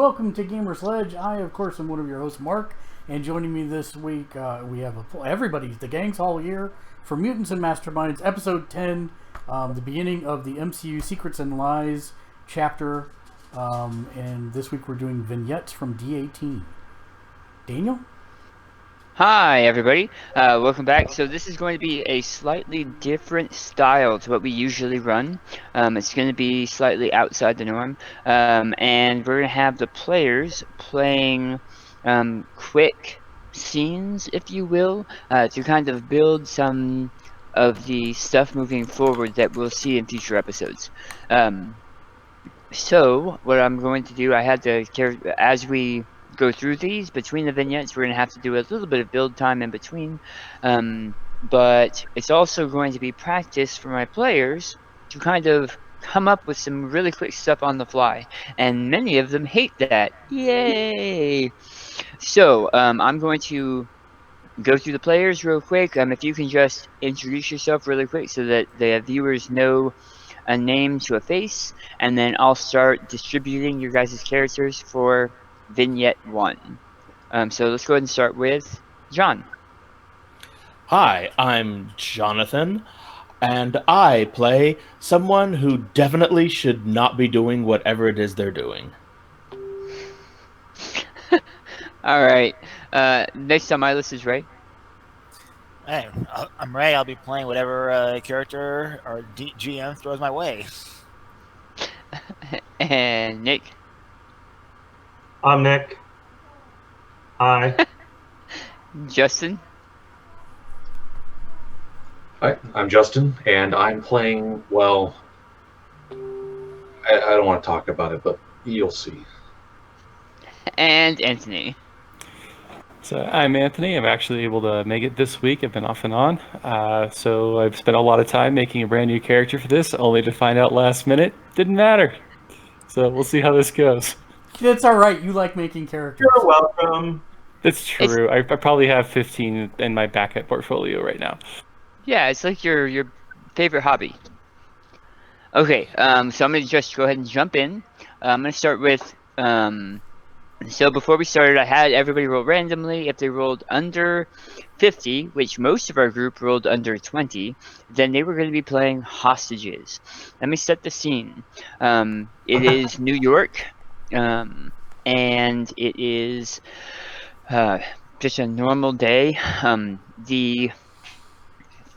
welcome to Gamer's Ledge. I, of course, am one of your hosts, Mark, and joining me this week, we have everybody's the gang's all here for Mutants and Masterminds, episode 10, the beginning of the MCU Secrets and Lies chapter, and this week we're doing vignettes from D18. Daniel? Hi, everybody. Welcome back. So this is going to be a slightly different style to what we usually run. It's going to be slightly outside the norm. And we're going to have the players playing quick scenes, if you will, to kind of build some of the stuff moving forward that we'll see in future episodes. So what I'm going to do, I had to, as we go through these between the vignettes, we're going to have to do a little bit of build time in between, but it's also going to be practice for my players to kind of come up with some really quick stuff on the fly, and many of them hate that. Yay! So I'm going to go through the players real quick. If you can just introduce yourself really quick so that the viewers know a name to a face, and then I'll start distributing your guys' characters for Vignette 1. So let's go ahead and start with John. Hi, I'm Jonathan, and I play someone who definitely should not be doing whatever it is they're doing. Alright, next on my list is Ray. Hey, I'm Ray. I'll be playing whatever character or GM throws my way. And Nick. I'm Nick. Hi. Justin. Hi, I'm Justin, and I'm playing, well, I don't want to talk about it, but you'll see. And Anthony. So I'm Anthony. I'm actually able to make it this week. I've been off and on. So I've spent a lot of time making a brand new character for this, only to find out last minute. Didn't matter. So we'll see how this goes. It's alright, you like making characters. You're welcome. That's true. I probably have 15 in my backup portfolio right now. Yeah, it's like your favorite hobby. Okay, so I'm going to just go ahead and jump in. I'm going to start with... So before we started, I had everybody roll randomly. If they rolled under 50, which most of our group rolled under 20, then they were going to be playing hostages. Let me set the scene. It is New York, and it is just a normal day. The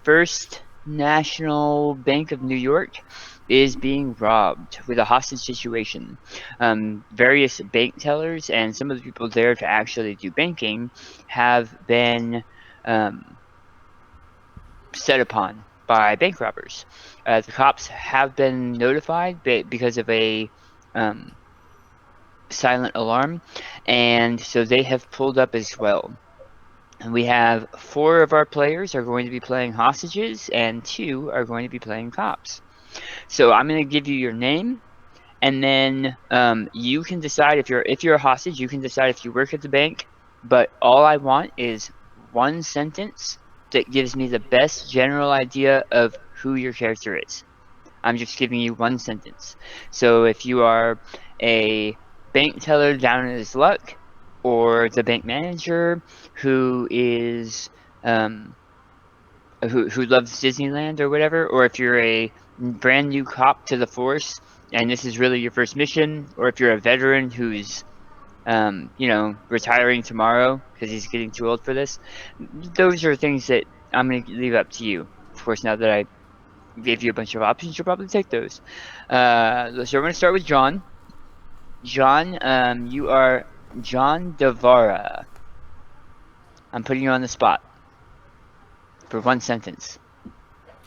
First National Bank of New York is being robbed with a hostage situation. Various bank tellers and some of the people there to actually do banking have been set upon by bank robbers. The cops have been notified because of a silent alarm, and so they have pulled up as well. And we have 4 of our players are going to be playing hostages, and 2 are going to be playing cops. So I'm going to give you your name, and then you can decide if you're a hostage. You can decide if you work at the bank. But all I want is one sentence that gives me the best general idea of who your character is. I'm just giving you one sentence. So if you are a bank teller down in his luck, or the bank manager who is who loves Disneyland or whatever, or if you're a brand new cop to the force and this is really your first mission, or if you're a veteran who's retiring tomorrow because he's getting too old for this. Those are things that I'm going to leave up to you. Of course, now that I gave you a bunch of options, you'll probably take those. So we're going to start with John. John, you are John Devara. I'm putting you on the spot for one sentence,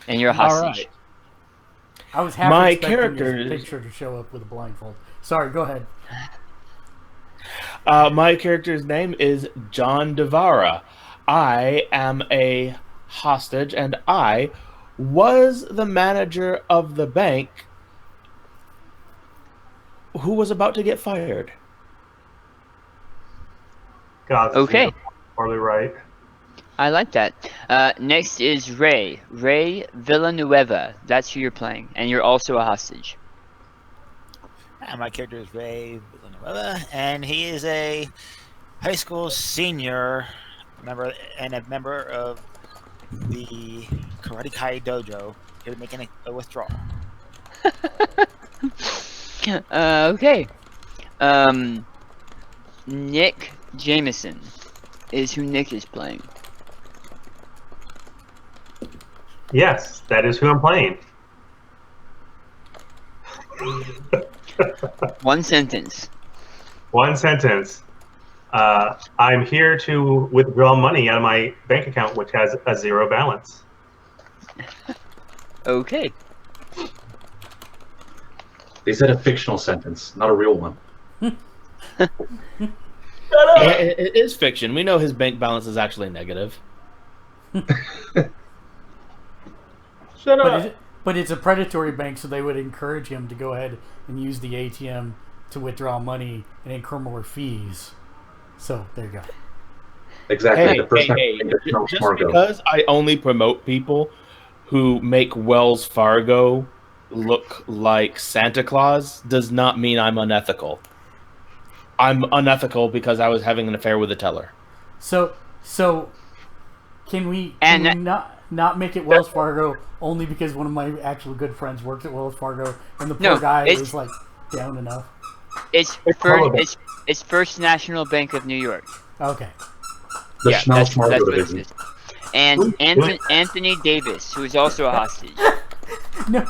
and you're a hostage. Alright. I was half My expecting character your is- picture to show up with a blindfold. Sorry, go ahead. My character's name is John Devara. I am a hostage, and I was the manager of the bank who was about to get fired. God, Okay. Probably right. I like that. Next is Ray. Ray Villanueva. That's who you're playing, and you're also a hostage. My character is Ray Villanueva. and he is a high school senior member and a member of the Karate Kai Dojo. Here making a withdrawal. Okay. Nick Jameson is who Nick is playing. Yes, that is who I'm playing. One sentence. One sentence. I'm here to withdraw money out of my bank account, which has a 0 balance. Okay. They said a fictional sentence, not a real one. It is fiction. We know his bank balance is actually negative. Shut up. But it's a predatory bank, so they would encourage him to go ahead and use the ATM to withdraw money and incur more fees. So there you go. Exactly. Hey, the first time hey, just Fargo. because I only promote people who make Wells Fargo look like Santa Claus does not mean I'm unethical. I'm unethical because I was having an affair with a teller. So can we And- not make it Wells Fargo only because one of my actual good friends works at Wells Fargo and the poor No, guy it's- is like down enough? It's First National Bank of New York. Okay. The Yeah, Schnell that's Fargo what it division. is. And Anthony Davis, who is also a hostage. No,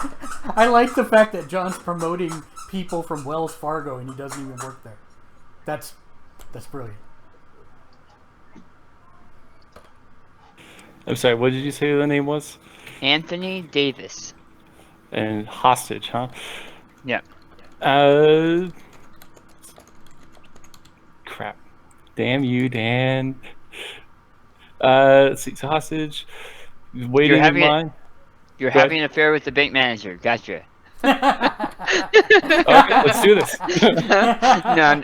I like the fact that John's promoting people from Wells Fargo and he doesn't even work there. That's brilliant. I'm sorry, what did you say the name was? Anthony Davis. And hostage, huh? Yeah. Crap. Damn you, Dan. Let's see, so hostage. Waiting in having a- line. You're Go ahead. having an affair with the bank manager. Gotcha. Okay, let's do this. No,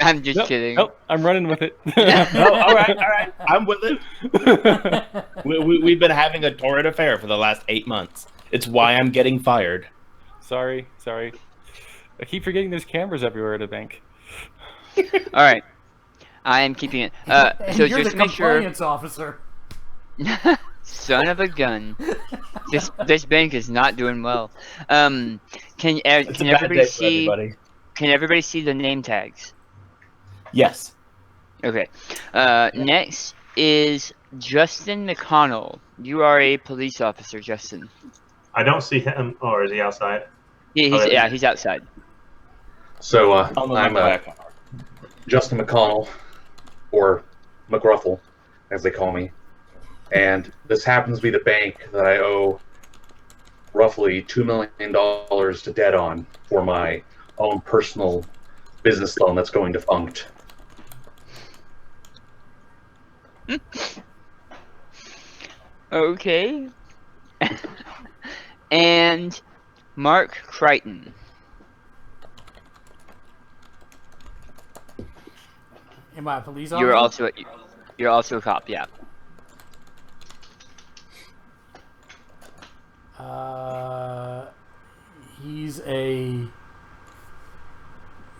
I'm just Nope, kidding. nope, I'm running with it. No, all right. I'm with it. We've been having a torrid affair for the last 8 months. It's why I'm getting fired. Sorry. I keep forgetting there's cameras everywhere at a bank. All right. I am keeping it. And So you're just the to make sure. compliance officer. Son of a gun. This bank is not doing well. Can It's a bad everybody day for see? everybody. Can everybody see the name tags? Yes. Okay. Next is Justin McConnell. You are a police officer, Justin. I don't see him. Or is he outside? He's outside. So I'm I'm Justin McConnell, or McGruffle, as they call me. And this happens to be the bank that I owe roughly $2 million to debt on for my own personal business loan that's going defunct. Okay. And Mark Crichton. Am I a police officer? You're also a cop, yeah. He's a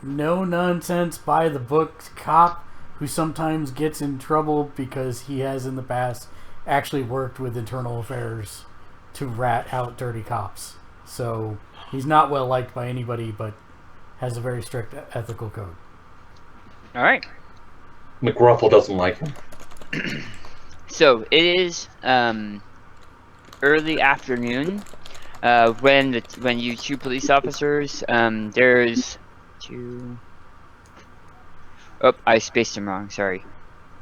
no-nonsense, by-the-book cop who sometimes gets in trouble because he has in the past actually worked with internal affairs to rat out dirty cops. So he's not well liked by anybody, but has a very strict ethical code. All right. McGruffle doesn't like him. So it is early afternoon when you two police officers there's two. Oh, I spaced them wrong. Sorry.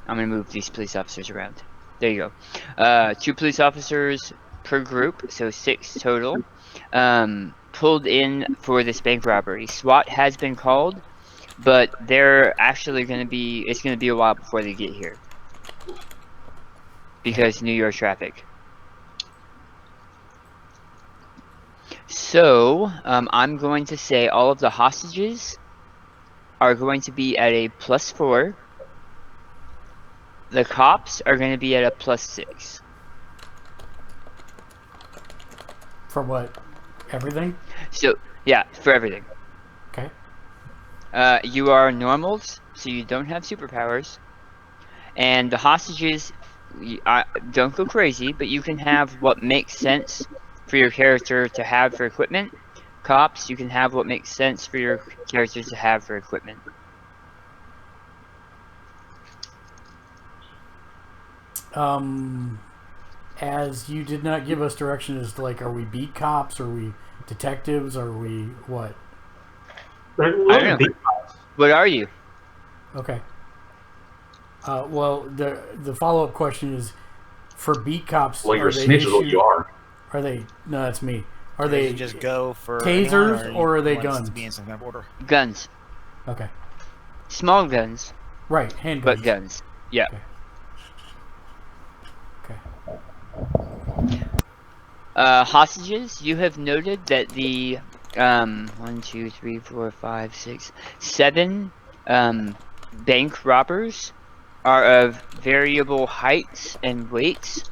I'm gonna move these police officers around. There you go. 2 police officers per group, so 6 total. Pulled in for this bank robbery. SWAT has been called, but they're actually it's gonna be a while before they get here because New York traffic. So I'm going to say all of the hostages are going to be at a +4. The cops are going to be at a +6. For what? Everything? So yeah, for everything. Okay. You are normals, so you don't have superpowers. And the hostages, don't go crazy, but you can have what makes sense for your character to have for equipment. Cops, you can have what makes sense for your characters to have for equipment. As you did not give us direction as to, like, are we beat cops? Are we detectives? Are we what? I don't know. What are you? Okay. Well, the follow-up question is, for beat cops, Well, you're are they snitches what you are. Are they? No, that's me. Are They they just go for tasers, anyone, or are they wants guns? To be in some kind of order. Guns. Okay. Small guns, Right, handguns. but guns. Yeah. Okay. Hostages, you have noted that the 1, 2, 3, 4, 5, 6, 7 bank robbers are of variable heights and weights.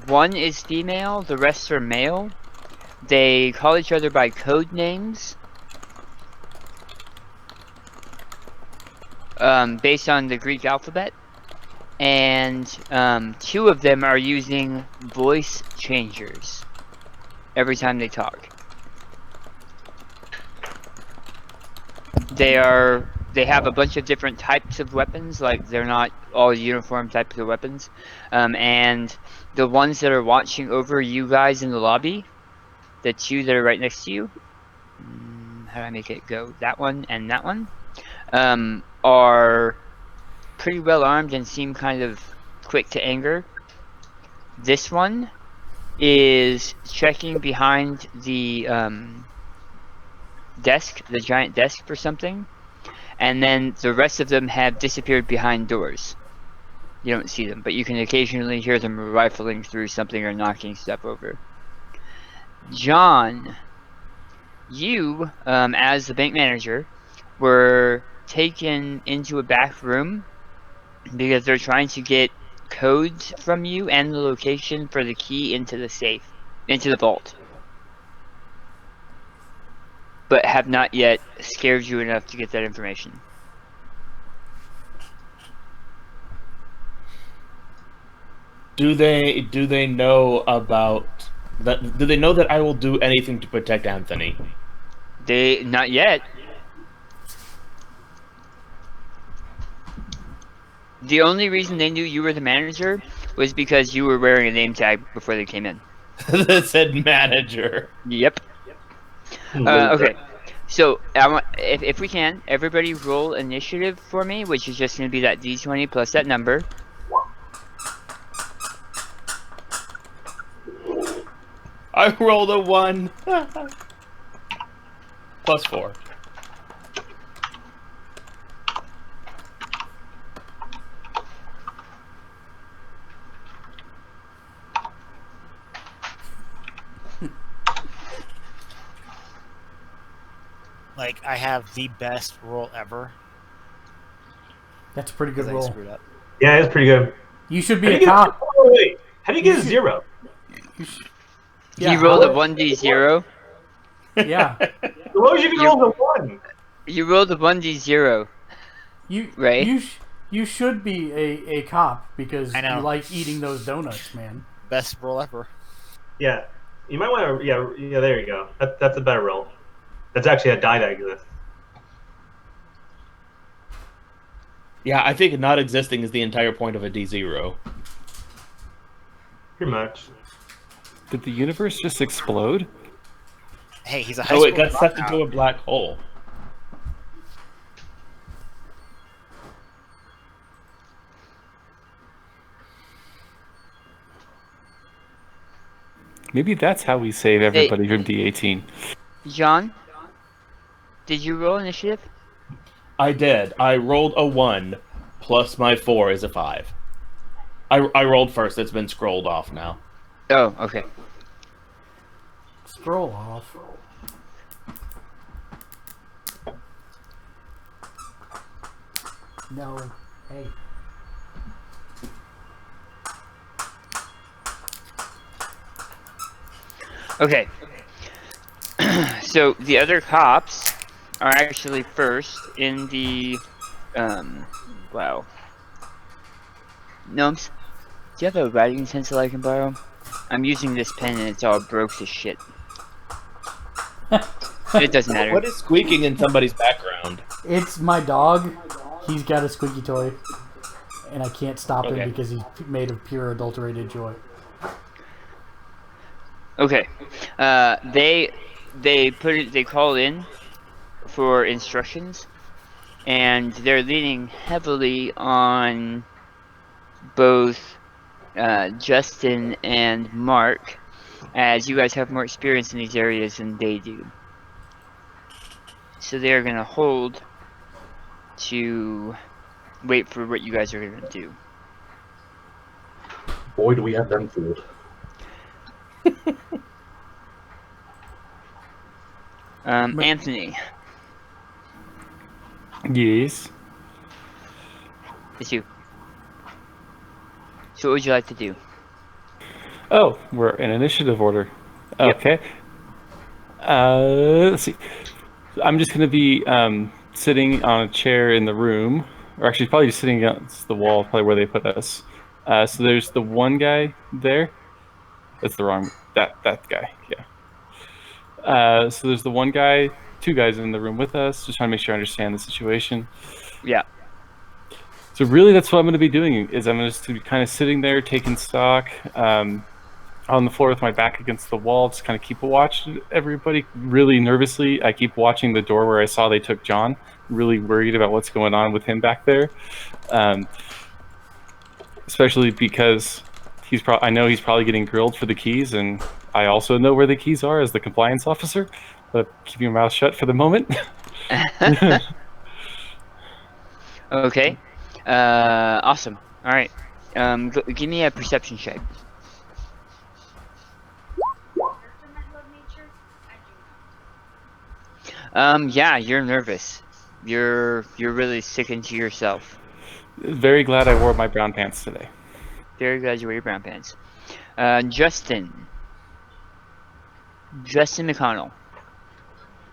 One is female, the rest are male. They call each other by code names. Based on the Greek alphabet. And 2 of them are using voice changers every time they talk. They have a bunch of different types of weapons, like they're not all uniform types of weapons. And the ones that are watching over you guys in the lobby, the 2 that are right next to you, how do I make it go? That one and that one, are pretty well armed and seem kind of quick to anger. This one is checking behind the desk, the giant desk for something, and then the rest of them have disappeared behind doors. You don't see them, but you can occasionally hear them rifling through something or knocking stuff over. John, you, as the bank manager, were taken into a back room because they're trying to get codes from you and the location for the key into the safe, into the vault, but have not yet scared you enough to get that information. Do they know about that? Do they know that I will do anything to protect Anthony? They not yet. The only reason they knew you were the manager was because you were wearing a name tag before they came in. That said manager. Yep. Okay. So if we can, everybody roll initiative for me, which is just going to be that D20 plus that number. I rolled a 1. Plus 4. Like, I have the best roll ever. That's a pretty good 'cause I roll. screwed up. Yeah, it's pretty good. You should How be do a you get cop. wait, how do you get a 0? Yeah, He rolled a how- 1d0. Yeah. What was you can roll the 1? You rolled a 1d0. You Right. You should be a cop because I know. you like eating those donuts, man. Best roll ever. Yeah. You might want to, yeah, there you go. That's a better roll. That's actually a die that exists. Yeah, I think not existing is the entire point of a D0. Pretty much. Did the universe just explode? Hey, he's a high Oh, school it got sucked dropout. into a black hole. Maybe that's how we save everybody from D18. John, did you roll initiative? I did. I rolled a 1 plus my 4 is a 5. I rolled first. It's been scrolled off now. Oh, okay. Scroll off. No. Hey. Okay. So the other cops are actually first in the wow. Gnomes, do you have a writing pencil I can borrow? I'm using this pen and it's all broke as shit. It doesn't matter. What is squeaking in somebody's background? It's my dog. He's got a squeaky toy, and I can't stop him because he's made of pure adulterated joy. Okay. They call in for instructions, and they're leaning heavily on both Justin and Mark, as you guys have more experience in these areas than they do. So they're gonna hold to wait for what you guys are gonna do. Boy, do we have them fooled. Anthony, Yes. it's you. So what would you like to do? Oh, we're in initiative order. Yep. Okay. Let's see. I'm just going to be sitting on a chair in the room, or actually probably just sitting against the wall, probably where they put us. So there's the one guy there. That's the wrong. That guy. Yeah. So there's the one guy, two guys in the room with us. Just trying to make sure I understand the situation. Yeah. So really, that's what I'm going to be doing. Is I'm just going to be kind of sitting there, taking stock, on the floor with my back against the wall, just kind of keep a watch. Everybody, really nervously, I keep watching the door where I saw they took John. Really worried about what's going on with him back there, especially because I know he's probably getting grilled for the keys, and I also know where the keys are as the compliance officer. But keep your mouth shut for the moment. Okay. Awesome. All right. Give me a perception check. Yeah, you're nervous. You're really sticking to yourself. Very glad I wore my brown pants today. Very glad you wear your brown pants. Justin McConnell.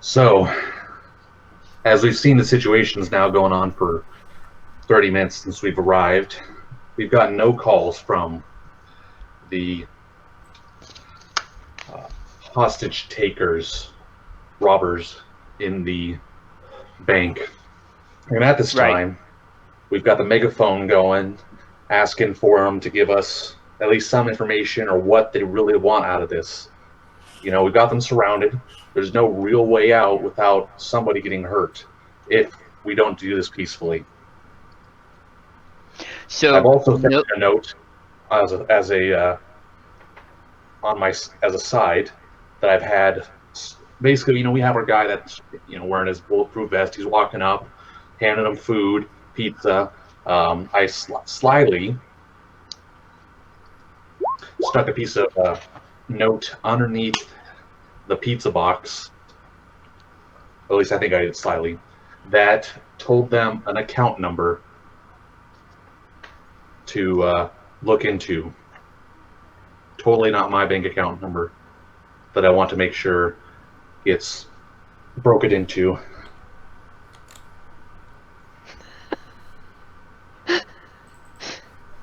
So, as we've seen the situations now going on for 30 minutes since we've arrived, we've gotten no calls from the hostage takers, robbers in the bank. And at this time, we've got the megaphone going, asking for them to give us at least some information or what they really want out of this. You know, we've got them surrounded. There's no real way out without somebody getting hurt if we don't do this peacefully. So I've also sent a note as a side that I've had. Basically, you know, we have our guy that's, you know, wearing his bulletproof vest. He's walking up, handing him food, pizza. I slyly stuck a piece of note underneath the pizza box. At least I think I did slyly. That told them an account number to look into. Totally not my bank account number, but I want to make sure it's broken into.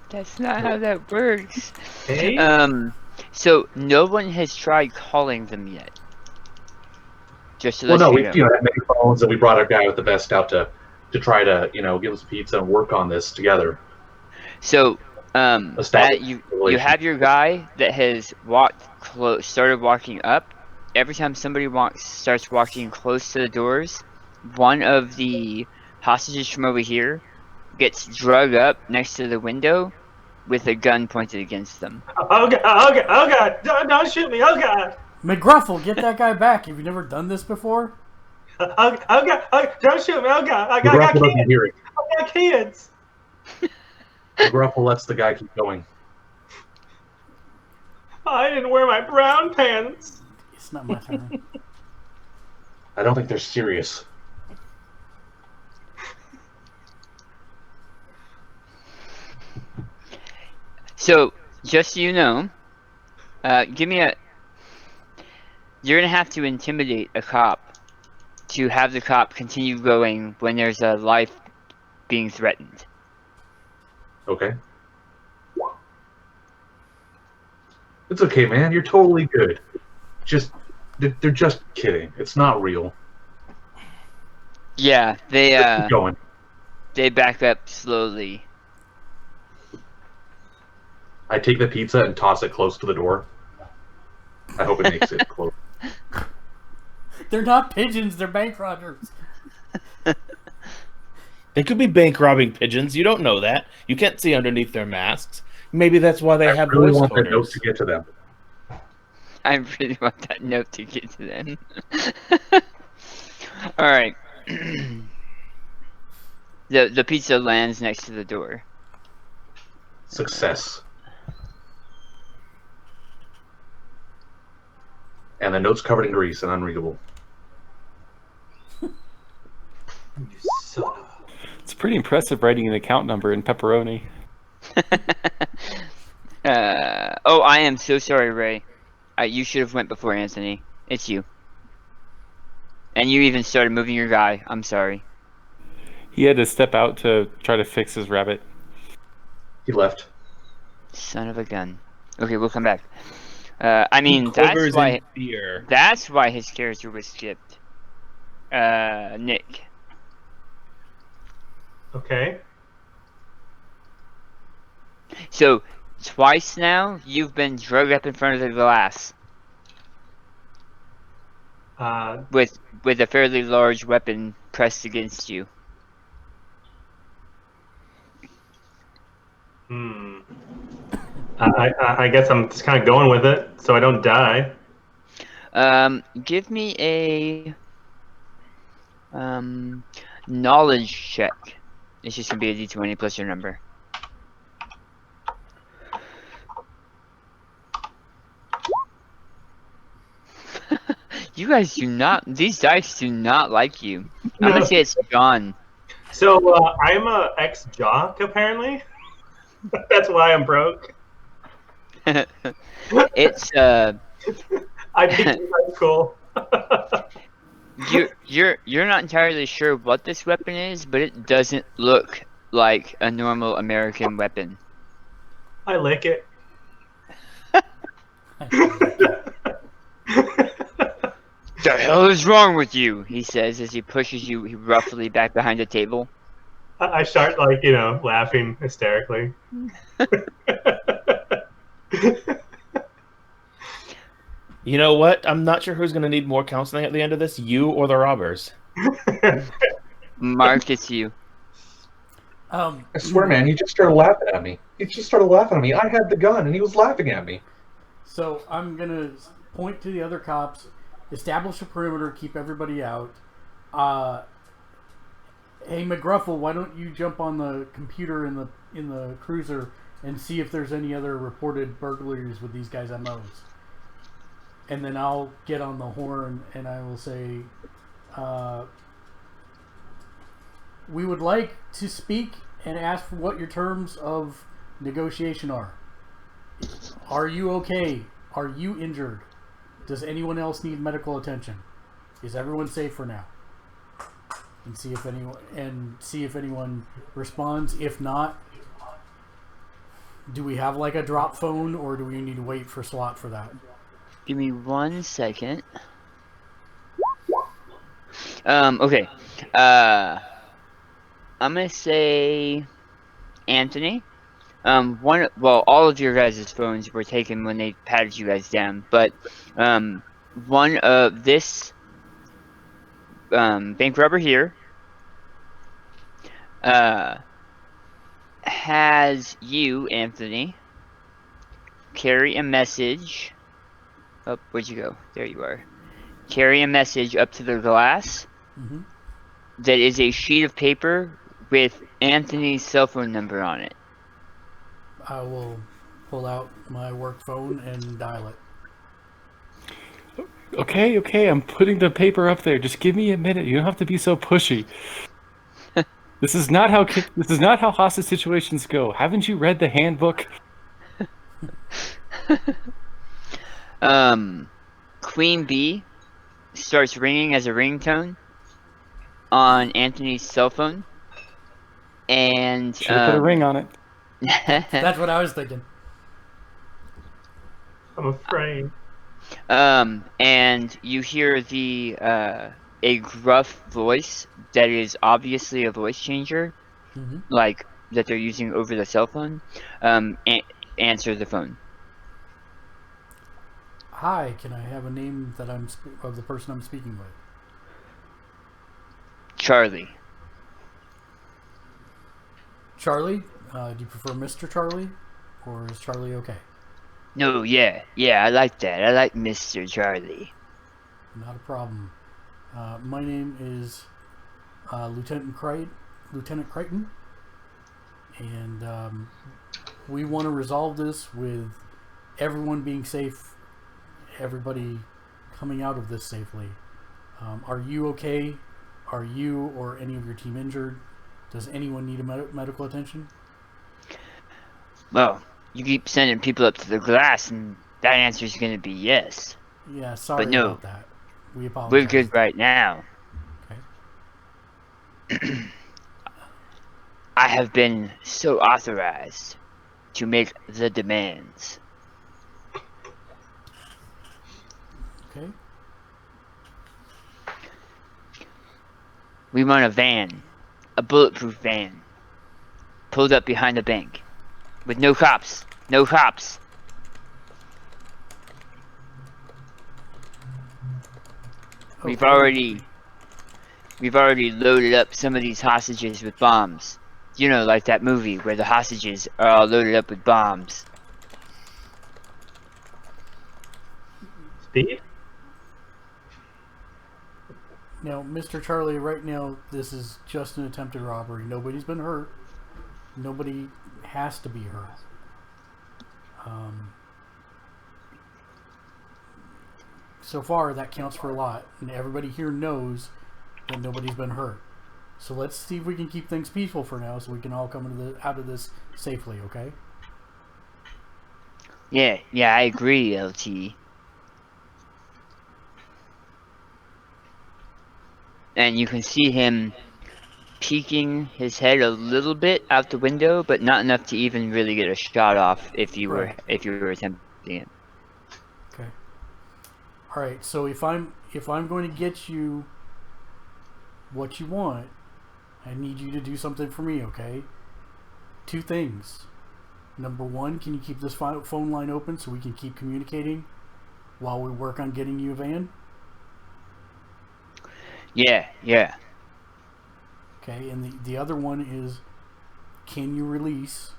That's not how that works. Hey? So no one has tried calling them yet. Just to Well, let no, you we know. had megaphones, and we brought our guy with the vest out to try to, you know, give us pizza and work on this together. So Establish you relation. have your guy that has started walking up. Every time somebody starts walking close to the doors, one of the hostages from over here gets drug up next to the window with a gun pointed against them. Oh God! Oh God! Oh God! Don't shoot me! Oh God! McGruffle, get that guy back. Have you never done this before? Oh God! Oh, don't shoot me! Oh God! I got McGruffle doesn't kids! hear it. I got kids! McGruffle lets the guy keep going. I didn't wear my brown pants. It's not my turn. I don't think they're serious. So, just so you know, you're gonna have to intimidate a cop to have the cop continue going when there's a life being threatened. Okay. It's okay, man. You're totally good. They're just kidding. It's not real. Yeah, Keep going. they back up slowly. I take the pizza and toss it close to the door. I hope it makes it close. They're not pigeons, they're bank robbers. They could be bank robbing pigeons. You don't know that. You can't see underneath their masks. Maybe that's why they have really voice want that note coders. to get to them. I really want that note to get to them. Alright. The pizza lands next to the door. Success. And the note's covered in grease and unreadable. You son of a... It's pretty impressive writing an account number in pepperoni. Oh, I am so sorry, Ray. You should have went before Anthony. It's you. And you even started moving your guy. I'm sorry. He had to step out to try to fix his rabbit. He left. Son of a gun. Okay, we'll come back. I mean, Quivers in fear. that's why his character was skipped. Nick. Okay. So, twice now, you've been drugged up in front of the glass with a fairly large weapon pressed against you. I guess I'm just kind of going with it, so I don't die. Give me a knowledge check. It's just gonna be a D20 plus your number. You guys do not. These dice do not like you. I'm gonna say it's gone. So I'm a ex-jock, apparently. That's why I'm broke. It's I think that's cool. You're not entirely sure what this weapon is, but it doesn't look like a normal American weapon. I lick it. The hell is wrong with you? He says as he pushes you roughly back behind the table. I start, laughing hysterically. You know what? I'm not sure who's going to need more counseling at the end of this, you or the robbers. Mark, it's you. I swear, man, he just started laughing at me. I had the gun, and he was laughing at me. So I'm going to point to the other cops, establish a perimeter, keep everybody out. Hey, McGruffle, why don't you jump on the computer in the cruiser and see if there's any other reported burglaries with these guys MOs. And then I'll get on the horn and I will say, we would like to speak and ask for what your terms of negotiation are. Are you okay? Are you injured? Does anyone else need medical attention? Is everyone safe for now? And see if anyone responds. If not, do we have like a drop phone, or do we need to wait for SWAT for that? Give me 1 second. Okay. I'm gonna say Anthony. All of your guys' phones were taken when they patted you guys down, but one of this bank robber here has you, Anthony, carry a message. Oh, where'd you go? There you are. Carry a message up to the glass. Mm-hmm. That is a sheet of paper with Anthony's cell phone number on it. I will pull out my work phone and dial it. Okay, I'm putting the paper up there. Just give me a minute. You don't have to be so pushy. This is not how hostage situations go. Haven't you read the handbook? Queen Bee starts ringing as a ringtone, on Anthony's cell phone, and Should have put a ring on it. That's what I was thinking. I'm afraid. And you hear a gruff voice that is obviously a voice changer, Mm-hmm. like that they're using over the cell phone. Answer the phone. Hi, can I have a name that of the person I'm speaking with? Charlie. Charlie? Do you prefer Mr. Charlie, or is Charlie okay? No, yeah, I like that. I like Mr. Charlie. Not a problem. My name is Lieutenant Crichton, and we want to resolve this with everyone being safe, everybody coming out of this safely. Are you okay? Are you or any of your team injured? Does anyone need a medical attention? Well, you keep sending people up to the glass, and that answer is going to be yes. Yeah, sorry But no, about that. We apologize. we're good right now. Okay. I have been so authorized to make the demands. Okay. We want a van, a bulletproof van, pulled up behind the bank, with no cops. No cops. We've already loaded up some of these hostages with bombs. You know, like that movie where the hostages are all loaded up with bombs. Steve? Now, Mr. Charlie, right now, this is just an attempted robbery. Nobody's been hurt. Nobody has to be hurt. So far, that counts for a lot, and everybody here knows that nobody's been hurt. So let's see if we can keep things peaceful for now, so we can all come out of this safely. Okay? Yeah, I agree, LT. And you can see him peeking his head a little bit out the window, but not enough to even really get a shot off if you were attempting it. Okay. All right. So if I'm going to get you what you want, I need you to do something for me. Okay. 2 things. Number 1, can you keep this phone line open so we can keep communicating while we work on getting you a van? Yeah. Okay, and the other one is, can you release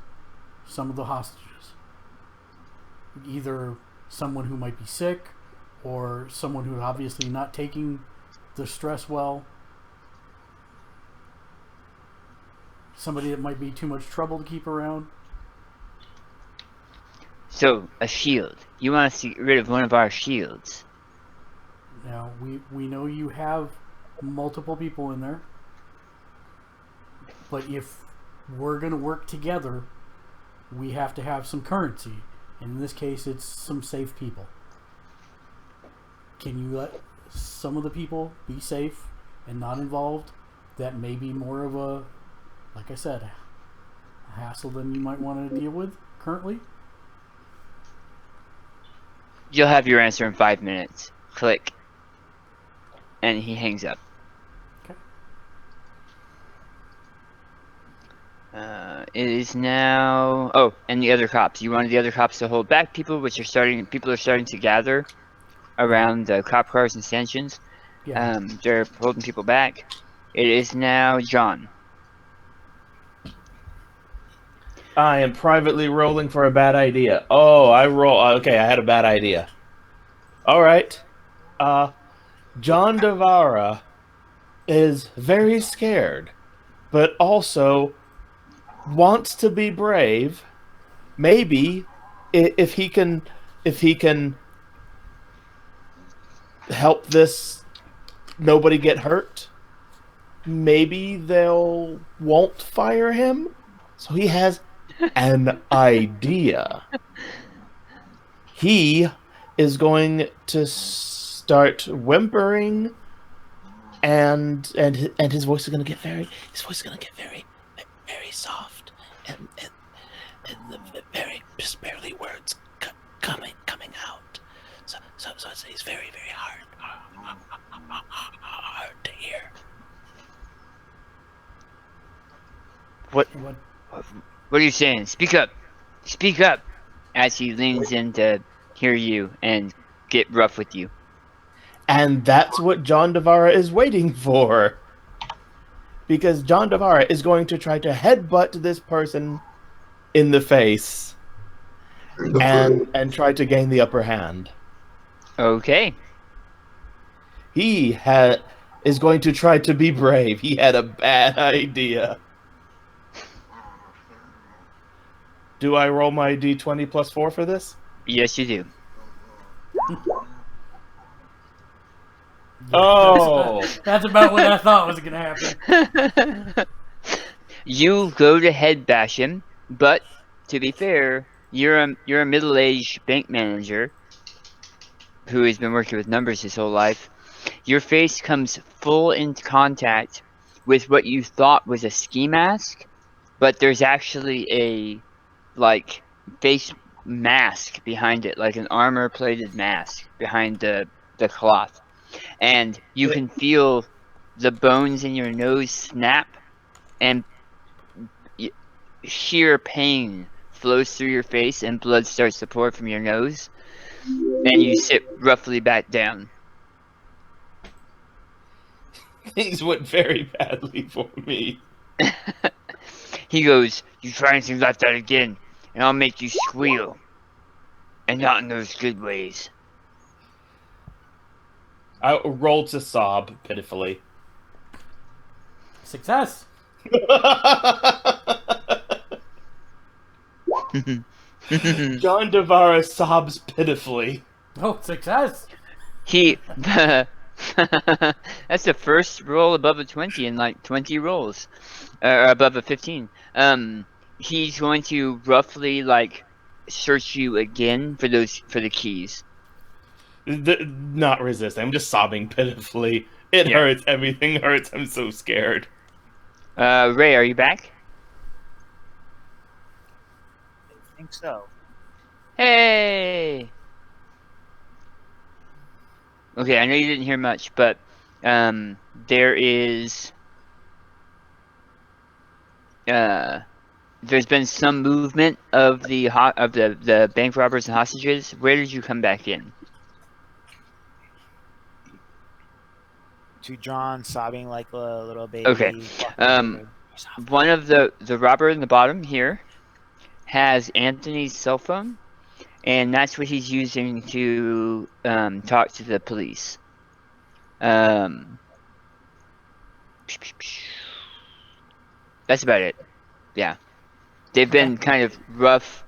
some of the hostages? Either someone who might be sick, or someone who's obviously not taking the stress well. Somebody that might be too much trouble to keep around. So, a shield. You want us to get rid of one of our shields. Now, we know you have multiple people in there. But if we're going to work together, we have to have some currency. And in this case, it's some safe people. Can you let some of the people be safe and not involved? That may be more of a, like I said, a hassle than you might want to deal with currently. You'll have your answer in 5 minutes. Click. And he hangs up. Okay. It is now... Oh, and the other cops. You wanted the other cops to hold back people, people are starting to gather around the cop cars and stanchions. Yeah. They're holding people back. It is now John. I am privately rolling for a bad idea. Oh, okay, I had a bad idea. All right. John Devara is very scared, but also wants to be brave. Maybe if he can help this nobody get hurt, maybe they'll won't fire him. So he has an idea. He is going to start whimpering and his voice is gonna get very very soft, and the very just barely words coming out. So it's very hard to hear. What are you saying? Speak up! Speak up! As he leans in to hear you and get rough with you. And that's what John Devara is waiting for. Because John Devara is going to try to headbutt this person in the face and try to gain the upper hand. Okay. He is going to try to be brave. He had a bad idea. Do I roll my d20 plus 4 for this? Yes, you do. Oh! That's about what I thought was going to happen. You go to head bash him, but to be fair, you're a middle-aged bank manager who has been working with numbers his whole life. Your face comes full into contact with what you thought was a ski mask, but there's actually a face mask behind it, like an armor-plated mask behind the cloth, and you can feel the bones in your nose snap, and sheer pain flows through your face, and blood starts to pour from your nose, and you sit roughly back down. Things went very badly for me. He goes, "You try anything like that again, and I'll make you squeal. And not in those good ways." I rolled to sob pitifully. Success. John Devara sobs pitifully. Oh, success. That's the first roll above a 20 in like 20 rolls. Or above a 15. He's going to roughly search you again for the keys. Not resist. I'm just sobbing pitifully. It hurts. Everything hurts. I'm so scared. Ray, are you back? I think so. Hey! Okay, I know you didn't hear much, but there is there's been some movement of the bank robbers and hostages. Where did you come back in? To John, sobbing like a little baby. Okay. One of the robber in the bottom here has Anthony's cell phone, and that's what he's using to talk to the police. That's about it. Yeah. They've been kind of rough.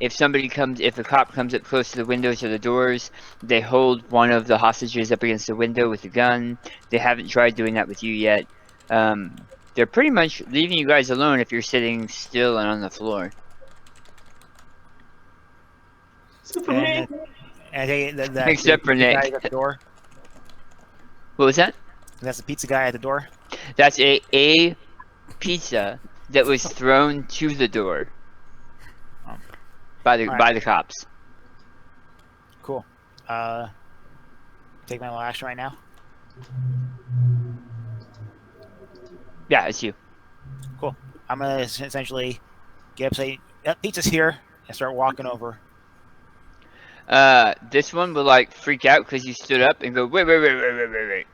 If a cop comes up close to the windows or the doors, they hold one of the hostages up against the window with a gun. They haven't tried doing that with you yet. They're pretty much leaving you guys alone if you're sitting still and on the floor. And I take it that Except for Nick. guy at the door. What was that? That's the pizza guy at the door. That's a pizza that was thrown to the door by the cops. Cool. Take my little action right now. Yeah, it's you. Cool. I'm gonna essentially get up, say, "Yep, pizza's here," and start walking over. This one will freak out because you stood up and go, wait.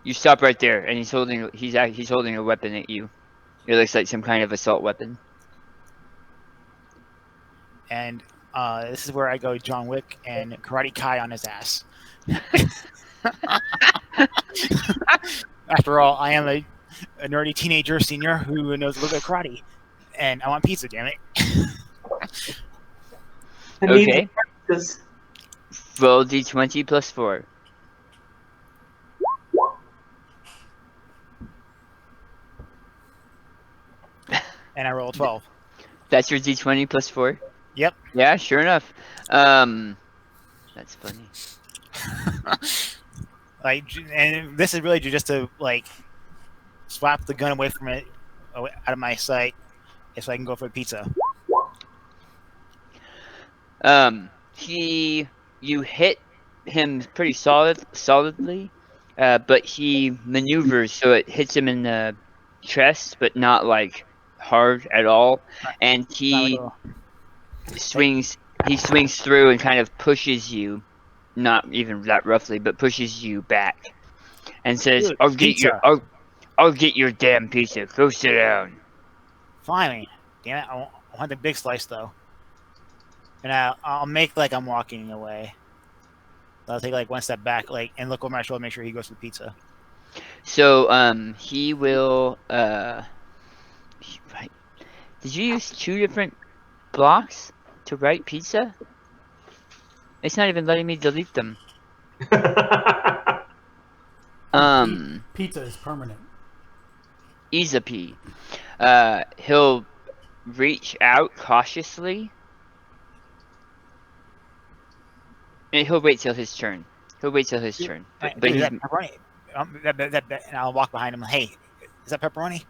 You stop right there, and he's holding a weapon at you. It looks like some kind of assault weapon. And this is where I go John Wick and Karate Kai on his ass. After all, I am a nerdy teenager senior who knows a little bit of karate, and I want pizza, damn it. Okay. Roll d20 plus 4. And I roll a 12. That's your d20 plus 4? Yep. Yeah, sure enough. That's funny. and this is really just to like swap the gun away from it, out of my sight, so I can go for a pizza. You hit him pretty solidly, but he maneuvers so it hits him in the chest, but not like hard at all, and he swings through and kind of pushes you, not even that roughly, but pushes you back, and says, Dude, I'll get your damn pizza. Go sit down." Fine. Damn it! I want the big slice though. And I'll make like I'm walking away. I'll take like one step back, like, and look over my shoulder, make sure he goes to the pizza. So he will right. Did you use 2 different blocks to write pizza? It's not even letting me delete them. Pizza is permanent. Easy P. He'll reach out cautiously. And he'll wait till his turn. But Dude, he's, that pepperoni. And I'll walk behind him. Hey, is that pepperoni?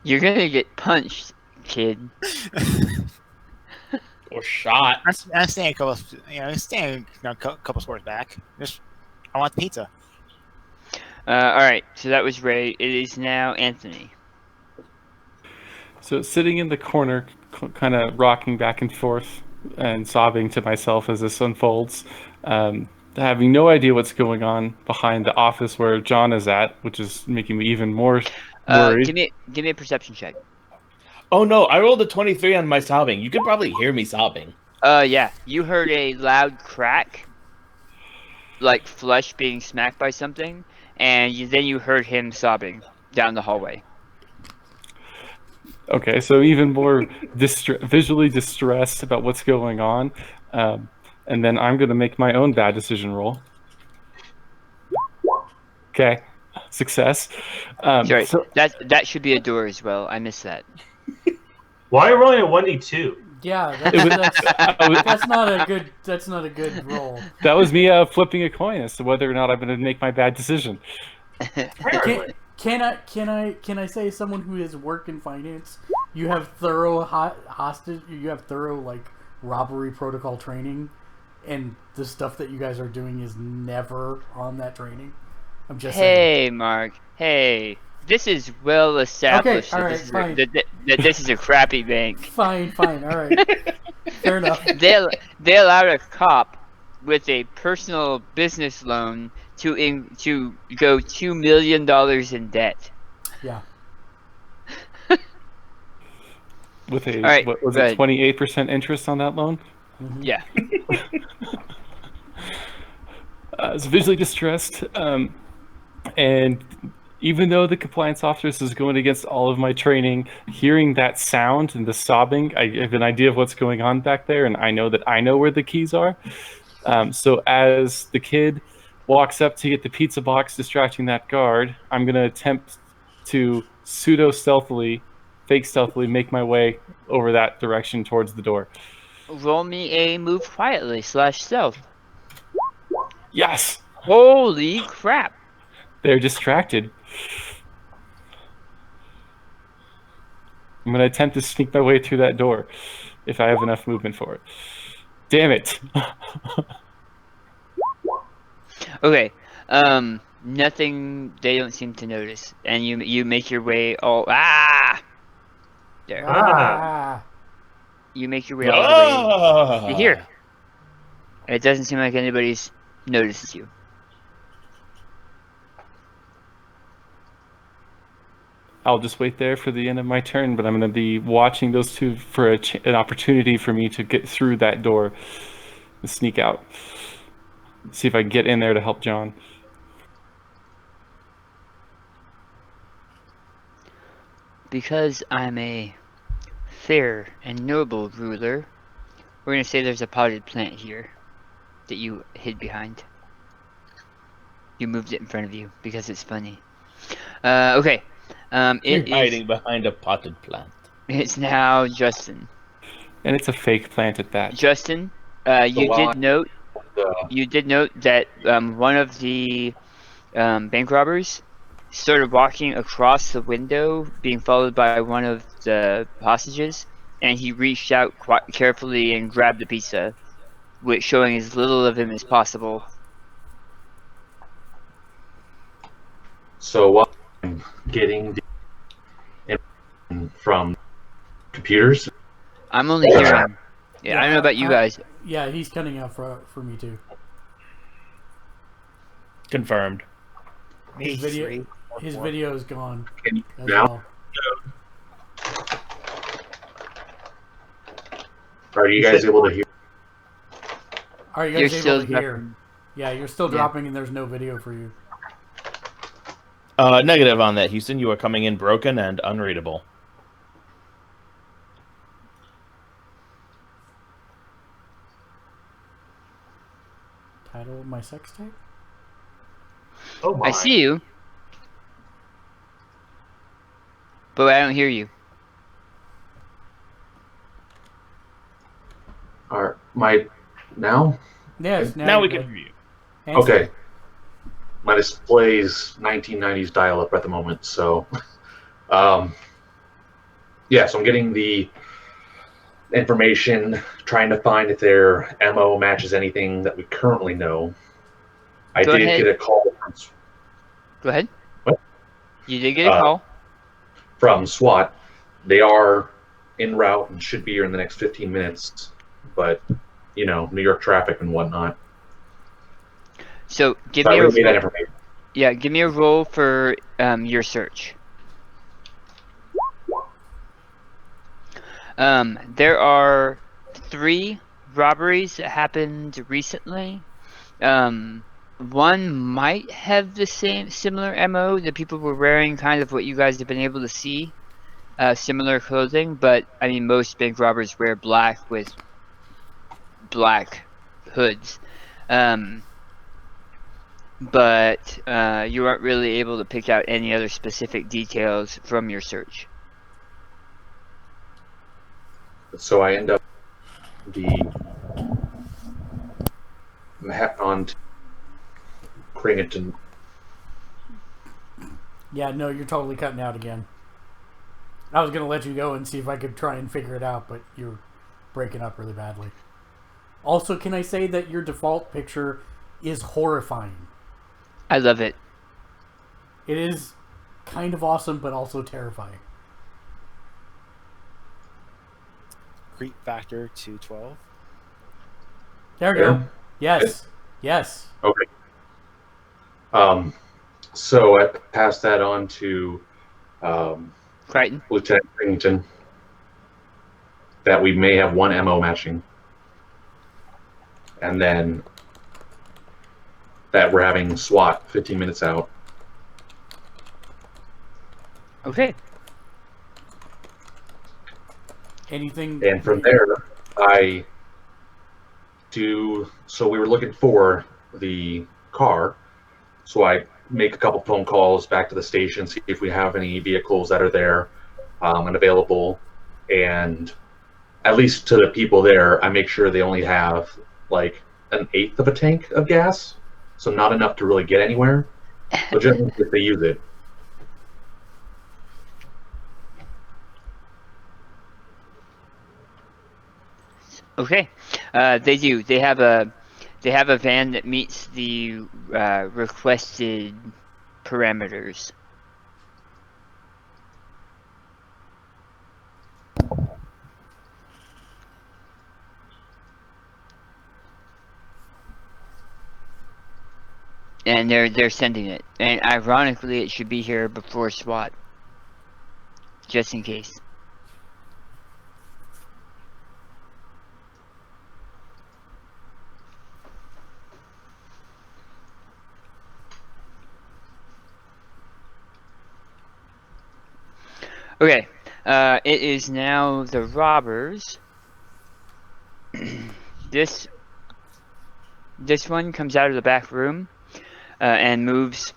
you're gonna get punched, kid. Or shot. I'm staying a couple scores back. I want the pizza. Alright, so that was Ray. It is now Anthony. So sitting in the corner, kind of rocking back and forth and sobbing to myself as this unfolds, having no idea what's going on behind the office where John is at, which is making me even more worried. Give me a perception check. Oh no, I rolled a 23 on my sobbing. You could probably hear me sobbing. Yeah. You heard a loud crack, like flesh being smacked by something, and then you heard him sobbing down the hallway. Okay, so even more visually distressed about what's going on, and then I'm going to make my own bad decision roll. Okay, success. Sorry, so- that should be a door as well. I missed that. Why are you rolling a 1d2? Yeah, that's not a good roll. That was me flipping a coin as to whether or not I'm going to make my bad decision. Apparently. Can I say, as someone who has worked in finance, you have thorough like robbery protocol training, and the stuff that you guys are doing is never on that training. I'm just saying. Hey, Mark. Hey, this is well established. Okay, all right, fine. That this is a crappy bank. Fine. All right. Fair enough. They allowed a cop with a personal business loan to go $2 million in debt. Yeah. With a, right, what was it, 28% interest on that loan? Mm-hmm. Yeah. I was visually distressed, and even though the compliance officer is going against all of my training, hearing that sound and the sobbing, I have an idea of what's going on back there, and I know that I know where the keys are. So as the kid walks up to get the pizza box, distracting that guard, I'm going to attempt to fake stealthily make my way over that direction towards the door. Roll me a move quietly / stealth. Yes! Holy crap! They're distracted. I'm going to attempt to sneak my way through that door if I have enough movement for it. Damn it! Okay. Nothing. They don't seem to notice, and you make your way all there. You make your way all the way to here. It doesn't seem like anybody's noticed you. I'll just wait there for the end of my turn, but I'm going to be watching those two for an opportunity for me to get through that door and sneak out. See if I can get in there to help John. Because I'm a fair and noble ruler, we're going to say there's a potted plant here that you hid behind. You moved it in front of you because it's funny. Okay. You're hiding behind a potted plant. It's now Justin. And it's a fake plant at that. Justin, you while did note that one of the bank robbers started walking across the window, being followed by one of the hostages, and he reached out quite carefully and grabbed the pizza, which showing as little of him as possible. So while I'm getting the information from computers, I'm only hearing. Yeah, I don't know about you guys. Yeah, he's cutting out for me too. Confirmed. Me, His video, 3, his 4. video is gone can you as now? well. Are you guys able to hear? Are you You're guys still able to hear? dropping. Yeah, you're still Yeah. dropping, and there's no video for you. Negative on that, Houston. You are coming in broken and unreadable. Title of my sex tape? Oh my. I see you, but I don't hear you. Are my now? Yes, Now we you're can good. hear you. Hands Okay. My display's 1990s dial-up at the moment, so yeah. So I'm getting the information, trying to find if their MO matches anything that we currently know. I Go did ahead. get a call Go ahead. What? You did get a call. from SWAT. They are en route and should be here in the next 15 minutes, but you know, New York traffic and whatnot. So give So I me a relayed that roll. information. Yeah, give me a roll for your search. There are 3 robberies that happened recently. One might have the similar MO. The people were wearing kind of what you guys have been able to see, similar clothing. But I mean, most bank robbers wear black with black hoods. But you aren't really able to pick out any other specific details from your search. So I end up on Cringleton. Yeah, no, you're totally cutting out again. I was going to let you go and see if I could try and figure it out, but you're breaking up really badly. Also, can I say that your default picture is horrifying? I love it. It is kind of awesome, but also terrifying. Creep factor to 12. There we go. Yes. Yes. Okay. So I passed that on to Crichton? Lieutenant Cringleton that we may have one MO matching, and then that we're having SWAT 15 minutes out. Okay. Anything? And from there, I do. So we were looking for the car. So I make a couple phone calls back to the station, see if we have any vehicles that are there and available. And at least to the people there, I make sure they only have like 1/8 of a tank of gas. So not enough to really get anywhere. But just if they use it. Okay. They do. They have a van that meets the requested parameters. And they're sending it. And ironically, it should be here before SWAT. Just in case. Okay, it is now the robbers. This one comes out of the back room and moves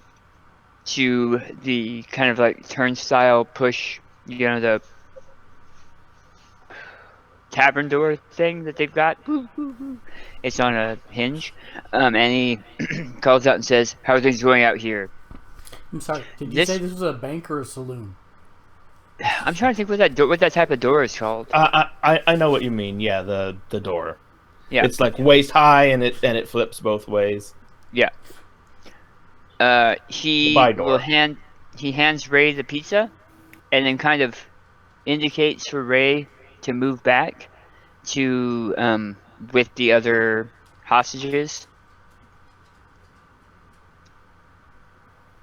to the kind of like turnstile push, you know, tavern door thing that they've got. It's on a hinge, and he calls out and says, "How are things going out here?" I'm sorry. Did you say this was a bank or a saloon? I'm trying to think what that type of door is called. I know what you mean. Yeah, the door. Yeah, It's like waist high and it flips both ways. yeah. He By door. hands Ray the pizza, and then kind of indicates for Ray to move back to with the other hostages.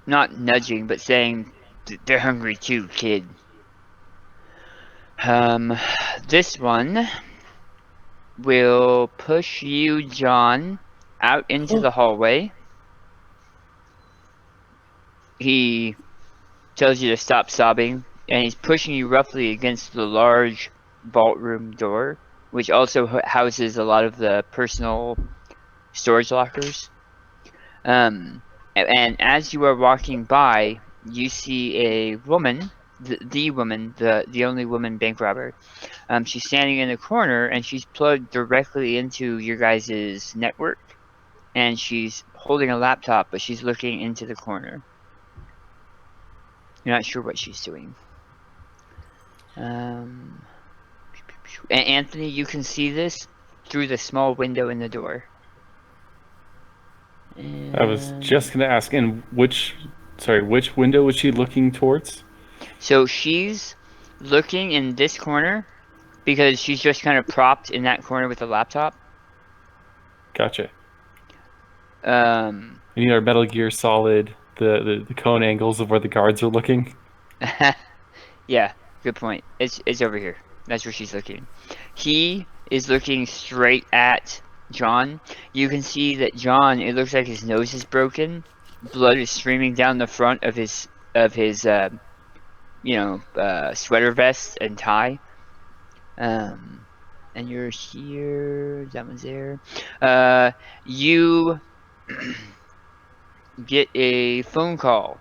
Not nudging, but saying they're hungry too, kid. This one will push you, John, out into the hallway. He tells you to stop sobbing, and he's pushing you roughly against the large vault room door, which also houses a lot of the personal storage lockers. And as you are walking by, you see a woman, the woman, the only woman bank robber. She's standing in the corner, and she's plugged directly into your guys' network, and she's holding a laptop, but she's looking into the corner. You're not sure what she's doing. And Anthony, you can see this through the small window in the door. I was just going to ask, in which window was she looking towards? So she's looking in this corner because she's just kind of propped in that corner with the laptop. Gotcha. Um, You need our Metal Gear Solid, the cone angles of where the guards are looking. yeah, good point. It's over here. That's where she's looking. He is looking straight at John. You can see that John, it looks like his nose is broken. Blood is streaming down the front of his sweater vest and tie. And you're here. That one's there. You get a phone call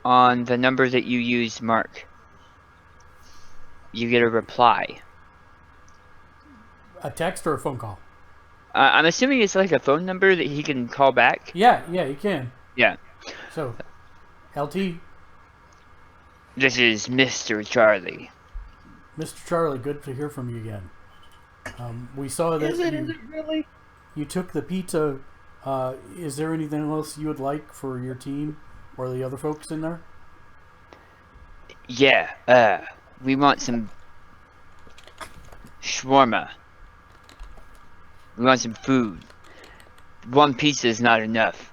on the number that you used, Mark. You get a reply. A text or a phone call? I'm assuming it's like a phone number that he can call back. Yeah, you can. Yeah. So, LT, This is Mr. Charlie. Mr. Charlie, good to hear from you again. We saw that Is it really? you took the pizza. Is there anything else you would like for your team or the other folks in there? Yeah, we want some shawarma. We want some food. One pizza is not enough.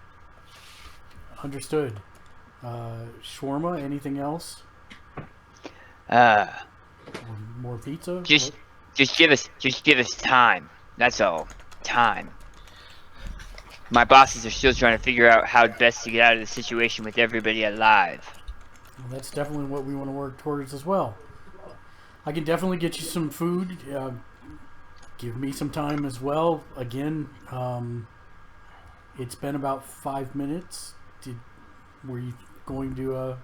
Understood. Shawarma, anything else? Or more pizza? Just give us time. That's all. Time. My bosses are still trying to figure out how best to get out of the situation with everybody alive. Well, that's definitely what we want to work towards as well. I can definitely get you some food. Give me some time as well. Again, it's been about 5 minutes. Were you going to...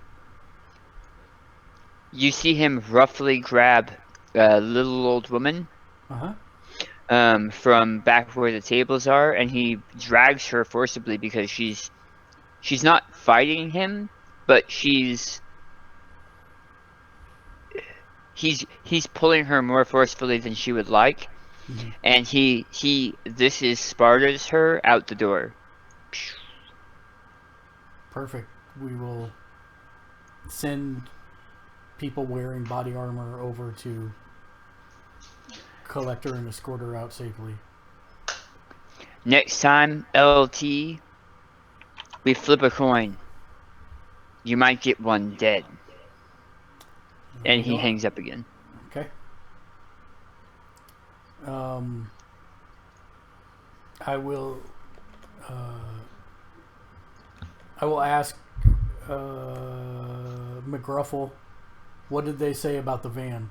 You see him roughly grab a little old woman from back where the tables are, and he drags her forcibly because she's not fighting him, but he's pulling her more forcefully than she would like, and this is Sparta's her out the door. Perfect. We will send people wearing body armor over to collect her and escort her out safely. Next time, LT, we flip a coin. You might get one dead. And he hangs up again. Okay. I will ask McGruffle, what did they say about the van?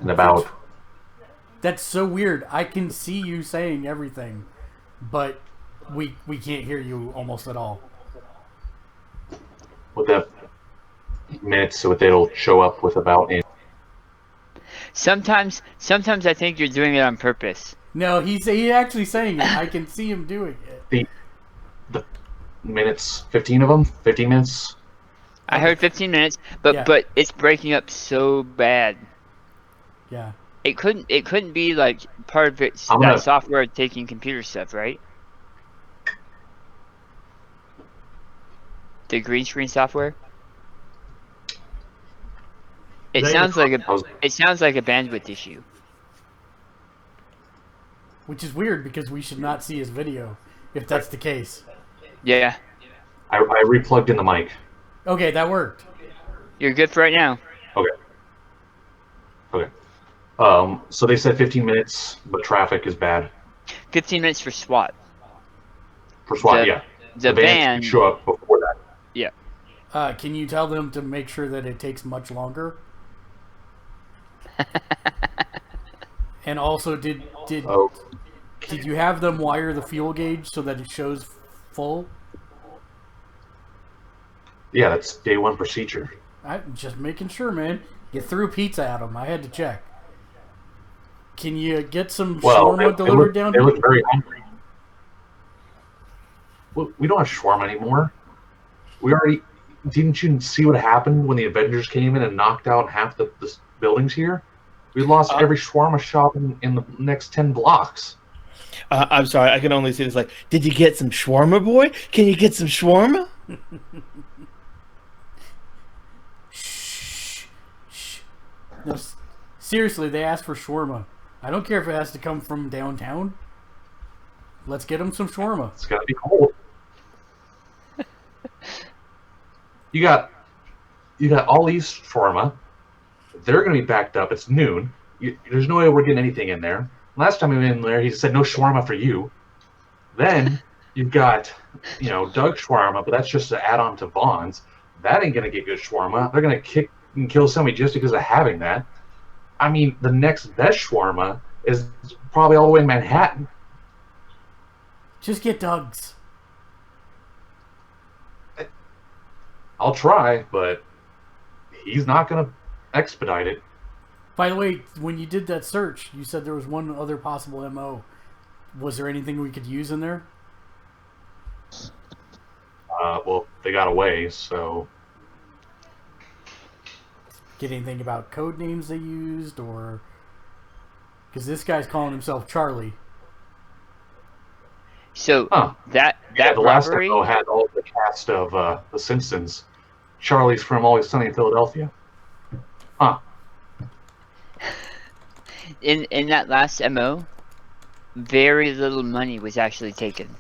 About That's so weird. I can see you saying everything, but we can't hear you almost at all. With the minutes, so it'll show up with about in. Sometimes I think you're doing it on purpose. No, he's actually saying it. I can see him doing it. The minutes, 15 of them, 15 minutes. I heard 15 minutes, but Yeah. but it's breaking up so bad. Yeah. It couldn't be like part of it I'm that gonna- software taking computer stuff, right? The green screen software. It They- sounds like I was- a bandwidth issue. Which is weird because we should not see his video if that's the case. Yeah, I replugged in the mic. Okay, that worked. you're good for right now. Okay. So they said 15 minutes, but traffic is bad. 15 minutes for SWAT. For SWAT, The- yeah. The vans van. can show up before that. Can you tell them to make sure that it takes much longer? And also, did Oh, you have them wire the fuel gauge so that it shows full? yeah, that's day one procedure. I'm just making sure, man. You threw pizza at them. I had to check. Can you get some Well, shawarma delivered down they here? look very hungry. Well, we don't have shawarma anymore. We already didn't you see what happened when the Avengers came in and knocked out half the buildings here? We lost every shawarma shop in the next 10 blocks. I'm sorry, I can only see this like, did you get some shawarma, boy? Can you get some shawarma? Shh. No, seriously, they asked for shawarma. I don't care if it has to come from downtown. Let's get them some shawarma. It's gotta be cold. You got all these shawarma. They're gonna be backed up. It's noon. There's no way we're getting anything in there. Last time we went in there, he said no shawarma for you. Then you've got, Doug shawarma, but that's just an add-on to Vaughn's. That ain't gonna get good shawarma. They're gonna kick and kill somebody just because of having that. I mean, the next best shawarma is probably all the way in Manhattan. Just get Doug's. I'll try, but he's not gonna expedite it. By the way, when you did that search, you said there was one other possible MO. Was there anything we could use in there? Well, they got away, so Get anything about code names they used, or because this guy's calling himself Charlie. So that the last robbery. demo had all the cast of The Simpsons. Charlie's from Always Sunny in Philadelphia. Huh. In that last MO, very little money was actually taken.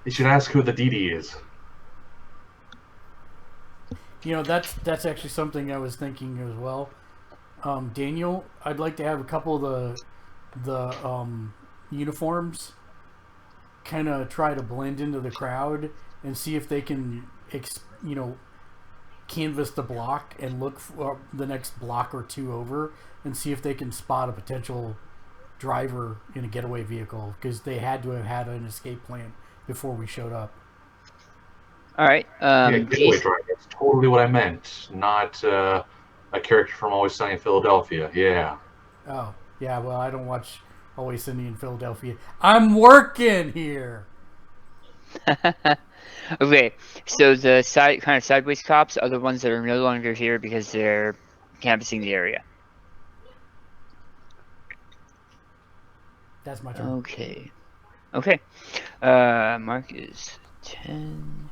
You should ask who the DD is. That's actually something I was thinking as well. Daniel, I'd like to have a couple of the uniforms kind of try to blend into the crowd and see if they can canvas the block and look for the next block or two over and see if they can spot a potential driver in a getaway vehicle, because they had to have had an escape plan before we showed up. All right. Getaway driver. That's totally what I meant. Not a character from Always Sunny in Philadelphia. Yeah. Oh, yeah, well, I don't watch Always Sunny in Philadelphia. I'm working here! Okay, so the sideways cops are the ones that are no longer here because they're canvassing the area. That's my turn. Okay. Mark is 10.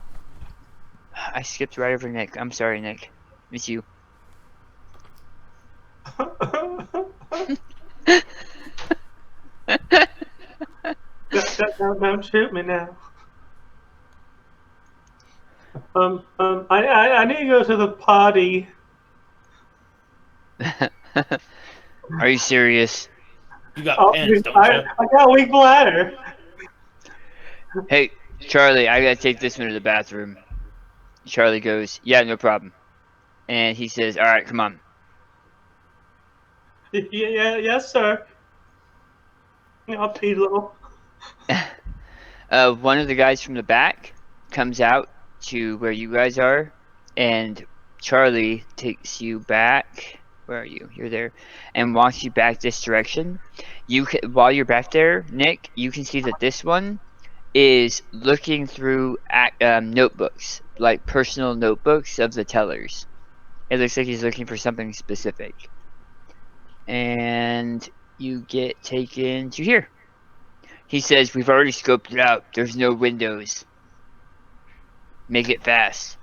I skipped right over Nick. I'm sorry, Nick. It's you. Don't shoot me now. I need to go to the potty. Are you serious? You got Oh, pants, don't I you? got a weak bladder. Hey, Charlie, I gotta take this one to the bathroom. Charlie goes, yeah, no problem. And he says, all right, come on. Yes, sir. I'll pay a little. One of the guys from the back comes out to where you guys are, and Charlie takes you back. Where are you? You're there, and walks you back this direction. While you're back there, Nick, you can see that this one is looking through notebooks, like personal notebooks of the tellers. It looks like he's looking for something specific. And you get taken to here. He says, "We've already scoped it out. There's no windows. Make it fast."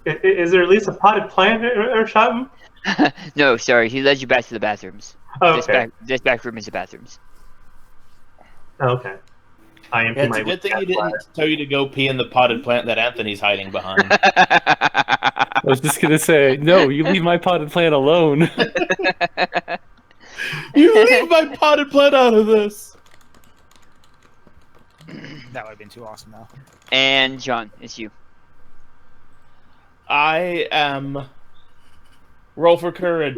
Is there at least a potted plant or something? No, sorry. He led you back to the bathrooms. Oh, okay. This back room is the bathrooms. Okay. I empty It's my a good thing he gas didn't bladder. tell you to go pee in the potted plant that Anthony's hiding behind. I was just gonna say, no, you leave my potted plant alone. You leave my potted plant out of this. That would have been too awesome, though. And John, it's you. I am. Roll for courage.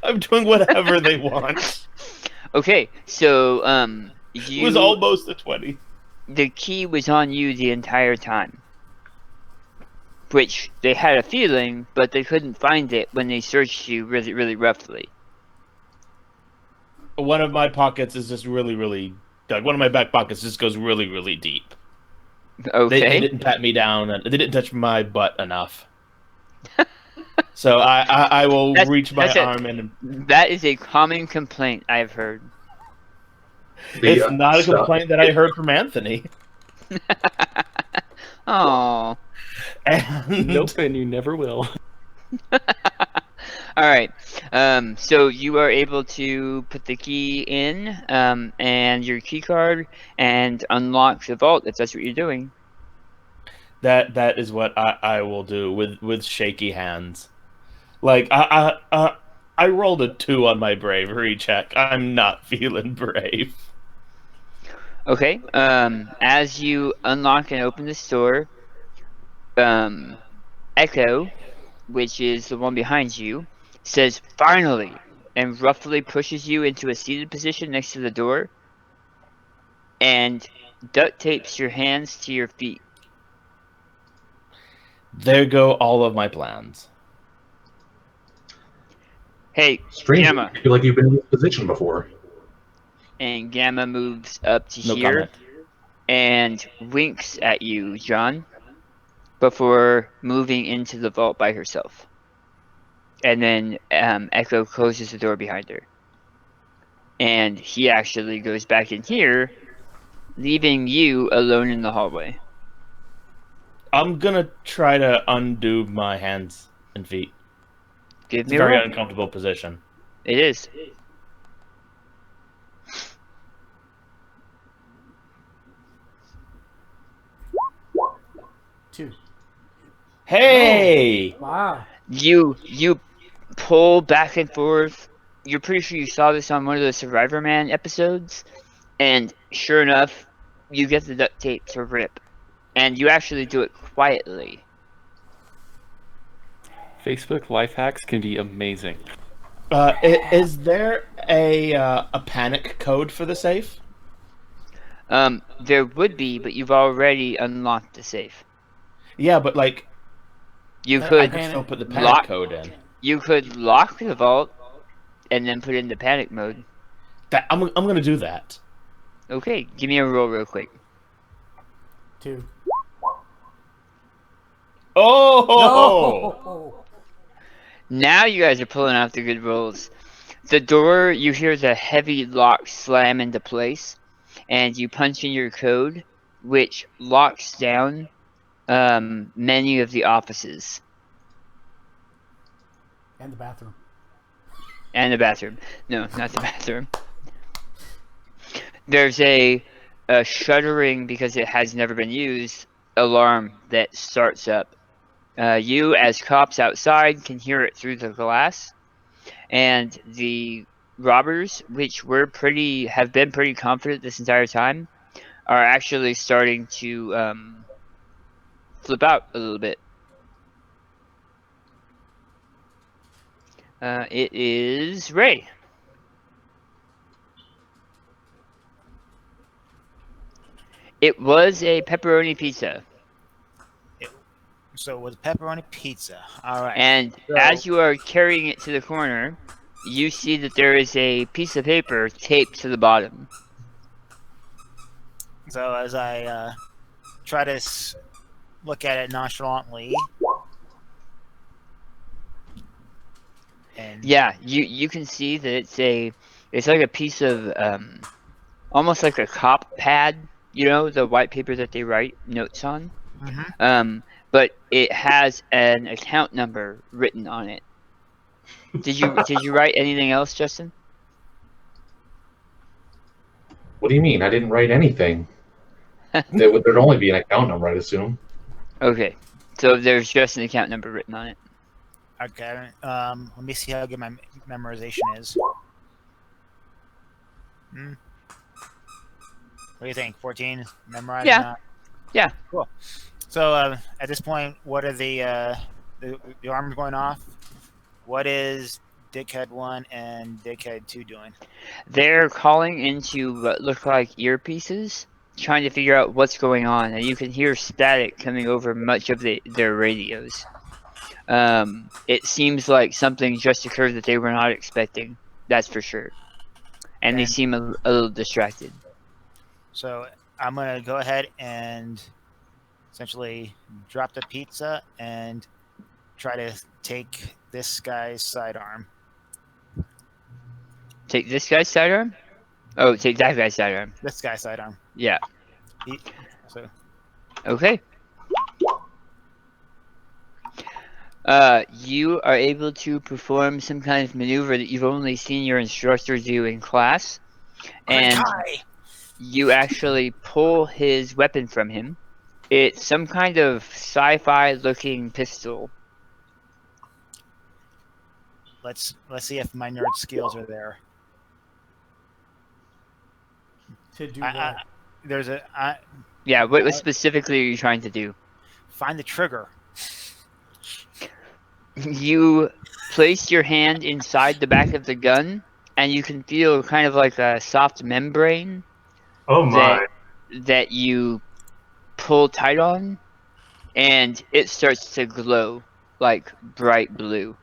I'm doing whatever they want. Okay, so It was almost a 20. the key was on you the entire time. Which they had a feeling, but they couldn't find it when they searched you really, really roughly. One of my pockets is just really, really. Like, one of my back pockets just goes really, really deep. Okay. They didn't pat me down, and they didn't touch my butt enough. So I will reach my arm and. That is a common complaint I've heard. It's not a complaint that I heard from Anthony. Oh. And Nope, and you never will. Alright. So you are able to put the key in, and your key card, and unlock the vault if that's what you're doing. that is what I will do with shaky hands. Like I rolled a 2 on my bravery check. I'm not feeling brave. Okay. As you unlock and open this door, Echo, which is the one behind you, says "finally" and roughly pushes you into a seated position next to the door, and duct tapes your hands to your feet. There go all of my plans. Hey, Strange. Gamma. I feel like you've been in this position before. And Gamma moves up to No here comment. and winks at you, John, before moving into the vault by herself. And then Echo closes the door behind her. And he actually goes back in here, leaving you alone in the hallway. I'm gonna try to undo my hands and feet. Give It's me a a very roll. uncomfortable position. It is. Two. Hey! Wow. You pull back and forth. You're pretty sure you saw this on one of the Survivor Man episodes, and sure enough, you get the duct tape to rip, and you actually do it quietly. Facebook life hacks can be amazing. Is there a panic code for the safe? There would be, but you've already unlocked the safe. Yeah, but like You I could can still put the panic lock. code in. You could lock the vault, and then put it into panic mode. That I'm gonna do that. Okay, give me a roll real quick. Two. Oh! No! Now you guys are pulling out the good rolls. The door, you hear the heavy lock slam into place, and you punch in your code, which locks down many of the offices And the bathroom. and the bathroom. No, not the bathroom. There's a shuddering, because it has never been used, alarm that starts up. You, as cops outside, can hear it through the glass, and the robbers, which have been pretty confident this entire time, are actually starting to flip out a little bit. It is Ray. It was a pepperoni pizza. So it was pepperoni pizza. All right. And So- as you are carrying it to the corner, you see that there is a piece of paper taped to the bottom. So as I try to look at it nonchalantly, and Yeah, you can see that it's like a piece of almost like a cop pad, you know, the white paper that they write notes on. But it has an account number written on it. Did you write anything else, Justin? What do you mean? I didn't write anything. There'd only be an account number, I'd assume. Okay, so there's just an account number written on it. okay, let me see how good my memorization is. What do you think? 14 memorized? Yeah. Yeah. Cool. So at this point, what are the alarms going off? What is Dickhead 1 and Dickhead 2 doing? They're calling into what look like earpieces, trying to figure out what's going on, and you can hear static coming over much of their radios. It seems like something just occurred that they were not expecting. That's for sure. And they seem a little distracted. So I'm going to go ahead and essentially drop the pizza and try to take this guy's sidearm. Take this guy's sidearm? Oh, take that guy's sidearm. This guy's sidearm. Yeah. So Okay. You are able to perform some kind of maneuver that you've only seen your instructor do in class. And you actually pull his weapon from him. It's some kind of sci-fi looking pistol. let's see if my nerd skills are there. To do that. There's a Yeah, what specifically are you trying to do? find the trigger. You place your hand inside the back of the gun, and you can feel kind of like a soft membrane Oh my. that you pull tight on, and it starts to glow like bright blue.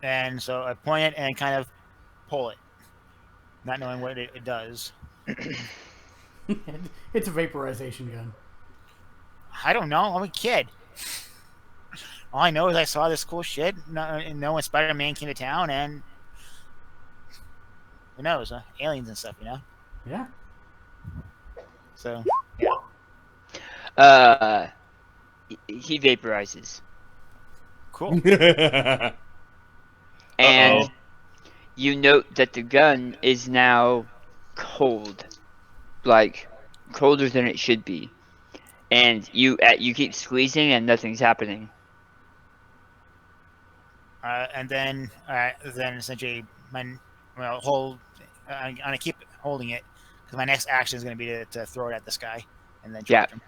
And so I point it and kind of pull it, not knowing what it does. It's a vaporization gun. I don't know. I'm a kid. All I know is I saw this cool shit. No, when Spider-Man came to town, and who knows, aliens and stuff, you know. Yeah. So He vaporizes, cool. and you note that the gun is now cold, like colder than it should be, and you keep squeezing and nothing's happening. And then essentially I'm gonna keep holding it because my next action is gonna be to throw it at this guy and then charge him.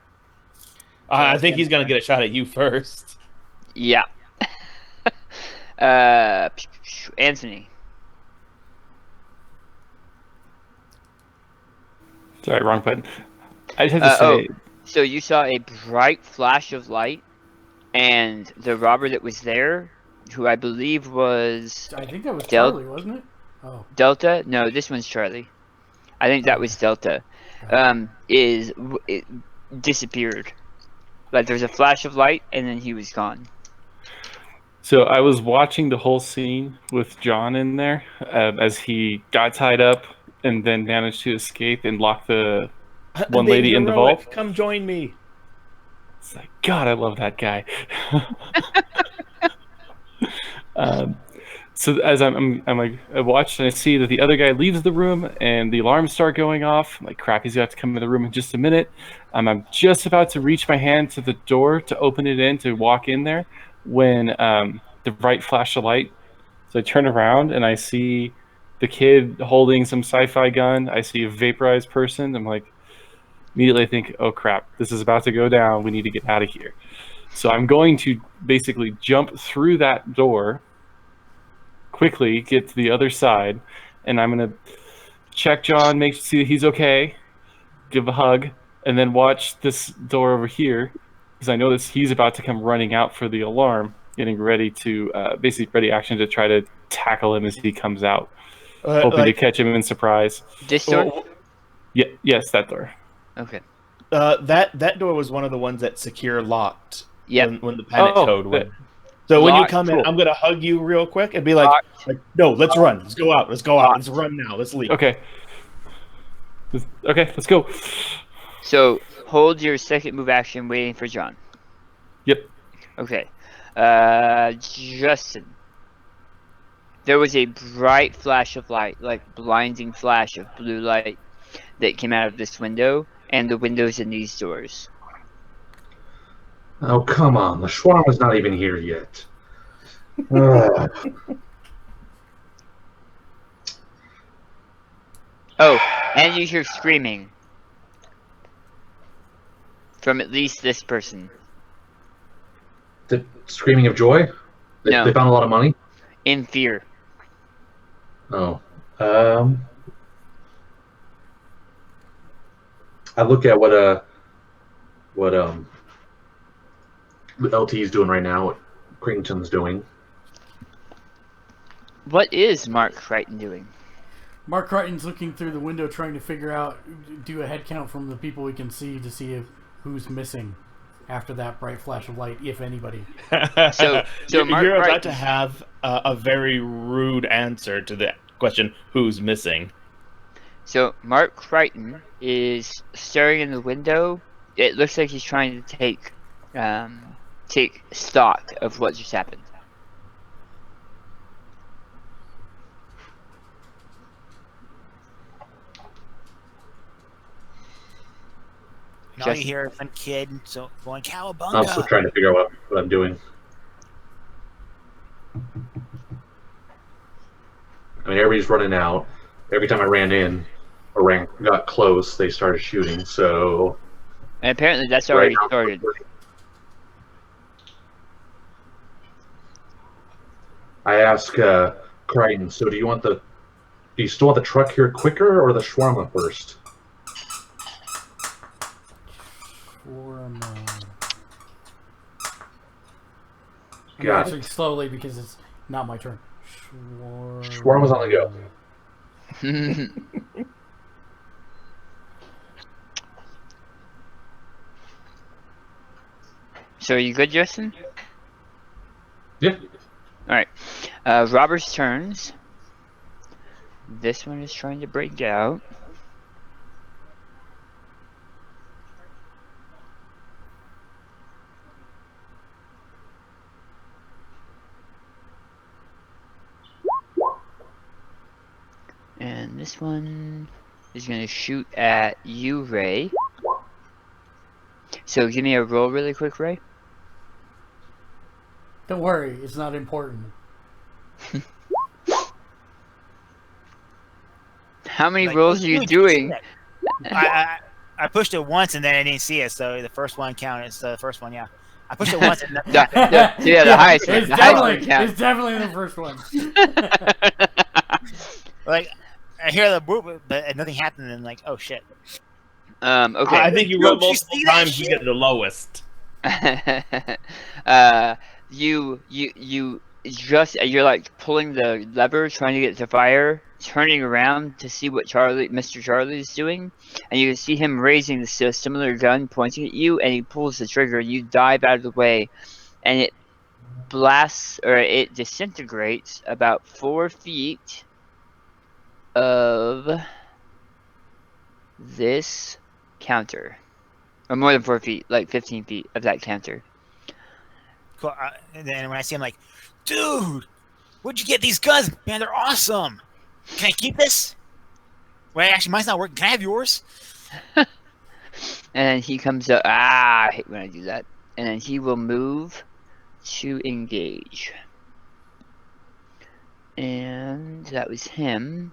I think he's gonna get a shot at you first. Yeah. Anthony. Sorry, wrong button. I just have to say, So you saw a bright flash of light, and the robber that was there, who I believe was I think that was Charlie, wasn't it? Oh. Delta. No, this one's Charlie. I think that was Delta. It disappeared. Like there's a flash of light, and then he was gone. so I was watching the whole scene with John in there as he got tied up and then managed to escape and lock the one lady in the vault. Come join me. It's like, God, I love that guy. So as I'm like, I watched and I see that the other guy leaves the room and the alarms start going off. I'm like, crap, he's got to come in the room in just a minute. I'm just about to reach my hand to the door to open it in to walk in there when the bright flash of light. So I turn around and I see the kid holding some sci-fi gun. I see a vaporized person. I'm like, immediately I think, oh crap, this is about to go down. We need to get out of here. So I'm going to basically jump through that door quickly get to the other side, and I'm gonna check John, see that he's okay, give a hug, and then watch this door over here, because I notice he's about to come running out for the alarm, getting ready to basically ready action to try to tackle him as he comes out, hoping to catch him in surprise. This door? Well, Yeah, yes, that door. Okay. that door was one of the ones that secure locked. Yep. When the panic Oh, code went. that- So when you Locked. come in, Cool. I'm gonna hug you real quick and be like, Locked. no, let's run. Let's go out. Let's go out. Let's run now. Let's leave. Okay. Okay, let's go. So hold your second move action, waiting for John. Yep. Okay. Justin. There was a bright flash of light, like blinding flash of blue light, that came out of this window and the windows in these doors. Oh, come on. The shawarma's not even here yet. Ugh. Oh, and you hear screaming from at least this person. The screaming of joy? No. They found a lot of money? In fear. Oh. I look at what LT is doing right now, what Crington's doing. What is Mark Crichton doing? Mark Crichton's looking through the window trying to figure out, do a head count from the people we can see to see who's missing after that bright flash of light, if anybody. So Mark you're about Crichton- to have a very rude answer to the question, who's missing? So Mark Crichton is staring in the window. It looks like he's trying to take stock of what just happened. And all you Just- hear is one kid so going I'm cowabunga. still trying to figure out what I'm doing. I mean, everybody's running out. Every time I ran in or got close, they started shooting. So And apparently that's already now- started. I ask Crichton, so do you still want the truck here quicker or the shawarma first? I'm Got actually it. slowly because it's not my turn. Shawarma's on the go. So are you good, Justin? Yeah. Alright. Robert's turns. This one is trying to break out. And this one is going to shoot at you, Ray. So give me a roll really quick, Ray. Don't worry, it's not important. How many Like, rolls oh, are you dude, doing? see it. I pushed it once and then I didn't see it, so the first one counted. So the first one, yeah. I pushed it once and nothing happened. The highest one. It's The highest one definitely, counts. it's definitely the first one. Like, I hear the boop, but nothing happened, and like, oh shit. Okay. I think you Yo, rolled did you multiple see that times, you shit? get the lowest. You're like pulling the lever, trying to get to fire, turning around to see what Mr. Charlie is doing, and you can see him raising the similar gun, pointing at you, and he pulls the trigger, and you dive out of the way, and it blasts, or it disintegrates about 4 feet of this counter. Or more than 4 feet, like 15 feet of that counter. Cool. And then when I see him, like, dude, where'd you get these guns? Man, they're awesome. Can I keep this? Wait, actually, mine's not working. Can I have yours? And then he comes up. I hate when I do that. And then he will move to engage. And that was him.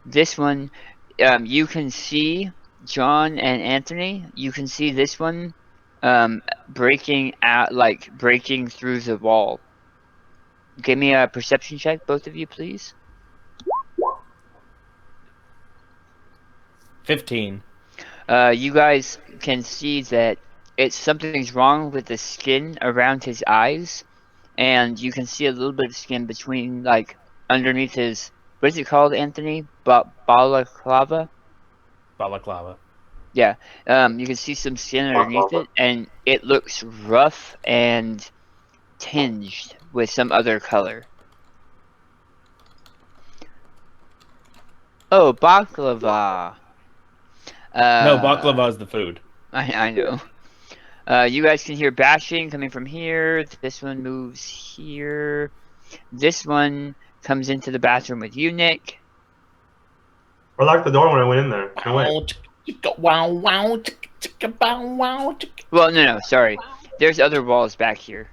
This one, you can see John and Anthony. You can see this one breaking through the wall. give me a perception check, both of you, please. 15. You guys can see that something's wrong with the skin around his eyes, and you can see a little bit of skin between, like, underneath his, what is it called, Anthony? Balaclava? Balaclava. Yeah. You can see some skin underneath it, and it looks rough and tinged with some other color. Oh, baklava. No, baklava is the food. I know. You guys can hear bashing coming from here. This one moves here. This one comes into the bathroom with you, Nick. I locked the door when I went in there. No way. Well, no, sorry. There's other walls back here.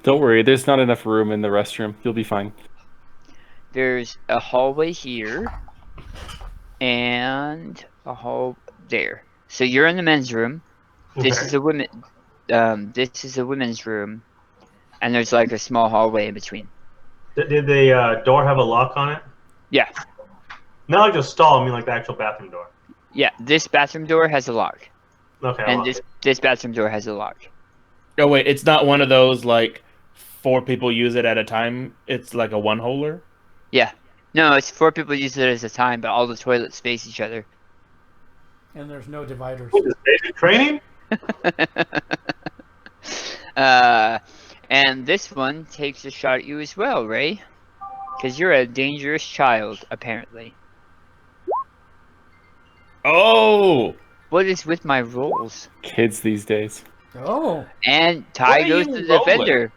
Don't worry, there's not enough room in the restroom. You'll be fine. There's a hallway here. And a hall there. So you're in the men's room. This Okay. is a women. This is a women's room, and there's like a small hallway in between. Did the door have a lock on it? Yeah, Not like a stall. I mean like the actual bathroom door. yeah. This bathroom door has a lock, Okay. and this bathroom door has a lock. Oh wait, it's not one of those like 4 people use it at a time. It's like a one-holer. Yeah. No, it's 4 people use it at a time, but all the toilets face each other. And there's no dividers. What is basic training? And this one takes a shot at you as well, Ray. Because you're a dangerous child, apparently. Oh, What is with my rolls? Kids these days. Oh, And What Ty are goes you to the rolling? defender.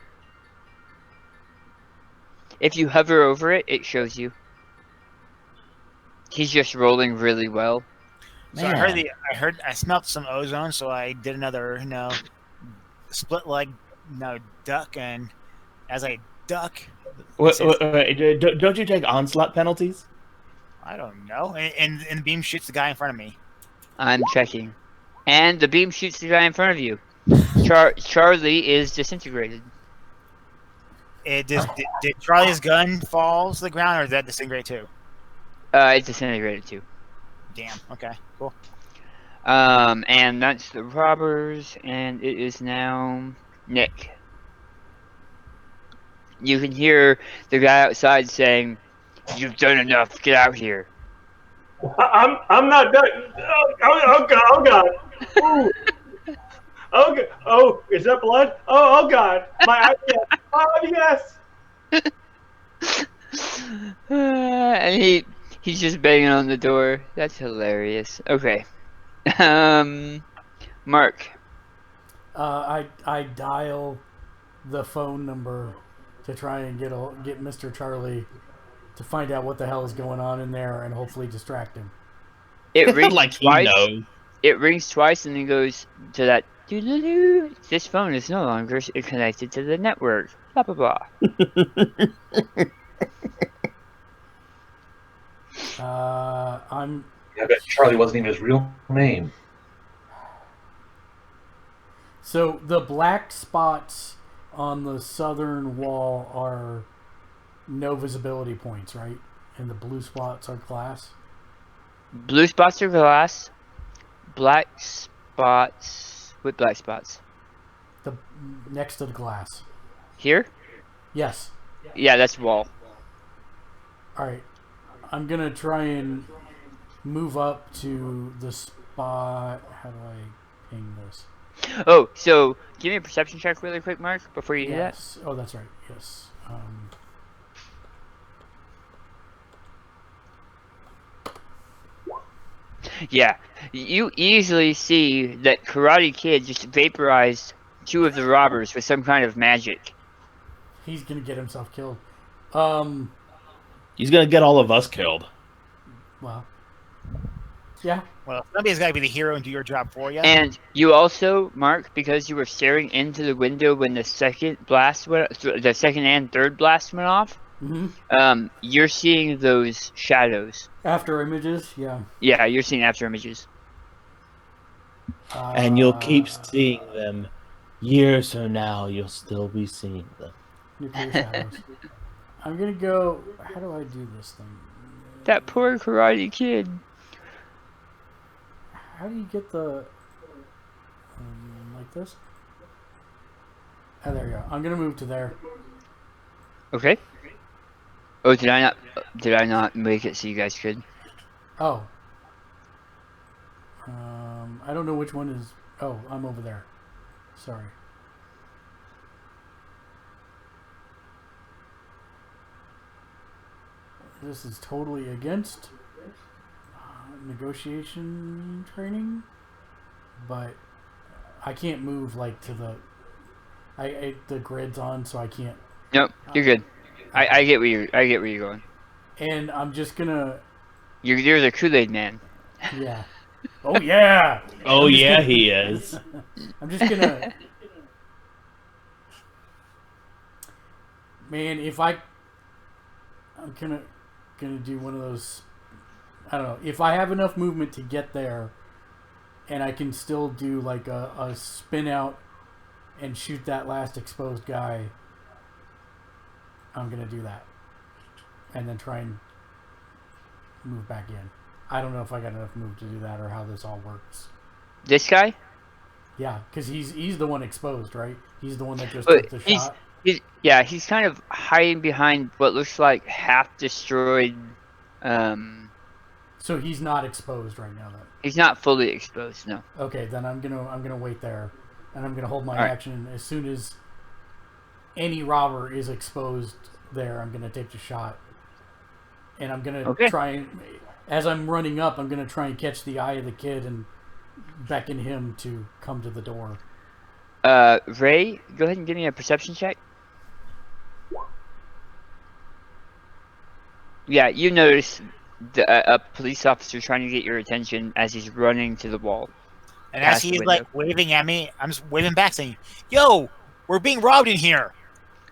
If you hover over it, it shows you. He's just rolling really well. So I smelled some ozone, so I did another, split leg, duck, and as I duck, wait, don't you take onslaught penalties? I don't know, and the beam shoots the guy in front of me. I'm checking. And the beam shoots the guy in front of you. Charlie is disintegrated. Did Charlie's gun fall to the ground, or is that disintegrate too? It's disintegrated too. Damn. Okay. Cool. And that's the robbers, and it is now Nick. You can hear the guy outside saying, "You've done enough. Get out here." I'm not done. Oh god. Oh god. Ooh. Oh god. Oh, is that blood? Oh god. My eye. Yes. Oh yes. And he's just banging on the door. That's hilarious. Okay. Mark. I dial the phone number to try and get Mr. Charlie to find out what the hell is going on in there and hopefully distract him. It rings Like he twice. knows. It rings twice and then goes to that doo-doo-doo. This phone is no longer connected to the network. Blah blah blah. I bet Charlie wasn't even his real name. So the black spots on the southern wall are no visibility points, right? And the blue spots are glass. Blue spots are glass. Black spots. What black spots? The next to the glass. Here? Yes. Yeah, that's wall. All right. I'm gonna try and move up to the spot. How do I ping this? Oh, so give me a perception check really quick, Mark, before you do that. Yes. Oh, that's right. Yes. Yeah, you easily see that Karate Kid just vaporized 2 of the robbers with some kind of magic. He's gonna get himself killed. He's gonna get all of us killed. Well. Yeah. Well, somebody's got to be the hero and do your job for you. And you also, Mark, because you were staring into the window when the second and third blast went off, you're seeing those shadows. After images. Yeah. Yeah, you're seeing after images. And you'll keep seeing them Years from now, you'll still be seeing them. Nuclear shadows. I'm gonna go. How do I do this thing? That poor karate kid. How do you get the like this? Oh, there you go. I'm gonna move to there. Okay. Oh, did I not make it so you guys could? Oh. I don't know which one is. Oh, I'm over there. Sorry. This is totally against negotiation training, but I can't move like to the. The grid's on, so I can't. Nope, you're good. I get where you're going. And I'm just gonna. You're the Kool-Aid man. Yeah. Oh yeah. Oh yeah, he is. I'm just gonna. Man, if I'm gonna do one of those. I don't know. If I have enough movement to get there, and I can still do like a spin out and shoot that last exposed guy, I'm gonna do that, and then try and move back in. I don't know if I got enough move to do that or how this all works. This guy? Yeah, because he's the one exposed, right? He's the one that just took the shot. He's kind of hiding behind what looks like half destroyed. So he's not exposed right now, then. He's not fully exposed, no. Okay, then I'm gonna wait there, and I'm gonna hold my Alright. action. As soon as any robber is exposed there, I'm gonna take the shot, and I'm gonna try and, as I'm running up, I'm gonna try and catch the eye of the kid and beckon him to come to the door. Ray, go ahead and give me a perception check. Yeah, you notice a police officer trying to get your attention as he's running to the wall. And as he's like waving at me, I'm just waving back saying, "Yo, we're being robbed in here."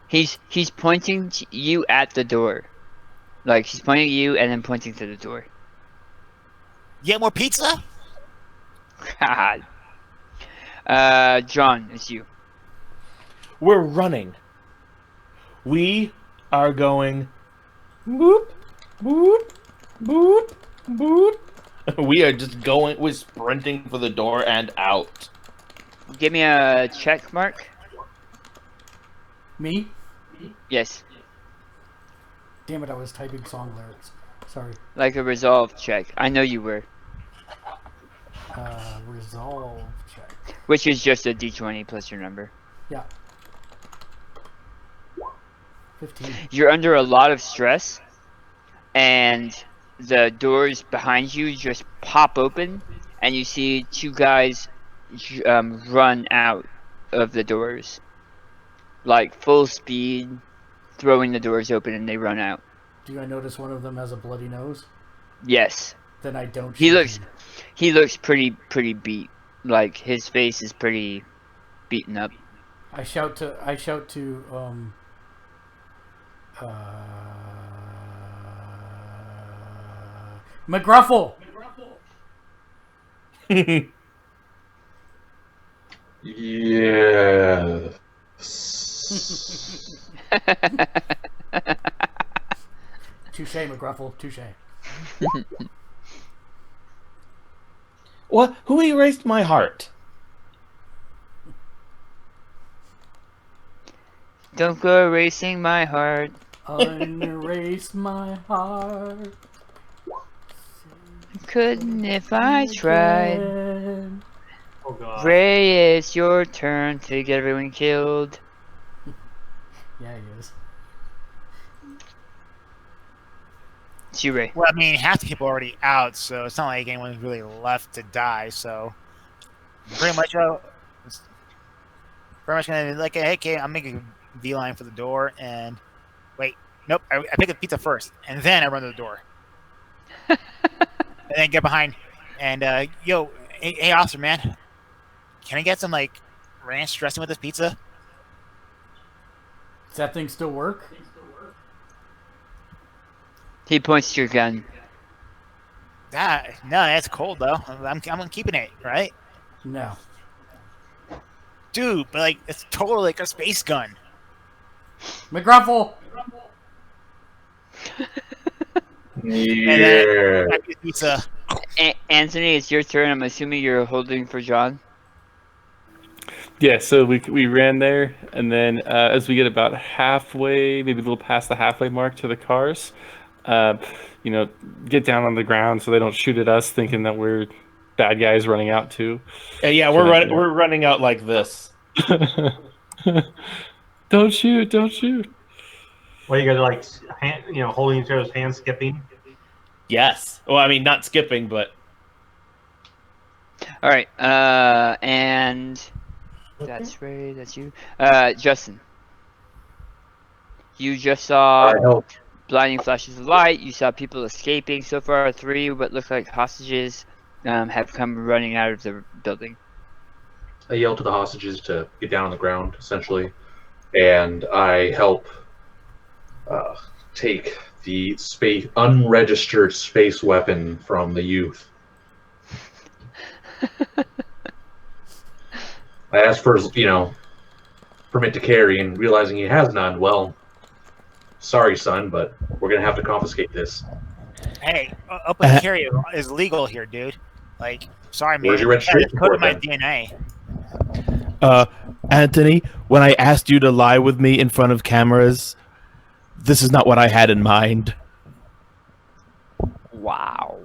He's pointing to you at the door. Like, he's pointing at you and then pointing to the door. Get more pizza? God. John, it's you. We're running. We are going. Boop, boop, boop, boop. We are just going. We're sprinting for the door and out. Give me a check mark. Me? Yes. Damn it! I was typing song lyrics. Sorry. Like a resolve check. I know you were. Resolve check. Which is just a d20 plus your number. Yeah. 15. You're under a lot of stress, and the doors behind you just pop open, and you see two guys run out of the doors. Like, full speed, throwing the doors open, and they run out. Do I notice one of them has a bloody nose? Yes. Then I don't. He shoot looks him. pretty beat. Like, his face is pretty beaten up. I shout to McGruffle. Yeah. Touche, McGruffle. Touche. What? Who erased my heart? Don't go erasing my heart. Unerase my heart. Couldn't if I tried. Oh god. Ray, it's your turn to get everyone killed. Yeah, he is. It's you, Ray. Well, I mean, half the people are already out, so it's not like anyone's really left to die. So pretty much, gonna be like, hey, okay, I'm making a beeline for the door, and wait, nope, I pick the pizza first, and then I run to the door, and then get behind, and yo, hey, officer, man, can I get some like ranch dressing with this pizza? Does that thing still work? He points to your gun. No, that's cold though. I'm keeping it, right? No. Dude, but like it's totally like a space gun. McGruffle. And then Yeah. I get pizza. Anthony, it's your turn. I'm assuming you're holding for John. Yeah, so we ran there, and then as we get about halfway, maybe a little past the halfway mark to the cars, uh, get down on the ground so they don't shoot at us, thinking that we're bad guys running out too. Yeah, we're running out like this. Don't shoot! Don't shoot! Well, you guys are like, holding each other's hands, skipping. Yes. Well, I mean, not skipping, but All right. And that's Ray. That's you. Justin. You just saw I help. blinding flashes of light. You saw people escaping. So far, 3 what look like hostages have come running out of the building. I yell to the hostages to get down on the ground, essentially, and I help take the unregistered space weapon from the youth. I asked for, permit to carry, and realizing he has none, well, sorry, son, but we're gonna have to confiscate this. Hey, open carry is legal here, dude. Like, sorry, man. Where's your registration Code for of my then? DNA. Anthony, when I asked you to lie with me in front of cameras, this is not what I had in mind. Wow.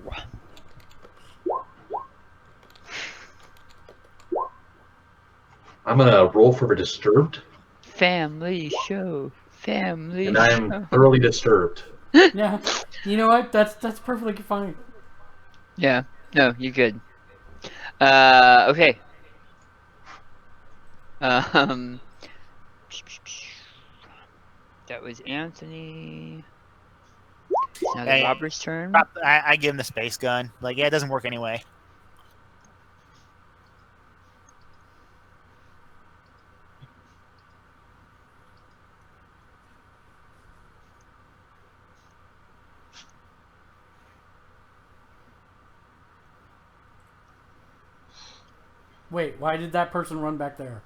I'm gonna roll for disturbed, Family show. Family and I show. am thoroughly disturbed. Yeah. You know what? That's perfectly fine. Yeah. No, you're good. Okay. That was Anthony. It's now the Hey. robber's turn. I give him the space gun. Like, yeah, it doesn't work anyway. Wait, why did that person run back there?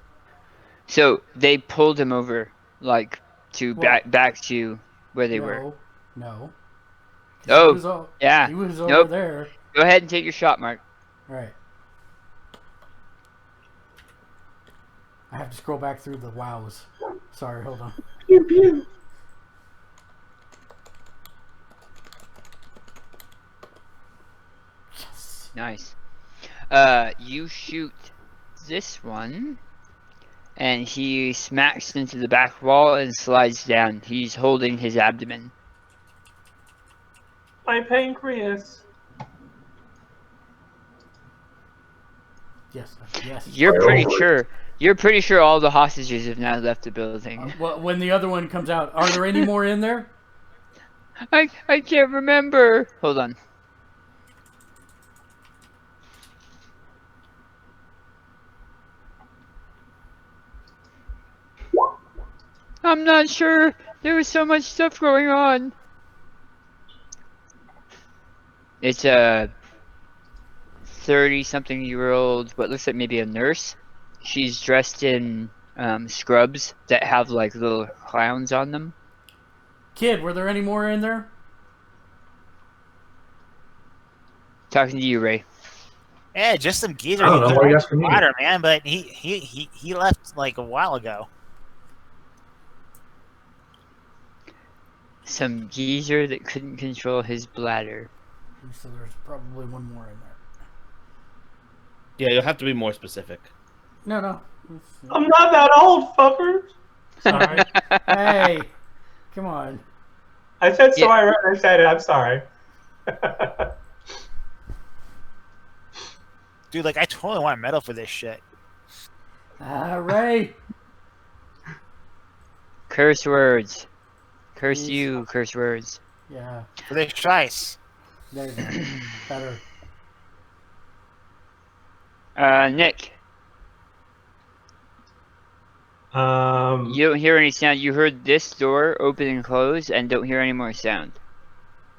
So they pulled him over, like to Well- back to where they were. No. Oh, He was yeah. He was over Nope. there. Go ahead and take your shot, Mark. All right. I have to scroll back through the wows. Sorry, hold on. Pew pew. Yes. Nice. You shoot this one, and he smacks into the back wall and slides down. He's holding his abdomen. My pancreas. Yes. Yes. You're Right pretty over it. sure. You're pretty sure all the hostages have now left the building. Well, when the other one comes out, are there any more in there? I can't remember. Hold on. I'm not sure. There was so much stuff going on. It's a 30-something-year-old, what looks like maybe a nurse. She's dressed in scrubs that have like little clowns on them. Kid, were there any more in there? Talking to you, Ray. Yeah, just some geezer. I don't know, He why are you was asking me? ladder, man, but he left like a while ago. Some geezer that couldn't control his bladder. So there's probably one more in there. Yeah, you'll have to be more specific. No. I'm not that old, fucker. Sorry. Hey, come on. I said Yeah. sorry right when I said it. I'm sorry. Dude, like I totally want a medal for this shit. Ray. Curse words. Curse Please. you, curse words. Yeah, For this trice. there you go. Better. Nick, Um, you don't hear any sound. You heard this door open and close and don't hear any more sound.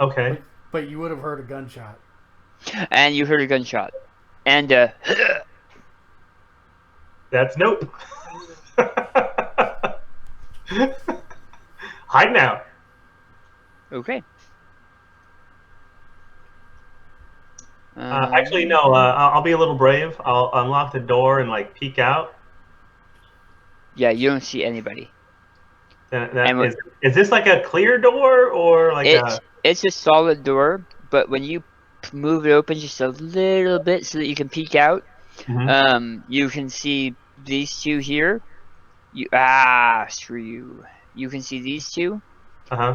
okay. But you would have heard a gunshot. And you heard a gunshot. And That's nope. Hiding out. Okay. Actually, no. I'll be a little brave. I'll unlock the door and like peek out. Yeah, you don't see anybody. That is this like a clear door or like it's a solid door, but when you move it open just a little bit so that you can peek out, you can see these two here. Screw you. You can see these two.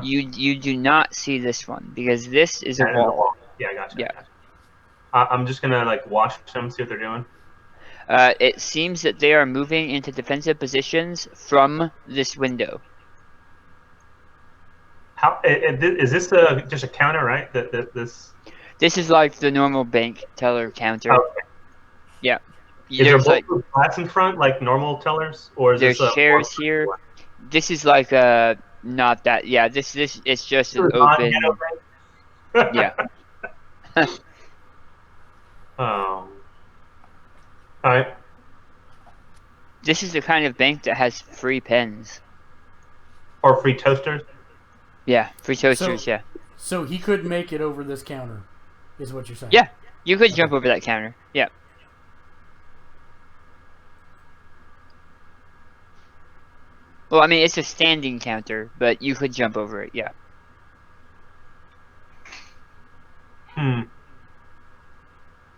You do not see this one because this is a wall. Yeah, gotcha. Yeah. Gotcha. I'm just gonna like watch them, see what they're doing. It seems that they are moving into defensive positions from this window. How is this just a counter, right? This is like the normal bank teller counter. Okay. Yeah. Is there like glass in front, like normal tellers, or is there's this chairs here? This is like not that. Yeah. This it's just an open. Yeah. All right. This is the kind of bank that has free pens. Or free toasters? Yeah, free toasters, yeah. So he could make it over this counter, is what you're saying? Yeah, you could jump over that counter, yeah. Well, I mean, it's a standing counter, but you could jump over it, yeah.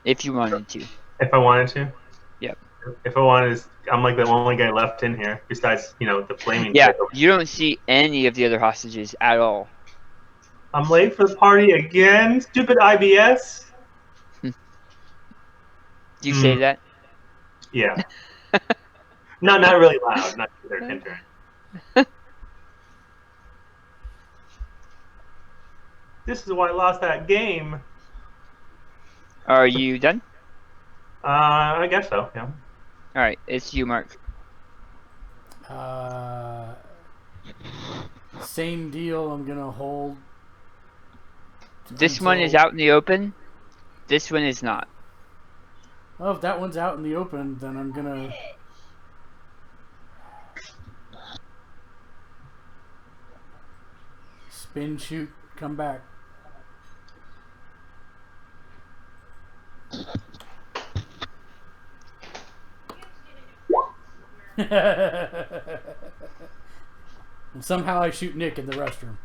If you wanted to. If I wanted to? Yep. If I wanted, I'm like the only guy left in here, besides, the flaming. Yeah, you don't see any of the other hostages at all. I'm late for the party again? Stupid IBS? Do you say that? Yeah. No, not really loud. Not their tender. This is why I lost that game. Are you done? I guess so, yeah. Alright, it's you, Mark. Same deal, I'm gonna hold. This one is out in the open. This one is not. Well, if that one's out in the open, then I'm gonna... spin, shoot, come back. And somehow I shoot Nick in the restroom.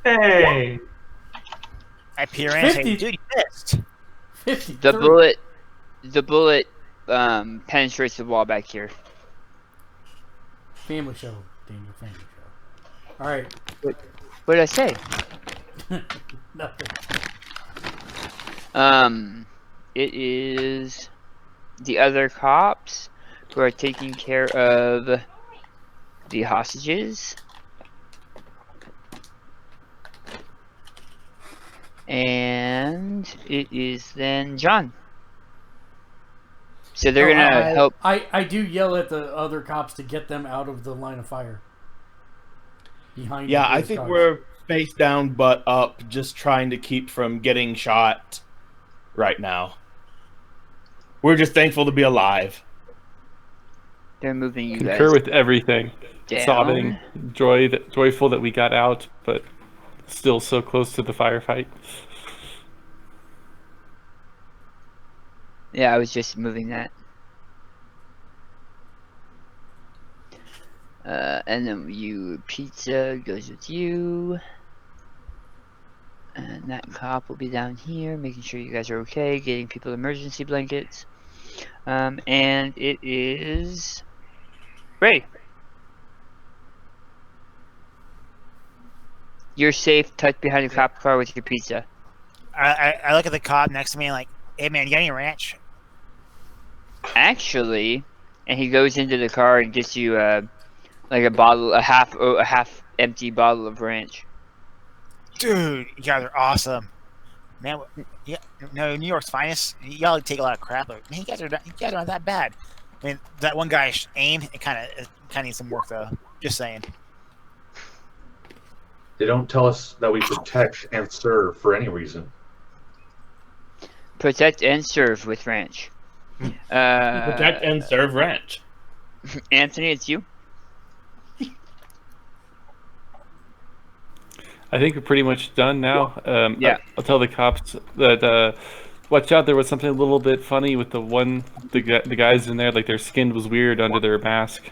Hey! I peer in and say, dude, you missed. 53. The bullet penetrates the wall back here. Family show, Daniel, family show. Alright. What did I say? Nothing. It is the other cops who are taking care of the hostages. And it is then John. So they're gonna help. I do yell at the other cops to get them out of the line of fire. Behind. Yeah, I think we're face down, butt up, just trying to keep from getting shot right now. We're just thankful to be alive. They're moving you guys. Concur with everything. Down. Sobbing, joyful that we got out, but still so close to the firefight. Yeah, I was just moving that. And then pizza goes with you. And that cop will be down here, making sure you guys are okay, getting people emergency blankets. And it is Ray. You're safe, tucked behind a cop car with your pizza. I look at the cop next to me and like, hey man, you got any ranch? Actually, and he goes into the car and gets you like a half empty bottle of ranch. Dude, you guys are awesome, man. Yeah, no, New York's finest. Y'all take a lot of crap, but man, you guys aren't that bad. I mean, that one guy's aim, it kind of needs some work though. Just saying. They don't tell us that we protect and serve for any reason. Protect and serve with ranch. Protect and serve ranch. Anthony, it's you. I think we're pretty much done now. Yeah. I'll tell the cops that watch out. There was something a little bit funny with the guys in there. Like their skin was weird under their mask.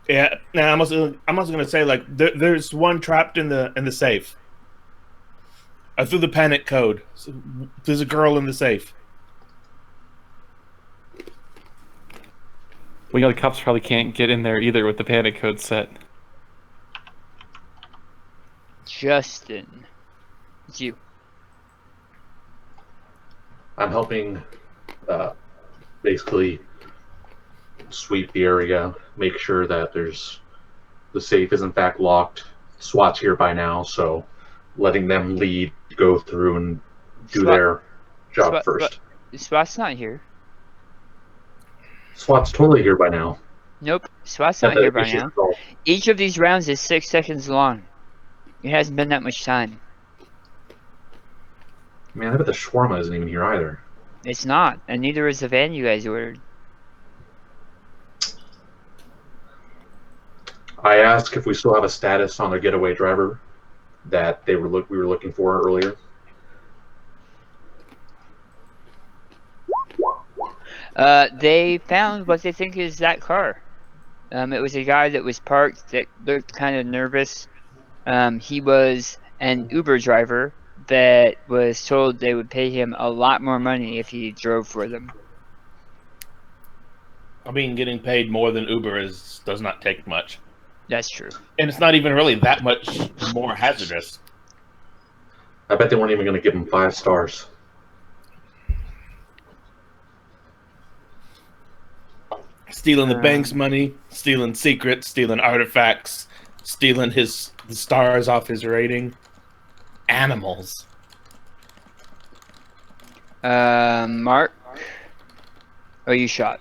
Yeah. Now I'm also gonna say like there's one trapped in the safe. I threw the panic code. So there's a girl in the safe. Well, you know, the cops probably can't get in there either with the panic code set. Justin, it's you. I'm helping basically sweep the area, make sure that the safe is in fact locked. SWAT's here by now, so letting them lead, go through and do their job first. SWAT's not here. SWAT's totally here by now. Nope, SWAT's not here by now. Each of these rounds is 6 seconds long. It hasn't been that much time. Man, I bet the shawarma isn't even here either. It's not, and neither is the van you guys ordered. I asked if we still have a status on their getaway driver that we were looking for earlier. They found what they think is that car. It was a guy that was parked that looked kind of nervous. He was an Uber driver that was told they would pay him a lot more money if he drove for them. I mean, getting paid more than Uber does not take much. That's true. And it's not even really that much more hazardous. I bet they weren't even going to give him 5 stars. Stealing the bank's money, stealing secrets, stealing artifacts, stealing the stars off his rating. Animals. Mark? Are you shot?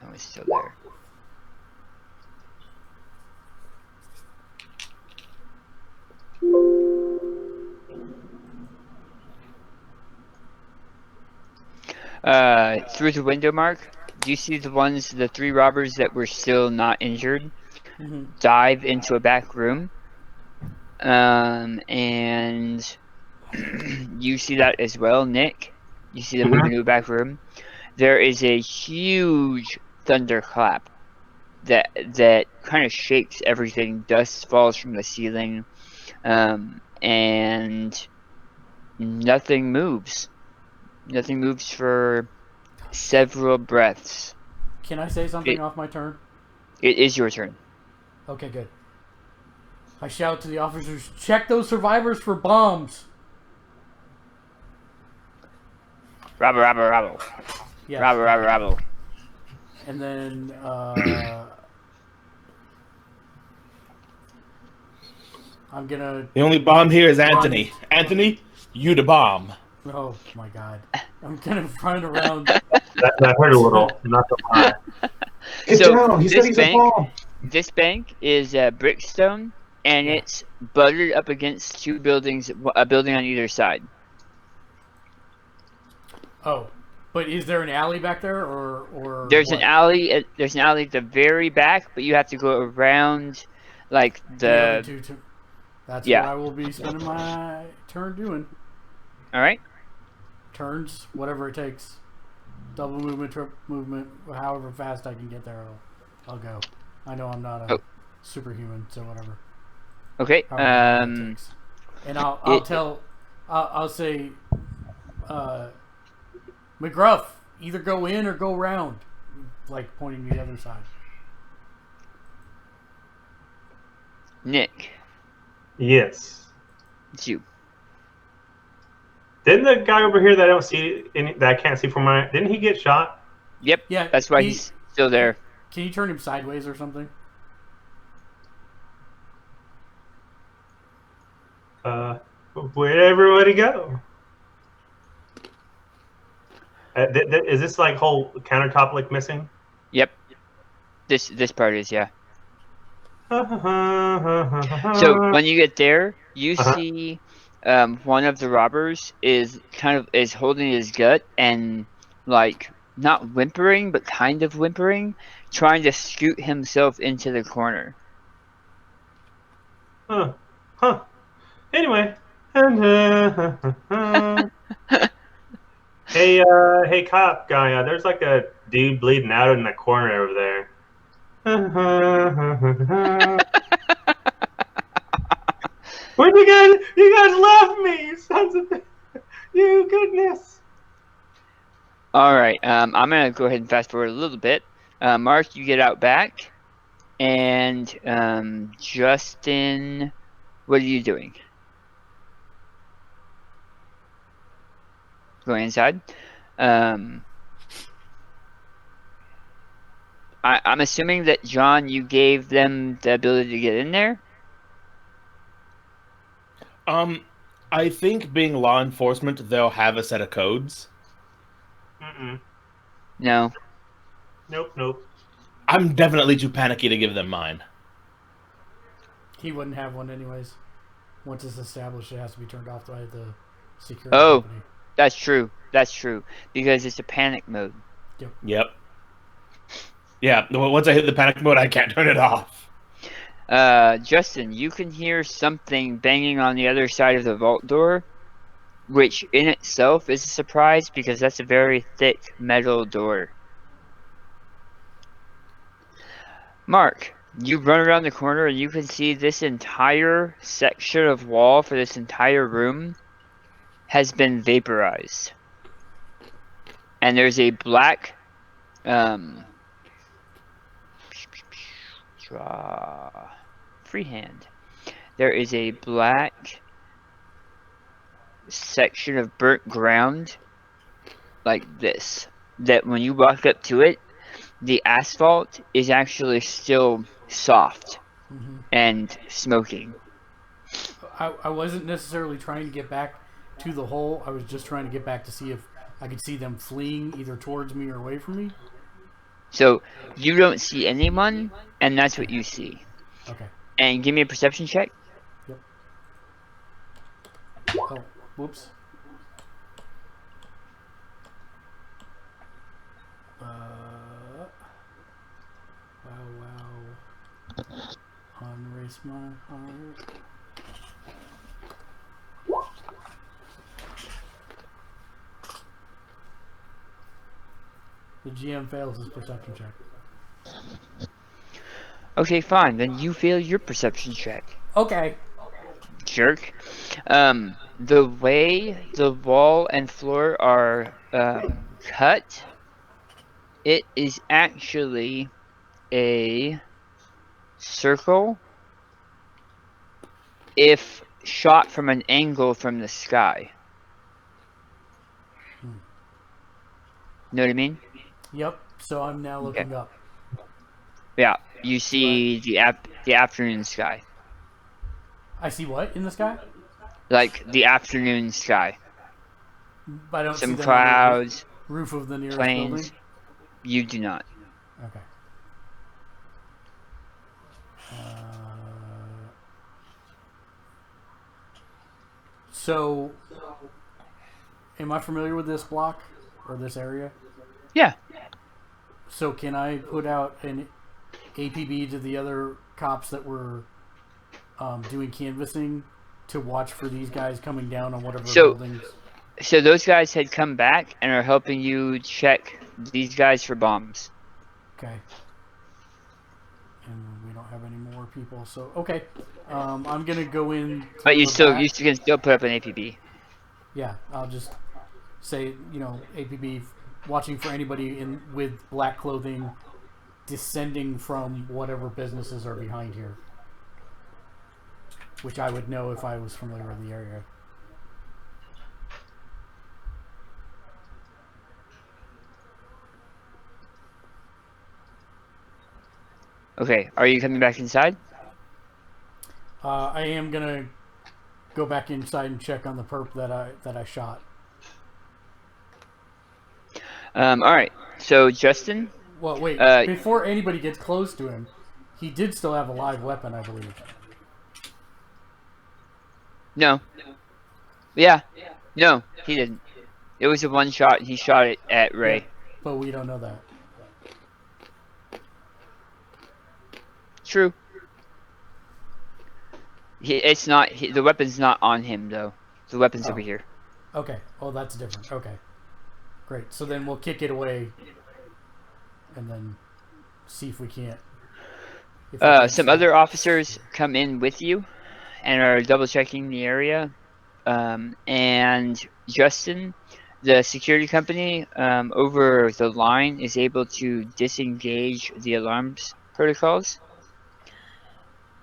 Oh, he's still there. Through the window, Mark, do you see the 3 robbers that were still not injured dive into a back room? And you see that as well, Nick? You see them move into a back room? There is a huge thunderclap that kind of shakes everything. Dust falls from the ceiling, and nothing moves. Nothing moves for several breaths. Can I say something off my turn? It is your turn. Okay, good. I shout to the officers, check those survivors for bombs. Rabble, rabble, rabble. Yes. Rabble, rabble, rabble. And then, I'm gonna... The only bomb here is Anthony. Anthony, you the bomb. Oh my god. I'm gonna run around... That hurt a little. Not so high. Get down! He said he's a bomb! This bank is brickstone, and it's buttered up against 2 buildings, a building on either side. Oh. But is there an alley back there, or There's an alley. There's an alley at the very back, but you have to go around, like other the. two? That's Yeah. what I will be spending my turn doing. All right. Turns, whatever it takes. Double movement, triple movement, however fast I can get there, I'll go. I know I'm not a superhuman, so whatever. Okay. However long it takes. And I'll say, McGruff, either go in or go round, like pointing to the other side. Nick, Yes. it's you. Didn't the guy over here that I don't see that I can't see from my didn't he get shot? Yep. Yeah, That's why he's still there. Can you turn him sideways or something? Where'd everybody go? Is this like whole countertop like missing? Yep. This part is, yeah. So So when you get there, you see one of the robbers is holding his gut and like not whimpering but kind of whimpering, trying to scoot himself into the corner. Huh. Anyway. Hey, cop guy. There's like a dude bleeding out in the corner over there. What you guys left me, you sons of you goodness. All right, I'm gonna go ahead and fast forward a little bit. Mark, you get out back, and Justin, what are you doing? Going inside. I'm assuming that John, you gave them the ability to get in there. I think being law enforcement, they'll have a set of codes. No. Nope. I'm definitely too panicky to give them mine. He wouldn't have one anyways. Once it's established, it has to be turned off by the security Oh, company. that's true. That's true. Because it's a panic mode. Yep. Yeah, once I hit the panic mode, I can't turn it off. Justin, you can hear something banging on the other side of the vault door, which in itself is a surprise because that's a very thick metal door. Mark, you run around the corner and you can see this entire section of wall for this entire room has been vaporized. And there's a black freehand. There is a black section of burnt ground like this, that when you walk up to it, the asphalt is actually still soft and smoking. I wasn't necessarily trying to get back to the hole. I was just trying to get back to see if I could see them fleeing either towards me or away from me. So you don't see anyone, and that's what you see. Okay. And give me a perception check. Yep. Oh, whoops. Wow. Unrace my heart. The GM fails his perception check. Okay, fine. Then you fail your perception check. Okay. Jerk. The way the wall and floor are cut, it is actually a circle if shot from an angle from the sky. Know what I mean? Yep. So I'm now looking up. Yeah, you see the afternoon sky. I see what in the sky? Like the afternoon sky. I don't see Some them clouds, on the roof of the nearest planes. building. You do not. Okay. So, am I familiar with this block or this area? Yeah. So, can I put out an APB to the other cops that were doing canvassing to watch for these guys coming down on whatever buildings? So those guys had come back and are helping you check these guys for bombs. Okay. And we don't have any more people, so okay. I'm gonna go in. But you can still put up an APB. Yeah, I'll just say, APB watching for anybody with black clothing descending from whatever businesses are behind here, which I would know if I was familiar with the area. Okay, are you coming back inside? I am gonna go back inside and check on the perp that I shot. All right. So Justin. Well, wait. Before anybody gets close to him, he did still have a live weapon, I believe. No. Yeah. No, he didn't. It was a one shot, and he shot it at Ray. Yeah, but we don't know that. True. It's not. The weapon's not on him though. The weapon's over here. Okay. Oh, that's different. Okay. Great. So then we'll kick it away, and then see if we can't. Some other officers come in with you, and are double checking the area. And Justin, the security company over the line, is able to disengage the alarms protocols.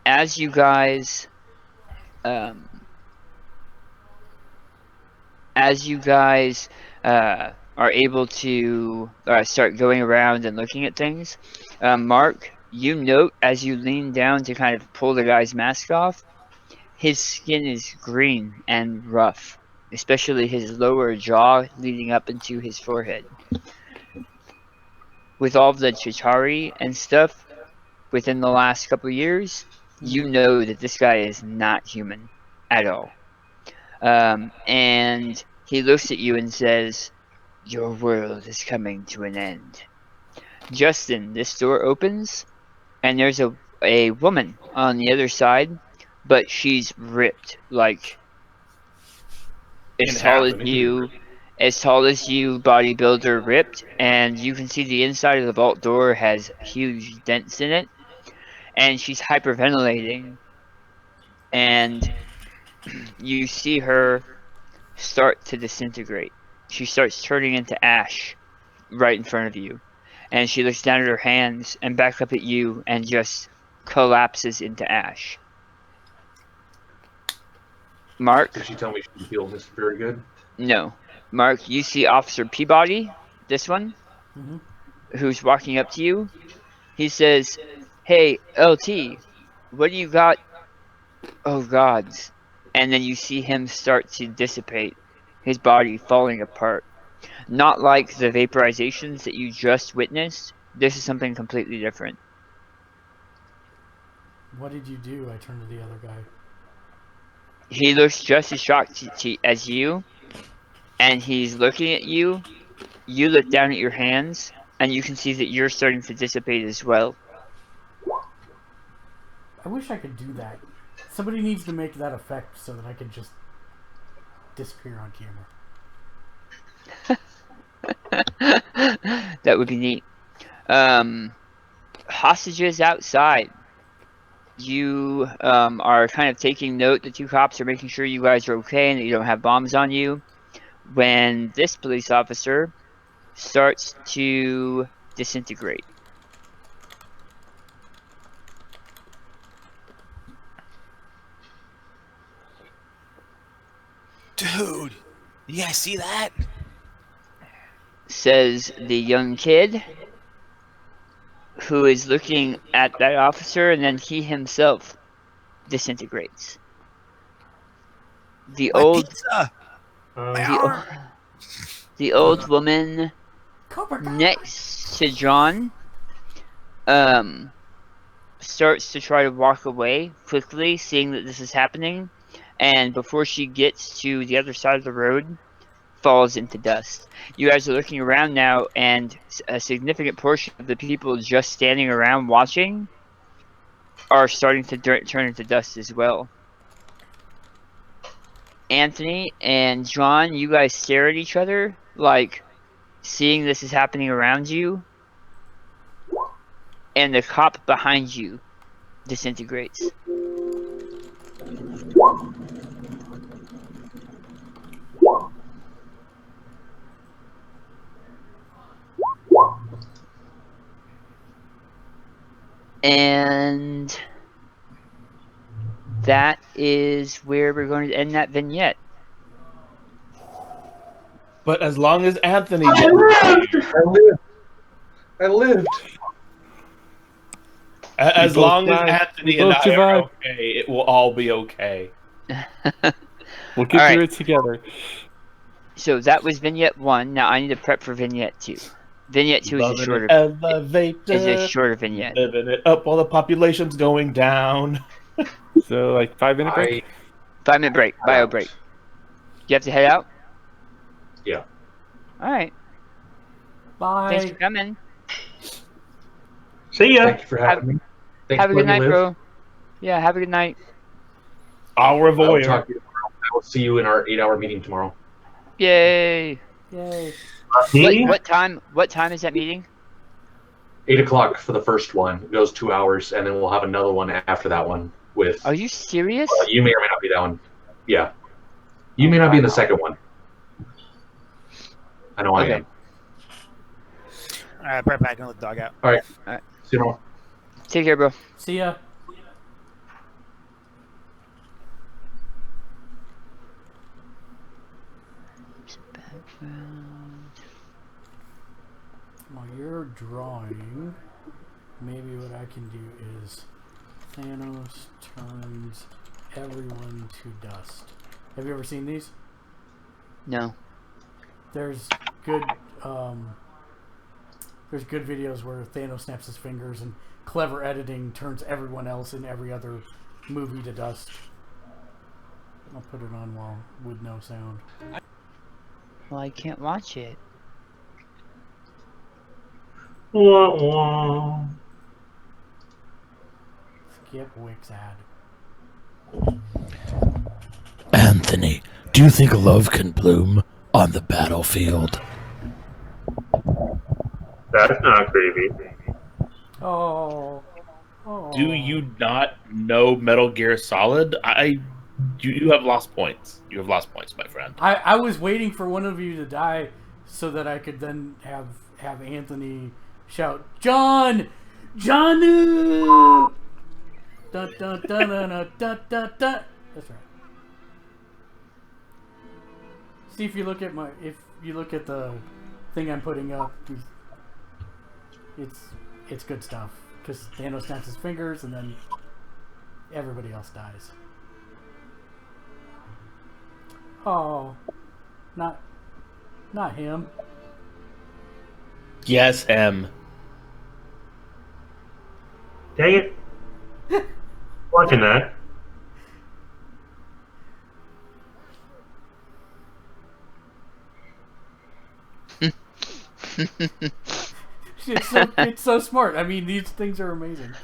As you guys are able to start going around and looking at things, Mark, you note as you lean down to kind of pull the guy's mask off, his skin is green and rough, especially his lower jaw leading up into his forehead. With all of the Chitauri and stuff within the last couple of years, you know that this guy is not human at all. And he looks at you and says, "Your world is coming to an end." Justin, this door opens, and there's a woman on the other side, but she's ripped, like as tall as you, bodybuilder ripped, and you can see the inside of the vault door has huge dents in it, and she's hyperventilating, and you see her start to disintegrate. She starts turning into ash right in front of you, and she looks down at her hands and back up at you and just collapses into ash. Mark? Did she tell me she feels this very good? No. Mark, you see Officer Peabody, this one, who's walking up to you. He says, "Hey, LT, what do you got?" Oh, gods. And then you see him start to dissipate, his body falling apart. Not like the vaporizations that you just witnessed. This is something completely different. What did you do? I turned to the other guy. He looks just as shocked as you, and he's looking at you. You look down at your hands, and you can see that you're starting to dissipate as well. I wish I could do that. Somebody needs to make that effect so that I could just disappear on camera. That would be neat. Hostages outside. You are kind of taking note. The two cops are making sure you guys are okay and that you don't have bombs on you. When this police officer starts to disintegrate. Dude, you guys see that? Says the young kid, who is looking at that officer, and then he himself disintegrates. The My old pizza! My arm! the old woman next to John starts to try to walk away quickly, seeing that this is happening, and before she gets to the other side of the road, falls into dust. You guys are looking around now, and a significant portion of the people just standing around watching are starting to turn into dust as well. Anthony and John, you guys stare at each other, like seeing this is happening around you, and the cop behind you disintegrates. And that is where we're going to end that vignette. But as long as Anthony I lived. As long as Anthony and I are survive. okay, it will all be okay. We'll get All through right. it together. So that was vignette 1. Now I need to prep for vignette 2. Vignette 2 is a shorter vignette. Living it up while the population's going down. So, like, 5-minute break? 5-minute break. Bio break. You have to head out? Yeah. Alright. Bye. Thanks for coming. See ya. Thank you for having me. Thanks Have a for good letting night, me live. bro. Yeah, have a good night. Au I will revoir. talk to you tomorrow. I will see you in our 8-hour meeting tomorrow. Yay. Yay. Me? What time is that meeting? 8 o'clock for the first one. It goes 2 hours, and then we'll have another one after that one with. Are you serious? You may or may not be that one. Yeah. You may not be in the second one. I know Okay. I am. All right, right back and let the dog out. All right. All right. See you tomorrow. Take care, bro. See ya. While you're drawing, maybe what I can do is Thanos turns everyone to dust. Have you ever seen these? No. There's good videos where Thanos snaps his fingers and clever editing turns everyone else in every other movie to dust. I'll put it on while with no sound. Well, I can't watch it. Wah, wah. Skip Wix ad. Anthony, do you think love can bloom on the battlefield? That's not creepy. Oh. Oh. Do you not know Metal Gear Solid? You have lost points. You have lost points, my friend. I was waiting for one of you to die so that I could then have Anthony shout, John! John! Dun, dun, dun, dun, dun, dun, dun, dun. That's right. See if you look at the thing I'm putting up, it's good stuff. Because Thanos snaps his fingers and then everybody else dies. Oh, not him. Yes, him. Dang it. Watching that. It's so smart. I mean, these things are amazing.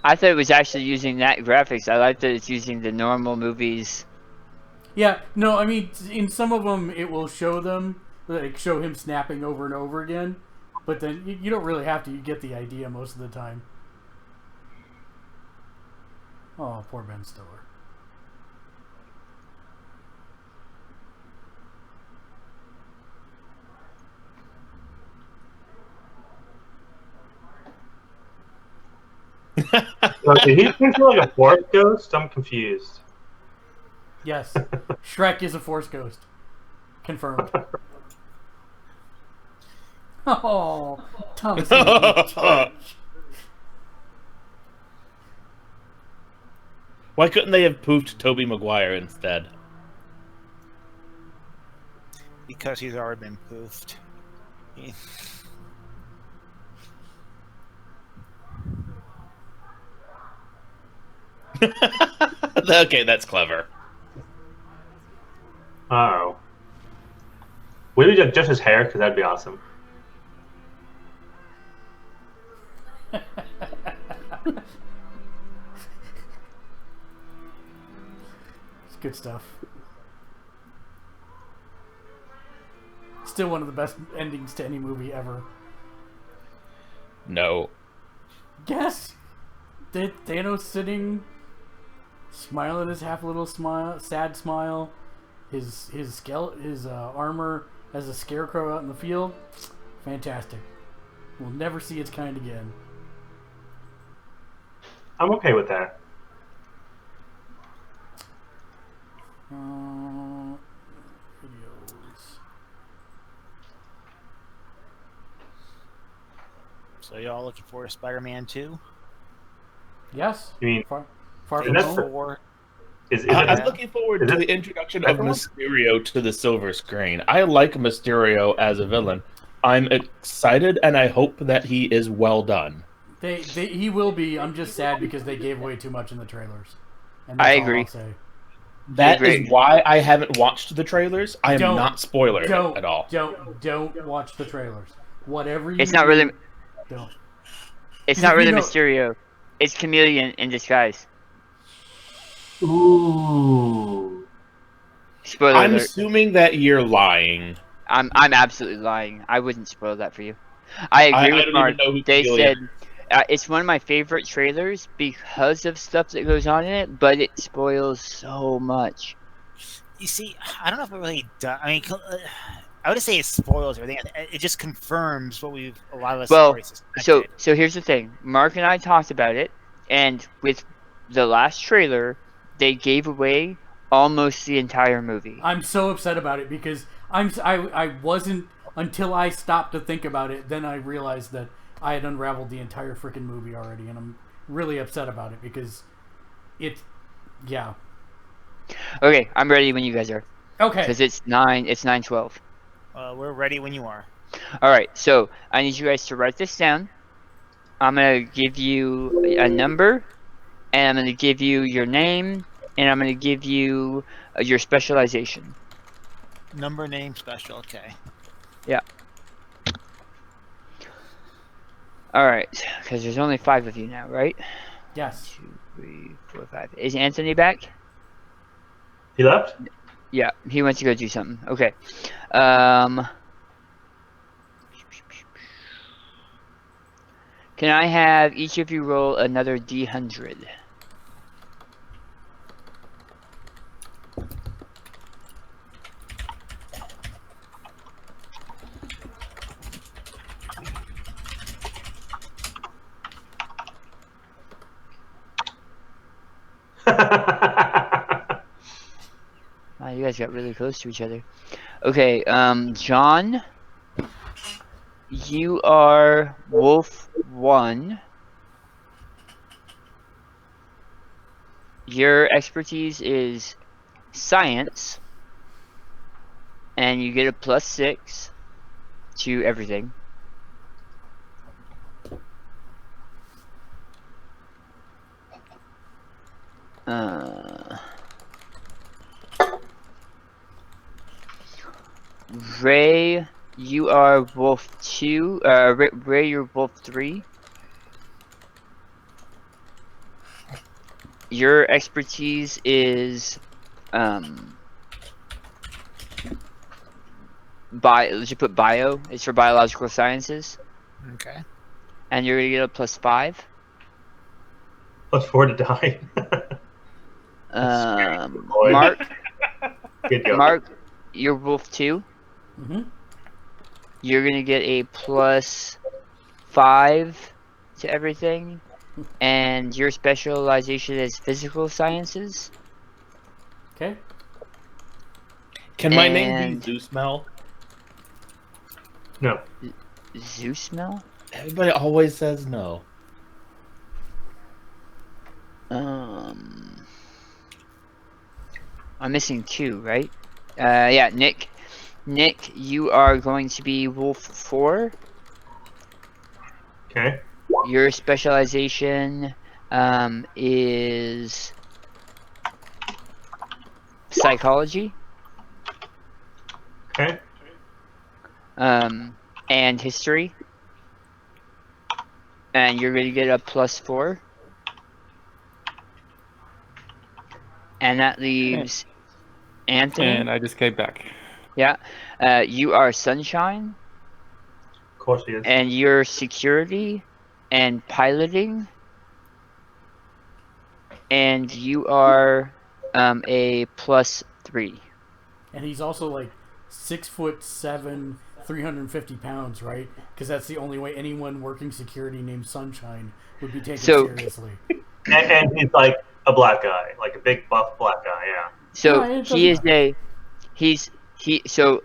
I thought it was actually using that graphics. I like that it's using the normal movies. Yeah, no, I mean, in some of them it will show them, like show him snapping over and over again, but then you don't really have to. You get the idea most of the time. Oh, poor Ben Stiller. Did he think you're like a force ghost? I'm confused. Yes, Shrek is a Force ghost. Confirmed. Oh, Thomas. Why couldn't they have poofed Tobey Maguire instead? Because he's already been poofed. Okay, that's clever. Oh. Would we do just his hair? Because that'd be awesome. It's good stuff. Still one of the best endings to any movie ever. No. Guess. Thanos sitting, smiling his little smile, sad smile. His armor as a scarecrow out in the field. Fantastic. We'll never see its kind again. I'm okay with that. Videos. So y'all looking forward to Spider-Man 2? Yes. You mean far and from that's home? Or I'm looking forward to the introduction of Mysterio to the silver screen. I like Mysterio as a villain. I'm excited, and I hope that he is well done. He will be. I'm just sad because they gave away too much in the trailers. And I that's all agree. I'll say. That Greg. is why I haven't watched the trailers. I am Don't- not spoiler Don't at all. Don't watch the trailers. Whatever you It's not do, really. don't. It's 'Cause not if you really know- Mysterio. It's Chameleon in disguise. Ooh. Spoiler I'm alert. assuming that you're lying. I'm absolutely lying. I wouldn't spoil that for you. I agree with don't Mark. even know who They Chameleon said it's one of my favorite trailers because of stuff that goes on in it, but it spoils so much. You see, I don't know if it really does. I mean, I would say it spoils everything. It just confirms what a lot of us Well, already suspected. so here's the thing. Mark and I talked about it, and with the last trailer, they gave away almost the entire movie. I'm so upset about it because I wasn't until I stopped to think about it. Then I realized that I had unraveled the entire freaking movie already, and I'm really upset about it because yeah. Okay, I'm ready when you guys are. Okay. Because it's 9:12. We're ready when you are. All right, so I need you guys to write this down. I'm gonna give you a number, and I'm gonna give you your name, and I'm gonna give you your specialization. Number, name, special. Okay. Yeah. All right, because there's only 5 of you now, right? Yes. 2, 3, 4, 5. Is Anthony back? He left? Yeah, he went to go do something. Okay. Can I have each of you roll another D100? Wow, you guys got really close to each other. Okay, John, you are Wolf 1. Your expertise is science, and you get a +6 to everything. Ray, you are Wolf 2. Ray, you're Wolf 3. Your expertise is let's just put bio. It's for biological sciences, Okay. and you're gonna get a +5. +4 to die. Boy. Mark, Good job. Mark, you're Wolf 2. Mm-hmm. You're gonna get a +5 to everything, and your specialization is physical sciences. Okay. Can my name And- be Zeus Mel? No. Zeus Mel? Everybody always says no. I'm missing 2, right? Yeah, Nick. Nick, you are going to be Wolf 4. Okay. Your specialization is psychology. Okay. And history. And you're going to get a +4. And that leaves Anthony. And I just came back. Yeah. You are sunshine. Of course he is. And your security and piloting. And you are a +3. And he's also like 6'7", 350 pounds, right? Because that's the only way anyone working security named Sunshine would be taken seriously. And he's like a black guy, like a big buff black guy. Yeah. So No, it he is doesn't so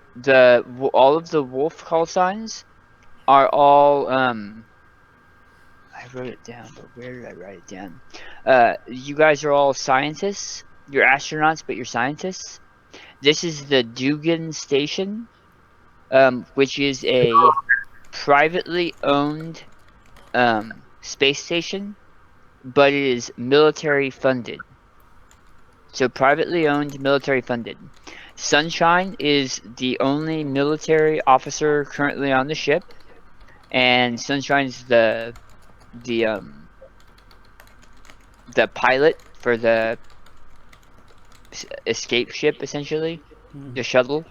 all of the wolf call signs are all I wrote it down, but where did I write it down? You guys are all scientists. You're astronauts, but you're scientists. This is the Dugan Station, which is a privately owned space station, but it is military funded. So privately owned, military funded. Sunshine is the only military officer currently on the ship, and Sunshine's the pilot for the escape ship, essentially, the shuttle.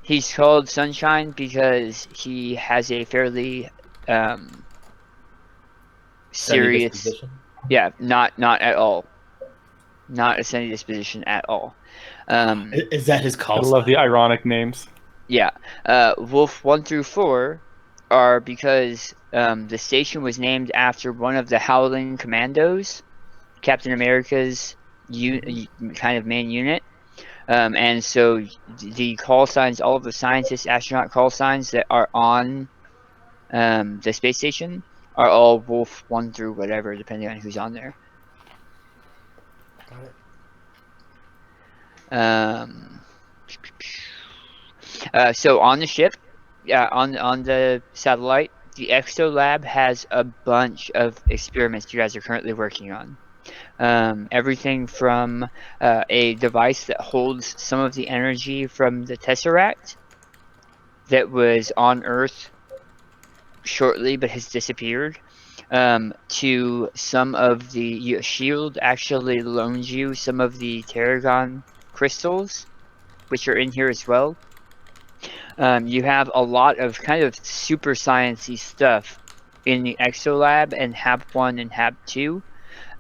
He's called Sunshine because he has a fairly serious, Disposition? yeah, not at all, not a sunny disposition at all. Is that his call I love sign? the ironic names. Yeah, Wolf 1 through 4 are because the station was named after one of the Howling Commandos, Captain America's kind of main unit. And so the call signs, all of the scientist astronaut call signs that are on the space station are all Wolf 1 through whatever, depending on who's on there. Got it. So on the ship, on the satellite, the Exo Lab has a bunch of experiments you guys are currently working on. Everything from a device that holds some of the energy from the Tesseract that was on Earth shortly but has disappeared, to some of the SHIELD actually loans you some of the Tarragon crystals, which are in here as well. You have a lot of kind of super sciencey stuff in the Exo Lab and Hab 1 and Hab 2.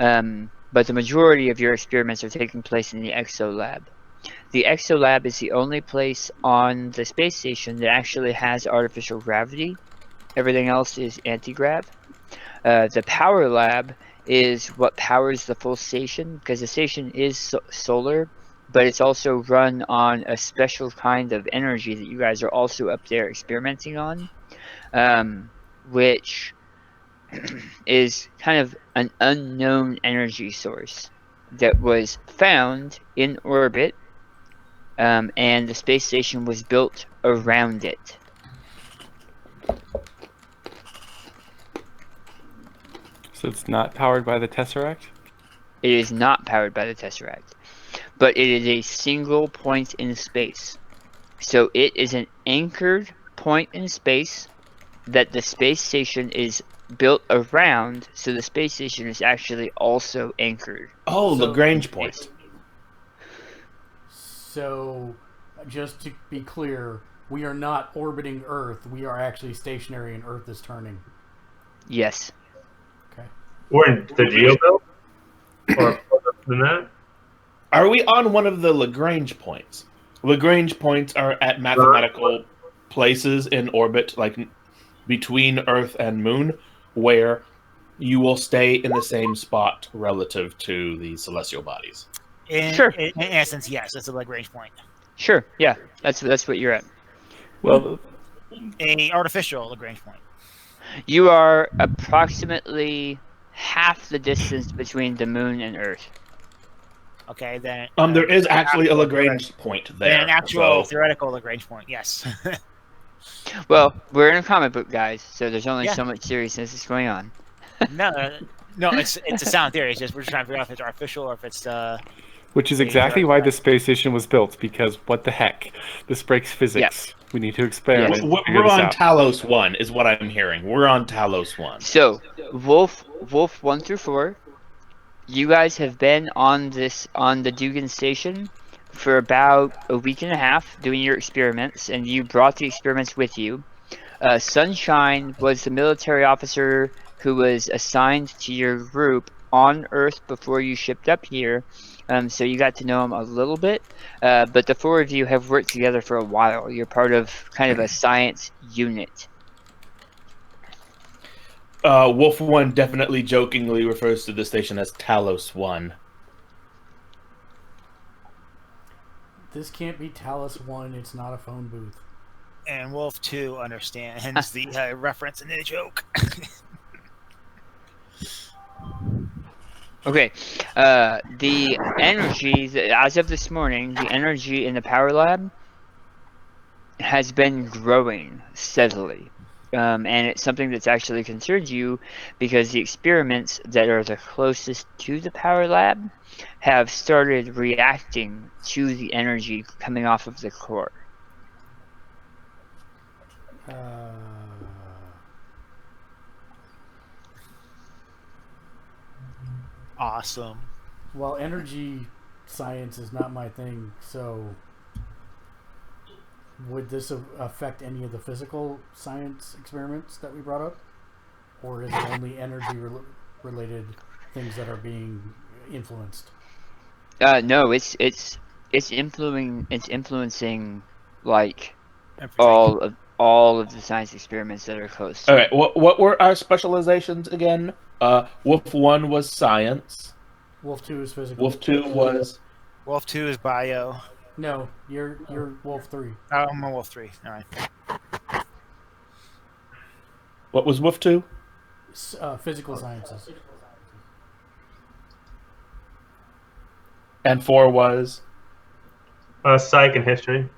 But the majority of your experiments are taking place in the Exo Lab. The Exo Lab is the only place on the space station that actually has artificial gravity. Everything else is anti-grav. The Power Lab is what powers the full station, because the station is solar, but it's also run on a special kind of energy that you guys are also up there experimenting on, which is kind of an unknown energy source that was found in orbit, and the space station was built around it. So it's not powered by the Tesseract? It is not powered by the Tesseract, but it is a single point in space. So it is an anchored point in space that the space station is built around, so the space station is actually also anchored. Oh, So- Lagrange point. So, just to be clear, we are not orbiting Earth. We are actually stationary, and Earth is turning. Yes. Okay. We're in the GeoBelt? Or further than that? Are we on one of the Lagrange points? Lagrange points are at mathematical places in orbit, like between Earth and Moon, where you will stay in the same spot relative to the celestial bodies. Sure. In essence, yes, it's a Lagrange point. Sure. Yeah. That's what you're at. Well, A artificial Lagrange point. You are approximately half the distance between the Moon and Earth. Okay, then. There is actually a actual Lagrange point there. Then an actual so- theoretical Lagrange point, yes. Well, we're in a comic book, guys, so there's only Yeah. so much seriousness that's going on. no, it's a sound theory. It's just we're just trying to figure out if it's artificial or if it's which is exactly why the space station was built, because what the heck? This breaks physics. We need to experiment. and figure We're this on out. Talos 1, is what I'm hearing. We're on Talos 1. So, Wolf 1 through 4, you guys have been on the Dugan station for about a week and a half doing your experiments, and you brought the experiments with you. Sunshine was the military officer who was assigned to your group on Earth before you shipped up here, so you got to know him a little bit, but the four of you have worked together for a while. You're part of kind of a science unit. Wolf 1 definitely jokingly refers to the station as Talos 1. This can't be Talos 1. It's not a phone booth. and Wolf 2 understands the reference and the joke. Okay, the energy, as of this morning, the energy in the power lab has been growing steadily. And it's something that's actually concerned you because the experiments that are the closest to the power lab have started reacting to the energy coming off of the core. Awesome. Well, energy science is not my thing, so would this affect any of the physical science experiments that we brought up? Or is it only energy related things that are being influenced? No, it's influencing like Everything. all of the science experiments that are close to Okay, what were our specializations again? Wolf 1 was science. Wolf 2 is physical. Wolf 2 was... Wolf 2 is bio. No, you're Wolf 3. Oh, I'm a Wolf 3. All right. What was Wolf 2? Physical sciences. And 4 was... Psych and history.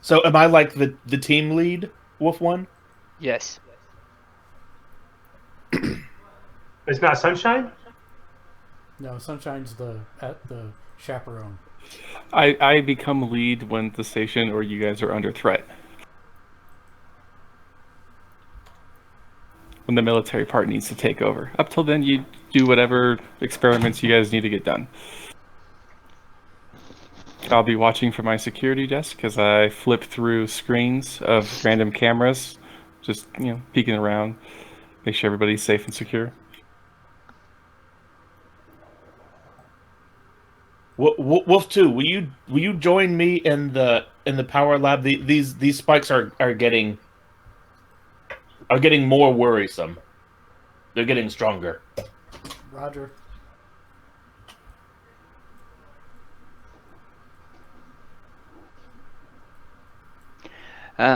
So am I like the team lead, Wolf 1? Yes. It's not Sunshine? No, Sunshine's the chaperone. I become lead when the station or you guys are under threat. When the military part needs to take over. Up till then, you do whatever experiments you guys need to get done. I'll be watching for my security desk as I flip through screens of random cameras, just peeking around, make sure everybody's safe and secure. Wolf 2, will you join me in the power lab? These spikes are getting more worrisome. They're getting stronger. Roger.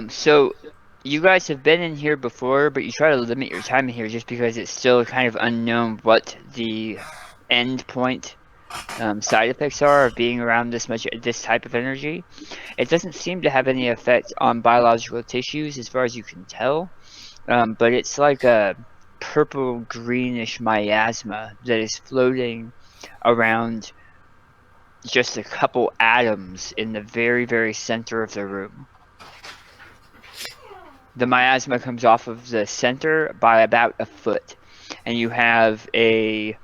So you guys have been in here before, but you try to limit your time in here just because it's still kind of unknown what the end point side effects are of being around this type of energy. It doesn't seem to have any effect on biological tissues as far as you can tell, but it's like a purple greenish miasma that is floating around just a couple atoms in the very, very center of the room. The miasma comes off of the center by about a foot, and you have a,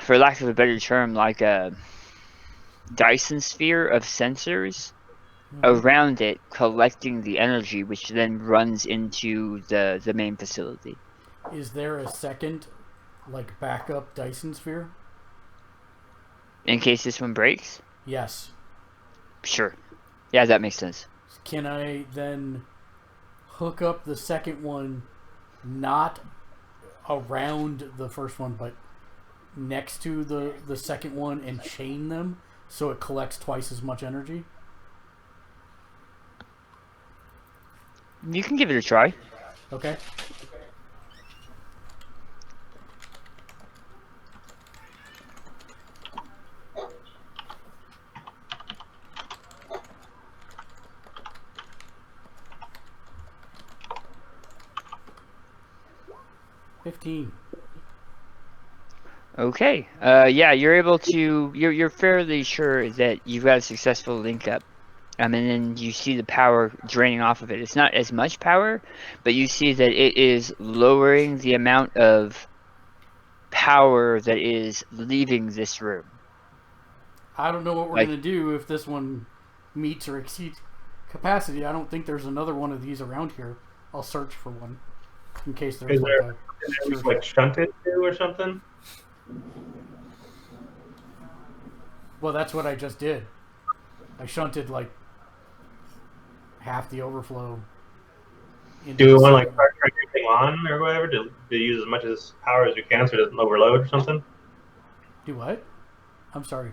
for lack of a better term, like a Dyson sphere of sensors around it collecting the energy, which then runs into the main facility. Is there a second, backup Dyson sphere? In case this one breaks? Yes. Sure. Yeah, that makes sense. Can I then hook up the second one, not around the first one, but next to the second one and chain them so it collects twice as much energy? You can give it a try. Okay. Okay. Yeah, you're able to. You're fairly sure that you've got a successful link up. And then you see the power draining off of it. It's not as much power, but you see that it is lowering the amount of power that is leaving this room. I don't know what we're going to do if this one meets or exceeds capacity. I don't think there's another one of these around here. I'll search for one in case there's shunted to or something. Well, that's what I just did. I shunted half the overflow. Do we want to turn everything on or whatever to use as much as power as we can so it doesn't overload or something? Do what? I'm sorry.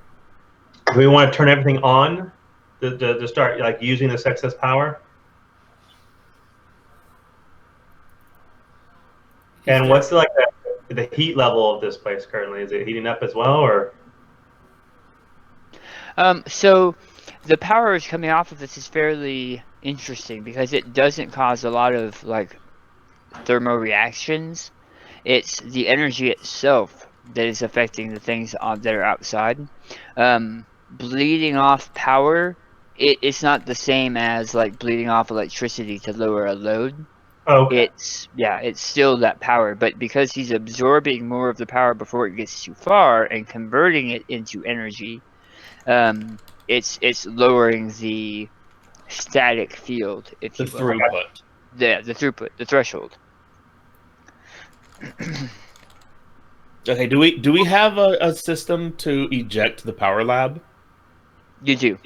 Do we want to turn everything on to start using this excess power? And what's the heat level of this place currently? Is it heating up as well, or? So the power is coming off of this is fairly interesting because it doesn't cause a lot of thermal reactions. It's the energy itself that is affecting the things that are outside. Bleeding off power, it's not the same as like bleeding off electricity to lower a load. Oh, okay. It's still that power, but because he's absorbing more of the power before it gets too far and converting it into energy, it's lowering the static field, if The you will. throughput. The throughput, the threshold. Okay, do we have a system to eject the power lab? You do.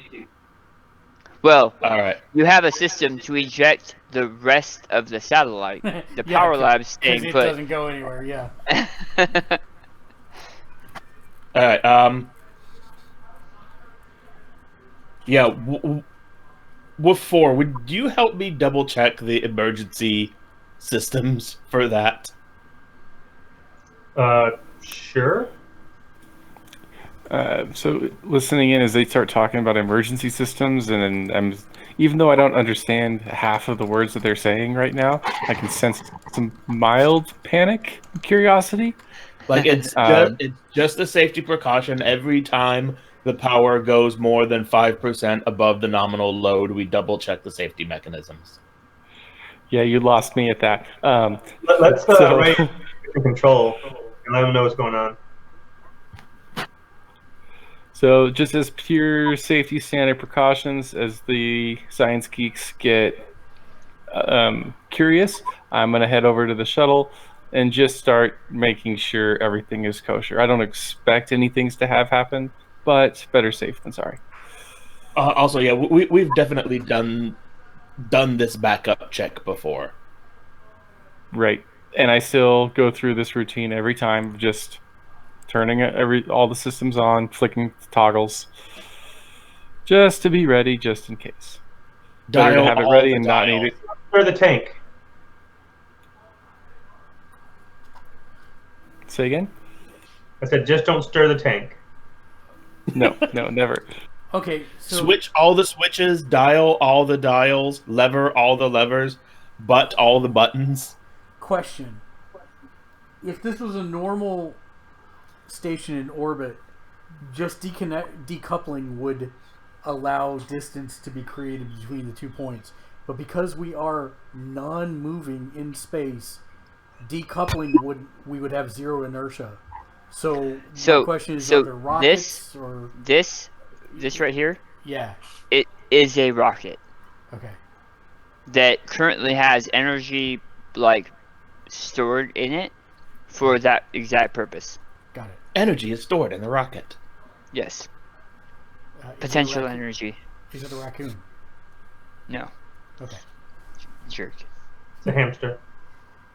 Well, All right. you have a system to eject the rest of the satellite. The Yeah, power lab's staying because it put. doesn't go anywhere. Yeah. All right. Yeah. With 4, would you help me double check the emergency systems for that? Sure. So listening in as they start talking about emergency systems, and then even though I don't understand half of the words that they're saying right now, I can sense some mild panic, curiosity. Like it's just a safety precaution. Every time the power goes more than 5% above the nominal load, we double check the safety mechanisms. Yeah, you lost me at that. Let's so- raise control and let them know what's going on. So just as pure safety standard precautions, as the science geeks get curious, I'm going to head over to the shuttle and just start making sure everything is kosher. I don't expect anything to have happen, but better safe than sorry. Also, yeah, we've definitely done this backup check before. Right. And I still go through this routine every time, just turning all the systems on, flicking toggles, just to be ready, just in case. Better to have it ready and not need it. Stir the tank. Say again? I said, just don't stir the tank. No, never. Okay. So Switch all the switches, dial all the dials, lever all the levers, butt all the buttons. question: if this was a normal station in orbit, just decoupling would allow distance to be created between the 2 points. But because we are non-moving in space, decoupling we would have zero inertia. So my question is, are there rockets or this right here? Yeah. It is a rocket. Okay. That currently has energy like stored in it for that exact purpose. Got it. Energy is stored in the rocket. Yes. Is Potential it energy. Is it a raccoon? No. Okay. Jerk. It's a hamster.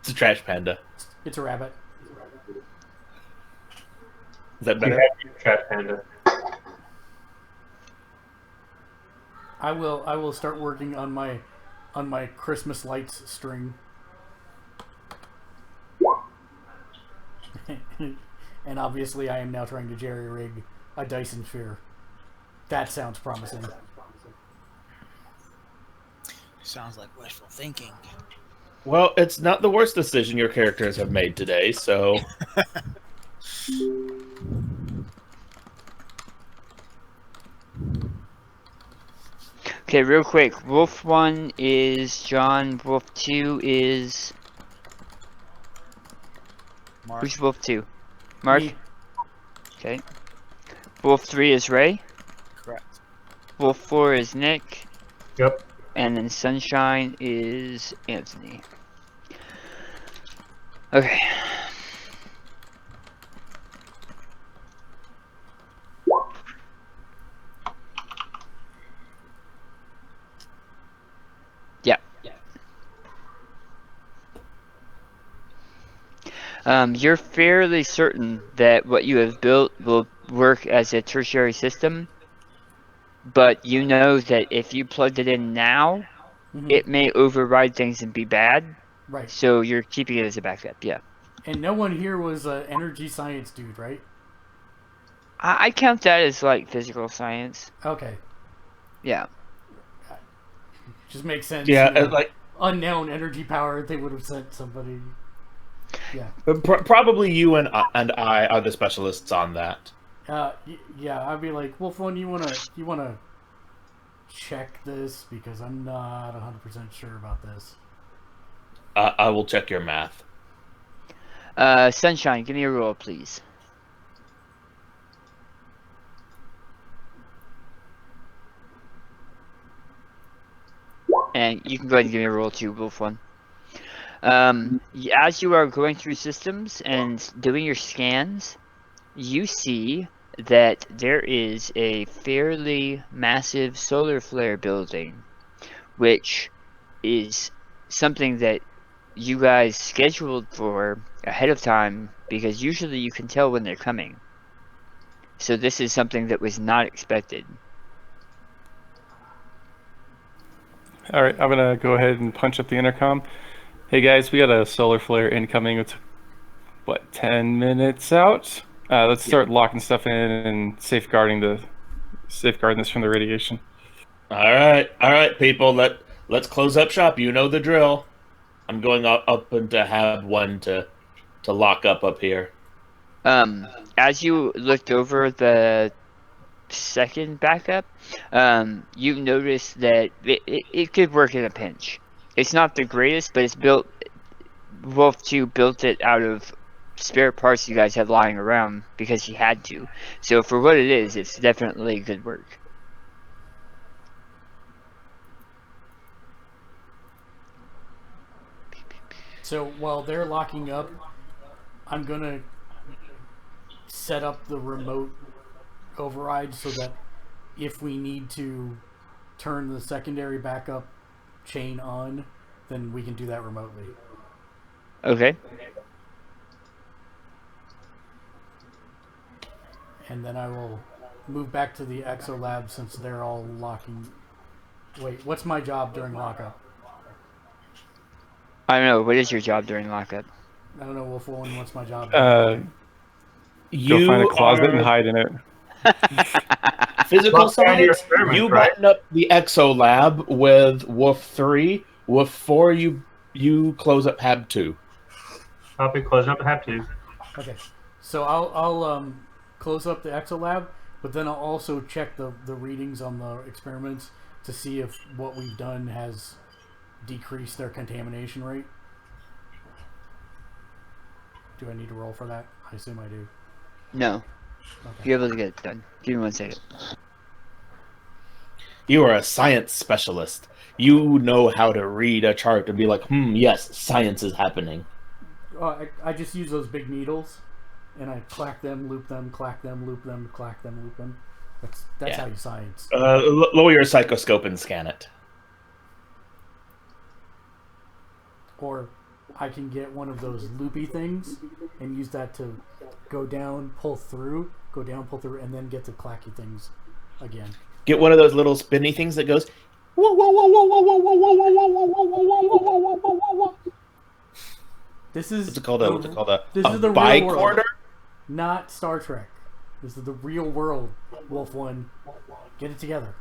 It's a trash panda. It's a rabbit. Is that You better? have your trash panda. I will start working on my Christmas lights string. And obviously I am now trying to jerry-rig a Dyson sphere. That sounds promising. Sounds like wishful thinking. Well, it's not the worst decision your characters have made today, so... Okay, real quick. Wolf 1 is John. Wolf 2 is... Mark. Who's Wolf 2? Mark? Me. Okay. Wolf 3 is Ray. Correct. Wolf 4 is Nick. Yep. And then Sunshine is Anthony. Okay. Yeah. You're fairly certain that what you have built will work as a tertiary system, but you know that if you plugged it in now, it may override things and be bad. Right. So you're keeping it as a backup, yeah. And no one here was an energy science dude, right? I count that as like physical science. Okay. Yeah. Just makes sense. Yeah, you know. like unknown energy power, they would have sent somebody. Yeah. Probably you and I are the specialists on that. Yeah, I'd be like, Wolf One, you wanna check this because I'm not 100% sure about this. I will check your math. Sunshine, give me a roll, please. And you can go ahead and give me a roll too, Wolf One. As you are going through systems and doing your scans, you see that there is a fairly massive solar flare building, which is something that you guys scheduled for ahead of time because usually you can tell when they're coming. So this is something that was not expected. All right, I'm gonna go ahead and punch up the intercom. Hey guys, we got a solar flare incoming. It's 10 minutes out. Let's start locking stuff in and safeguarding this from the radiation. All right, people. Let's close up shop. You know the drill. I'm going up into Hab 1 to lock up here. As you looked over the second backup, you notice that it could work in a pinch. It's not the greatest, but it's built. Wolf 2 built it out of spare parts you guys had lying around because he had to. So for what it is, it's definitely good work. So while they're locking up, I'm gonna set up the remote override so that if we need to turn the secondary backup chain on, then we can do that remotely. Okay. And then I will move back to the Exo Lab since they're all locking. Wait, what's my job during lockup? I don't know. What is your job during lockup? I don't know, Wolf One. What's my job? Go find a closet and hide in it. Physical Lock down your science. experiments, You right? button up the Exo Lab with Wolf 3. Wolf 4, you close up Hab 2. I'll be closing up. Have to. Okay, so I'll close up the Exo Lab, but then I'll also check the readings on the experiments to see if what we've done has decreased their contamination rate. Do I need to roll for that? I assume I do. No. Okay. You're able to get it done. Give me 1 second. You are a science specialist. You know how to read a chart and be like, yes, science is happening. I just use those big needles, and I clack them, loop them, clack them, loop them, clack them, loop them. That's how you science. Lower your psychoscope and scan it. Or I can get one of those loopy things and use that to go down, pull through, and then get the clacky things again. Get one of those little spinny things that goes. Whoa, whoa, whoa, whoa, whoa, whoa, whoa, whoa, whoa, whoa, whoa, whoa, whoa, whoa, whoa, whoa, whoa. This is What's it called? What's it called? This is the real bicorder? world, not Star Trek. This is the real world. Wolf One, get it together.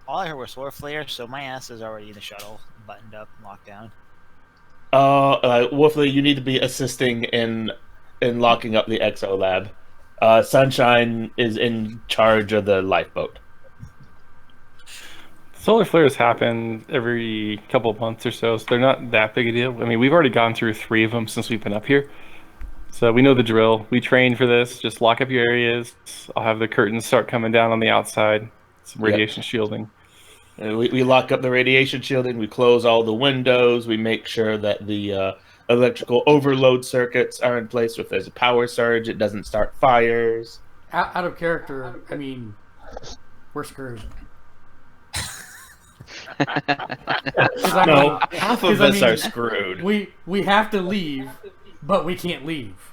All I heard was solar flare, so my ass is already in the shuttle, buttoned up and locked down. Wolfley, you need to be assisting in locking up the Exo Lab. Sunshine is in charge of the lifeboat. Solar flares happen every couple of months or so they're not that big a deal. I mean, we've already gone through 3 of them since we've been up here. So we know the drill. We trained for this. Just lock up your areas. I'll have the curtains start coming down on the outside. Some radiation shielding. We lock up the radiation shielding. We close all the windows. We make sure that the electrical overload circuits are in place. If there's a power surge, it doesn't start fires. Out of character, I mean, we're screwed. No, half of us are screwed. We have to leave, but we can't leave.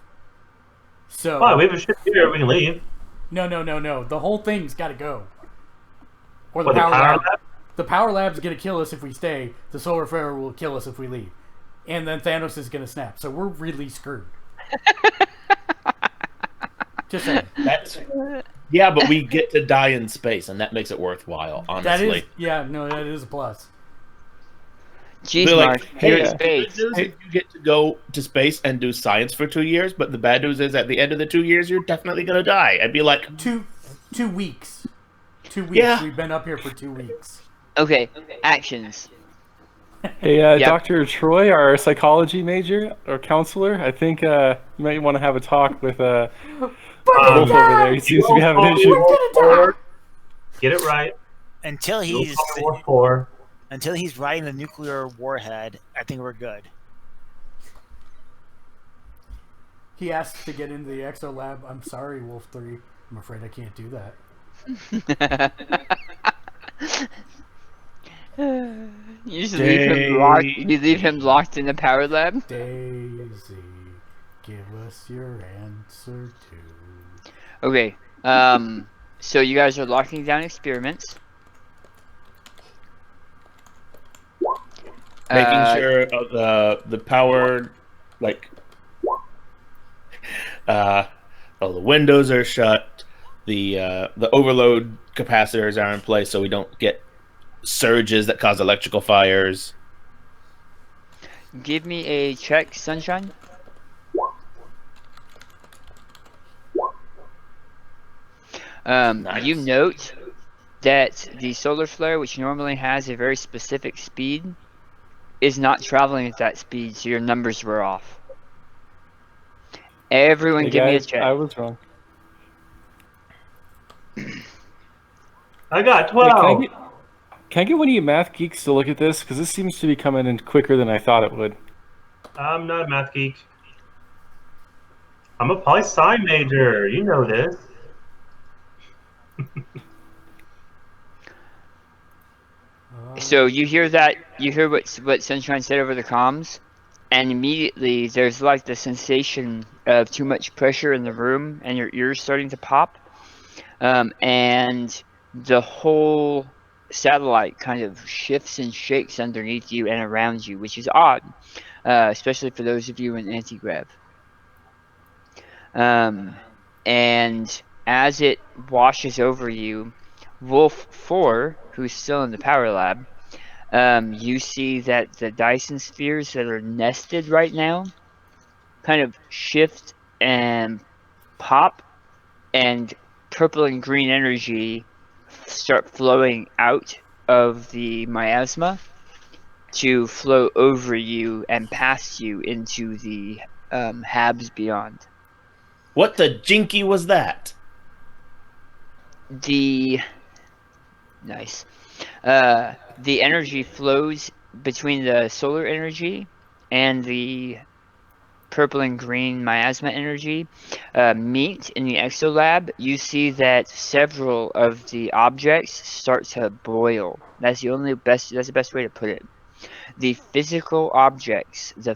So Well, we have a ship here. We can leave. no. The whole thing's got to go. Or What, the power lab? The power lab's gonna kill us if we stay. The solar flare will kill us if we leave, and then Thanos is gonna snap. So we're really screwed. Just saying. Yeah, but we get to die in space, and that makes it worthwhile, honestly. That is a plus. Jeez, They're Mark, like, you're hey, in the space. good news is you get to go to space and do science for 2 years, but the bad news is at the end of the 2 years, you're definitely going to die. I'd be like... 2 weeks. 2 weeks. Yeah. We've been up here for 2 weeks. Okay, actions. Hey, Yep. Dr. Troy, our psychology major or counselor, I think you might want to have a talk with Wolf over there. He seems to be having issues. Get it right. Until You'll he's call me Wolf 4. until he's riding the nuclear warhead, I think we're good. He asked to get into the Exo Lab. I'm sorry, Wolf 3. I'm afraid I can't do that. You just leave him locked. You leave him locked in the power lab. Daisy, give us your answer too. Okay. So you guys are locking down experiments. Making sure the power, like, all the windows are shut, the overload capacitors are in place, so we don't get surges that cause electrical fires. Give me a check, Sunshine. Nice. You note that the solar flare, which normally has a very specific speed, is not traveling at that speed, so your numbers were off. Everyone, Hey, give me a guys, check. I was wrong. I got Hey, 12. can I get one of you math geeks to look at this? Because this seems to be coming in quicker than I thought it would. I'm not a math geek. I'm a poli-sci major. You know this. So you hear that? You hear what Sunshine said over the comms, and immediately there's like the sensation of too much pressure in the room, and your ears starting to pop, and the whole satellite kind of shifts and shakes underneath you and around you, which is odd, especially for those of you in anti-grav. And as it washes over you, Wolf 4, who's still in the power lab, you see that the Dyson spheres that are nested right now kind of shift and pop, and purple and green energy start flowing out of the miasma to flow over you and past you into the Habs beyond. What the jinky was that? Nice. The energy flows between the solar energy and the purple and green miasma energy meet in the exolab. You see that several of the objects start to boil. That's the best way to put it. The physical objects, the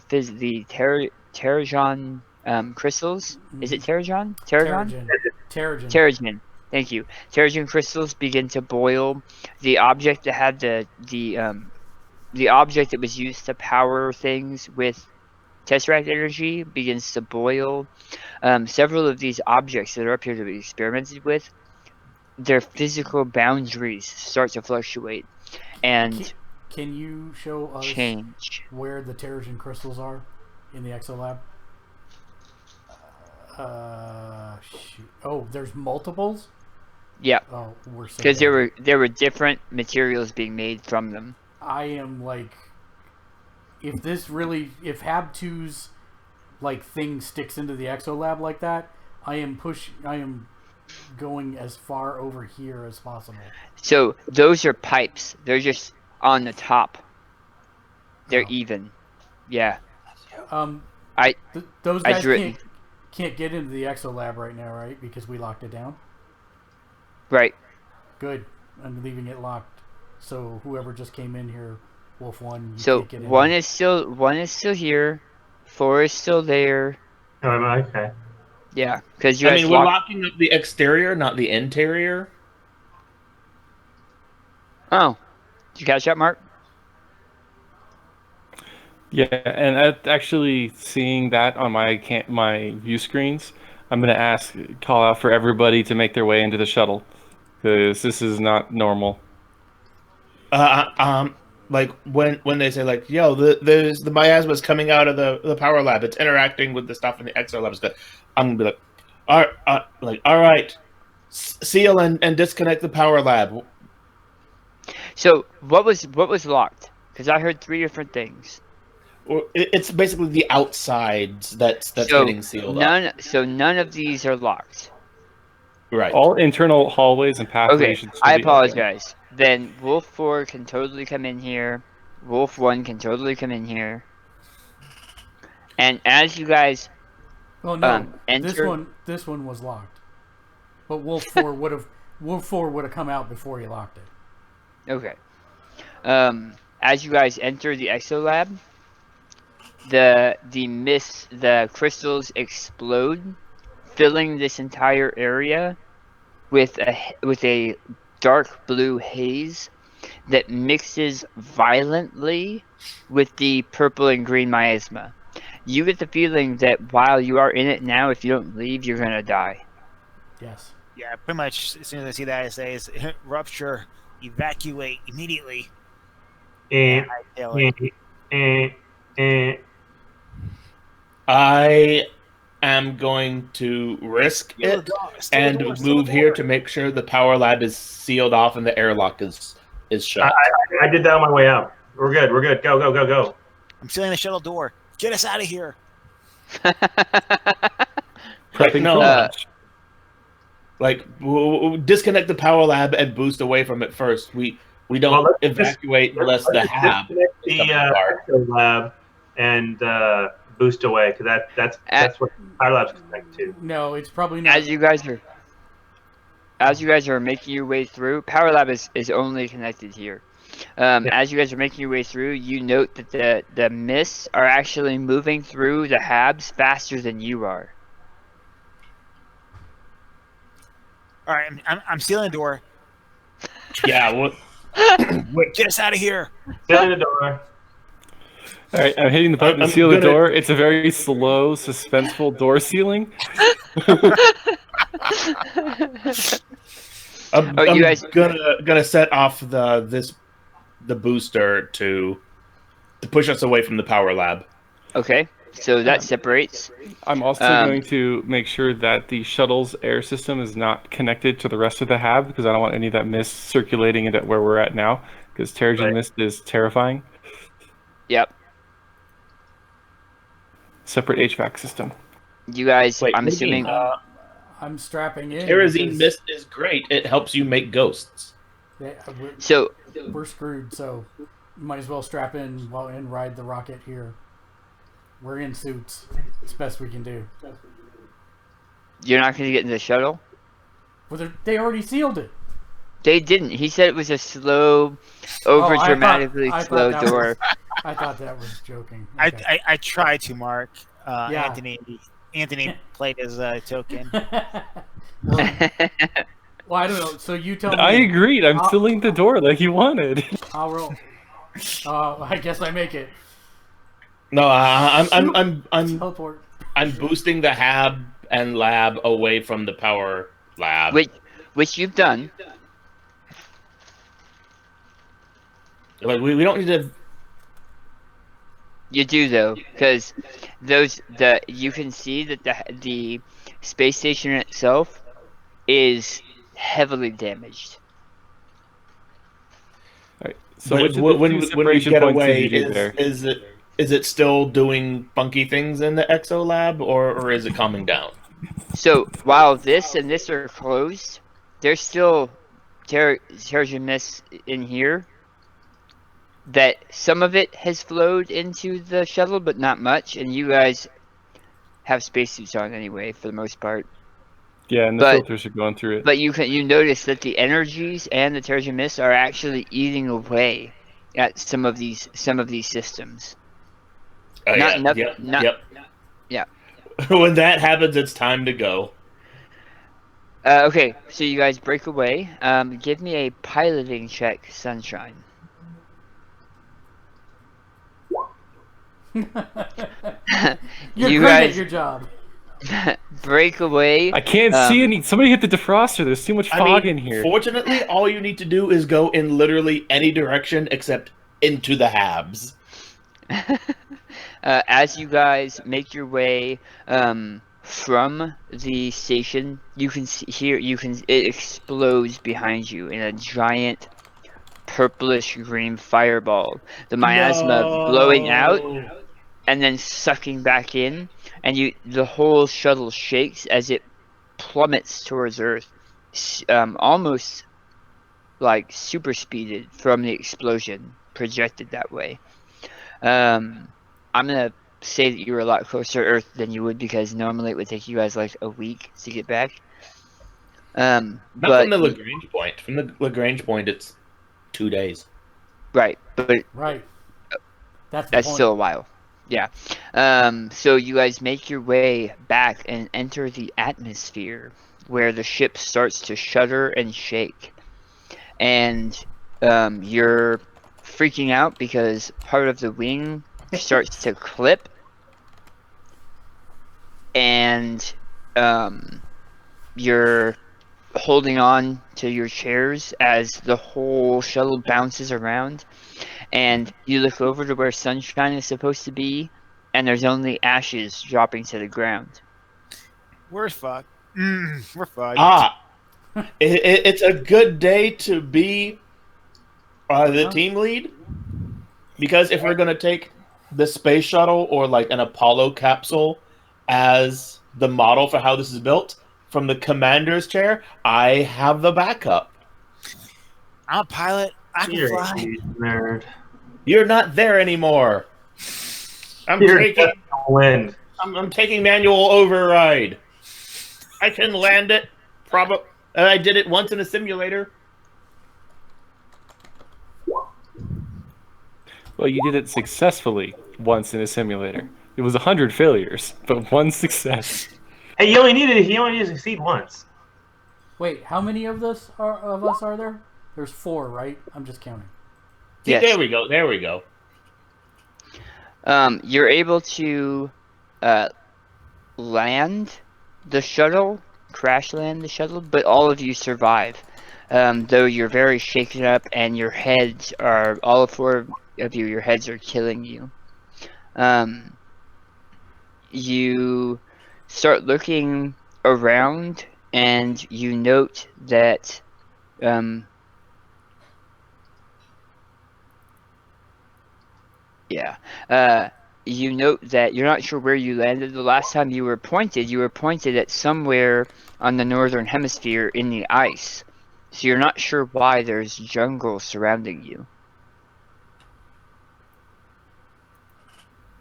Terrigen crystals. Is it Terrigen? Terrigen? Terrigen. Thank you. Terrigen crystals begin to boil. The object that had the object that was used to power things with Tesseract energy begins to boil. Several of these objects that are up here to be experimented with, their physical boundaries start to fluctuate and Can you show us change. where the Terrigen crystals are in the exolab? Shoot. Oh, there's multiples? Yeah, Oh, we're so because bad. there were different materials being made from them. I am like, if Hab2's like thing sticks into the exolab like that, I am going as far over here as possible. So those are pipes. They're just on the top. They're Oh. even. Yeah. Those guys written. can't get into the exolab right now, right? Because we locked it down. Right. Good. I'm leaving it locked. So whoever just came in here, Wolf 1, you So can't get in. one is still here. 4 is still there. Oh, okay. Yeah, because you I guys mean, we're locked. locking up the exterior, not the interior. Oh, did you catch that, Mark? Yeah, and actually seeing that on my view screens, I'm going to call out for everybody to make their way into the shuttle, because this is not normal. Like when they say like, "Yo, there's the miasma's coming out of the power lab. It's interacting with the stuff in the exo lab." I'm gonna be like, all right, seal and disconnect the power lab. So what was locked? Because I heard 3 different things. It's basically the outsides that's getting sealed up. So none of these are locked. Right. All internal hallways and pathways Okay, should still I be apologize. Then Wolf 4 can totally come in here. Wolf 1 can totally come in here. And as you guys Well, no, enter... this one was locked. But Wolf 4 would have come out before he locked it. Okay. As you guys enter the exo lab, the crystals explode, filling this entire area with a dark blue haze that mixes violently with the purple and green miasma. You get the feeling that while you are in it now, if you don't leave, you're gonna die. Yes. Yeah, pretty much. As soon as I see that, I say, "Is rupture, evacuate immediately." And, I tell it. and, I am going to risk it and move here to make sure the power lab is sealed off and the airlock is shut. I did that on my way out. We're good. We're good. Go, go, go, go. I'm sealing the shuttle door. Get us out of here. prepping no, for launch. we'll disconnect the power lab and boost away from it first. We don't evacuate unless the hab is coming apart. The lab and boost away because that's what our lab's connected to. No, it's probably not. As you guys are making your way through, Power Lab is only connected here. As you guys are making your way through, you note that the mists are actually moving through the habs faster than you are. All right, I'm sealing the door. Yeah, what? Get us out of here. Sealing the door. All right, I'm hitting the button to seal the door. It's a very slow, suspenseful door sealing. I'm gonna set off the booster to push us away from the power lab. Okay, so that separates. I'm also going to make sure that the shuttle's air system is not connected to the rest of the hab because I don't want any of that mist circulating into where we're at now because Terrigen mist is terrifying. Yep. Separate HVAC system. You guys, I'm assuming. I'm strapping in. Kerosene mist is great. It helps you make ghosts. Yeah, So we're screwed. So might as well strap in and ride the rocket here. We're in suits. It's the best we can do. You're not going to get in the shuttle? Well, they already sealed it. They didn't. He said it was a slow, over dramatically slow door. I thought that was joking. Okay. I tried to, Mark. Yeah. Anthony played his token. Well, I don't know. So you tell me. I agreed. I'm sealing the door like you wanted. I'll roll. I guess I make it. No, I'm Teleport. I'm boosting the hab and lab away from the power lab. Which you've done. Like we don't need to. You do though, because you can see that the space station itself is heavily damaged. All right. So when we get away, is it still doing funky things in the exo lab, or is it calming down? So while this and this are closed, there's still Terrigen mist in here. That some of it has flowed into the shuttle, but not much, and you guys have spacesuits on anyway, for the most part. Yeah, and the filters are going through it. But you notice that the energies and the Terrigen mist are actually eating away at some of these systems. Yep. Yeah. When that happens, it's time to go. Okay, so you guys break away. Give me a piloting check, Sunshine. You're great at your job. break away. I can't see any. Somebody hit the defroster. There's too much fog in here. Fortunately, all you need to do is go in literally any direction except into the habs. As you guys make your way from the station, you can it explodes behind you in a giant purplish green fireball. The miasma blowing out and then sucking back in, and the whole shuttle shakes as it plummets towards Earth, almost like super speeded from the explosion, projected that way. I'm gonna say that you were a lot closer to Earth than you would, because normally it would take you guys like a week to get back. Not But from the Lagrange point. From the Lagrange point, it's 2 days. right, but Right. That's still a while. Yeah. So you guys make your way back and enter the atmosphere, where the ship starts to shudder and shake, and you're freaking out because part of the wing starts to clip, and you're holding on to your chairs as the whole shuttle bounces around, and you look over to where Sunshine is supposed to be, and there's only ashes dropping to the ground. We're fucked. We're fucked. It's a good day to be the team lead, because if we're going to take the space shuttle or like an Apollo capsule as the model for how this is built, from the commander's chair, I have the backup. I'm a pilot. I can You're a fly. huge nerd. You're not there anymore. I'm You're taking wind. I'm taking manual override. I can land it. I did it once in a simulator. Well, you did it successfully once in a simulator. It was 100 failures, but 1 success. Hey, he only needed to succeed once. Wait, how many of us are there? There's 4, right? I'm just counting. See, Yes. There we go. You're able to land the shuttle, crash land the shuttle, but all of you survive. Though you're very shaken up, and your heads are, all 4 of you, your heads are killing you. You start looking around, and you note that you note that you're not sure where you landed. The last time you were pointed at somewhere on the northern hemisphere in the ice. So you're not sure why there's jungle surrounding you.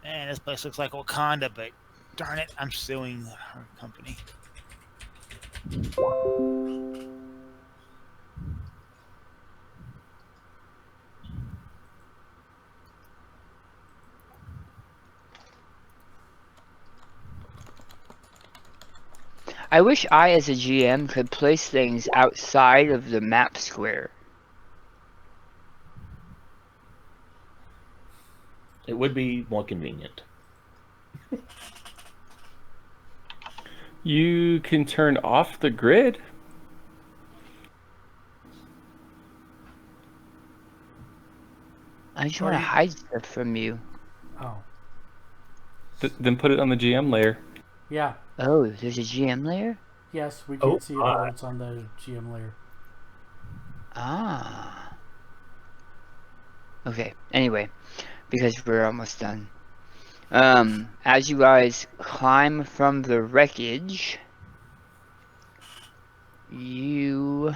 Man, this place looks like Wakanda, but darn it, I'm suing our company. I wish I, as a GM, could place things outside of the map square. It would be more convenient. You can turn off the grid. I just want to hide stuff from you. Oh. Then put it on the GM layer. Yeah. Oh, there's a GM layer? Yes, we can't see it, but it's on the GM layer. Ah. Okay, anyway, because we're almost done. As you guys climb from the wreckage, am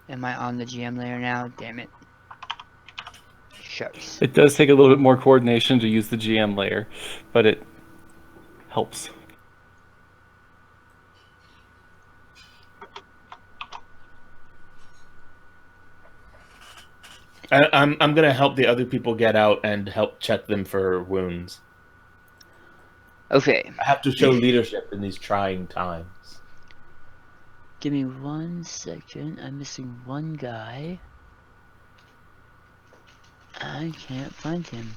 I on the GM layer now? Damn it. Shucks. It does take a little bit more coordination to use the GM layer, but it helps. I'm gonna help the other people get out and help check them for wounds. Okay. I have to show leadership in these trying times. Give me 1 second. I'm missing one guy. I can't find him.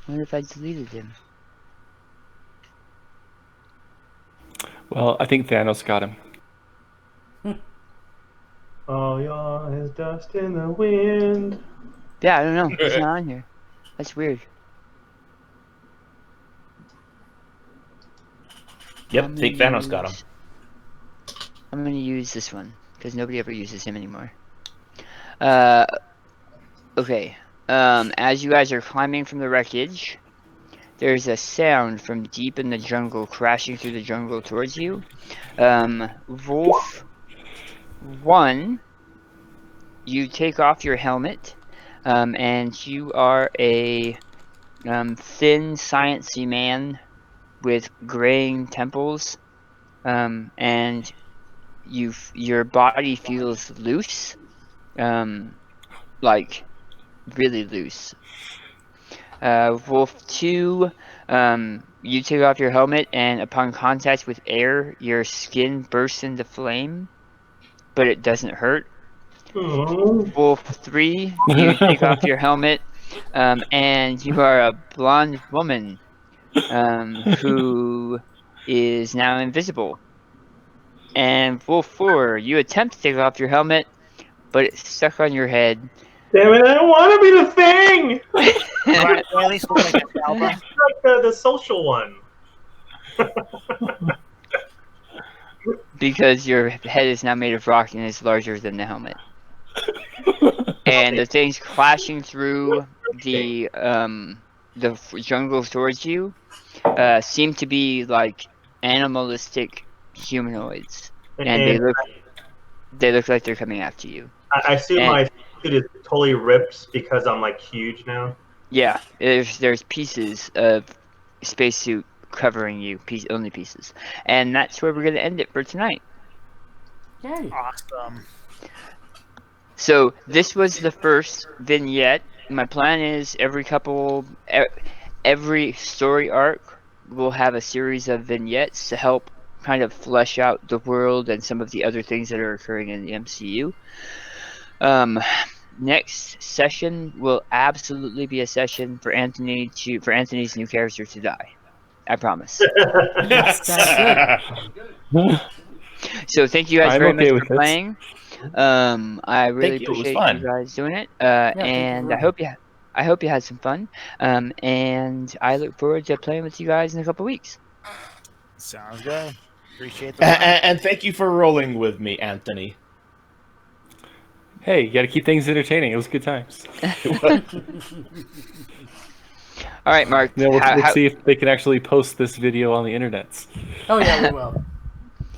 I wonder if I deleted him. Well, I think Thanos got him. All y'all is dust in the wind. Yeah, I don't know. He's not on here. That's weird. Yep, think Thanos got him. I'm gonna use this one because nobody ever uses him anymore. Okay. As you guys are climbing from the wreckage, there's a sound from deep in the jungle crashing through the jungle towards you. Wolf 1, you take off your helmet, and you are a thin, sciencey man with graying temples, and your body feels loose, like really loose. Wolf 2, you take off your helmet, and upon contact with air, your skin bursts into flame, but it doesn't hurt. Oh. Wolf 3, you take off your helmet, and you are a blonde woman who is now invisible. And Wolf 4, you attempt to take off your helmet, but it's stuck on your head. Damn it! I don't want to be the thing. Right, well, at least look like that album. Like the social one. Because your head is now made of rock and is larger than the helmet. And the things clashing through the jungle towards you seem to be like animalistic humanoids, and they look like they're coming after you. I assume my suit is totally ripped because I'm like huge now. Yeah, there's pieces of spacesuit covering you, only pieces, and that's where we're gonna end it for tonight. Yay! Awesome. So this was the first vignette. My plan is every story arc will have a series of vignettes to help kind of flesh out the world and some of the other things that are occurring in the MCU. Next session will absolutely be a session for Anthony's new character to die. I promise. That's good. So thank you guys I'm very okay much with for this. playing. I really Thank you, it was appreciate fun. you guys doing it. thank you And for I hope you had some fun. And I look forward to playing with you guys in a couple weeks. Sounds good. Appreciate the fun. And thank you for rolling with me, Anthony. Hey, you got to keep things entertaining. It was good times. All right, Mark. Now let's see if they can actually post this video on the internets. Oh yeah, we will.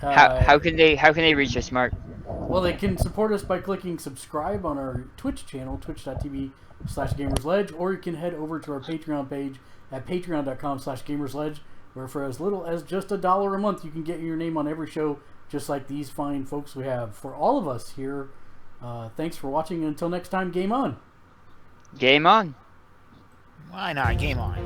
How can they reach us, Mark? Well, they can support us by clicking subscribe on our Twitch channel, twitch.tv/gamersledge, or you can head over to our Patreon page at patreon.com/gamersledge, where for as little as just $1 a month, you can get your name on every show, just like these fine folks we have. For all of us here, thanks for watching, and until next time, game on. Game on. Why not? Game on.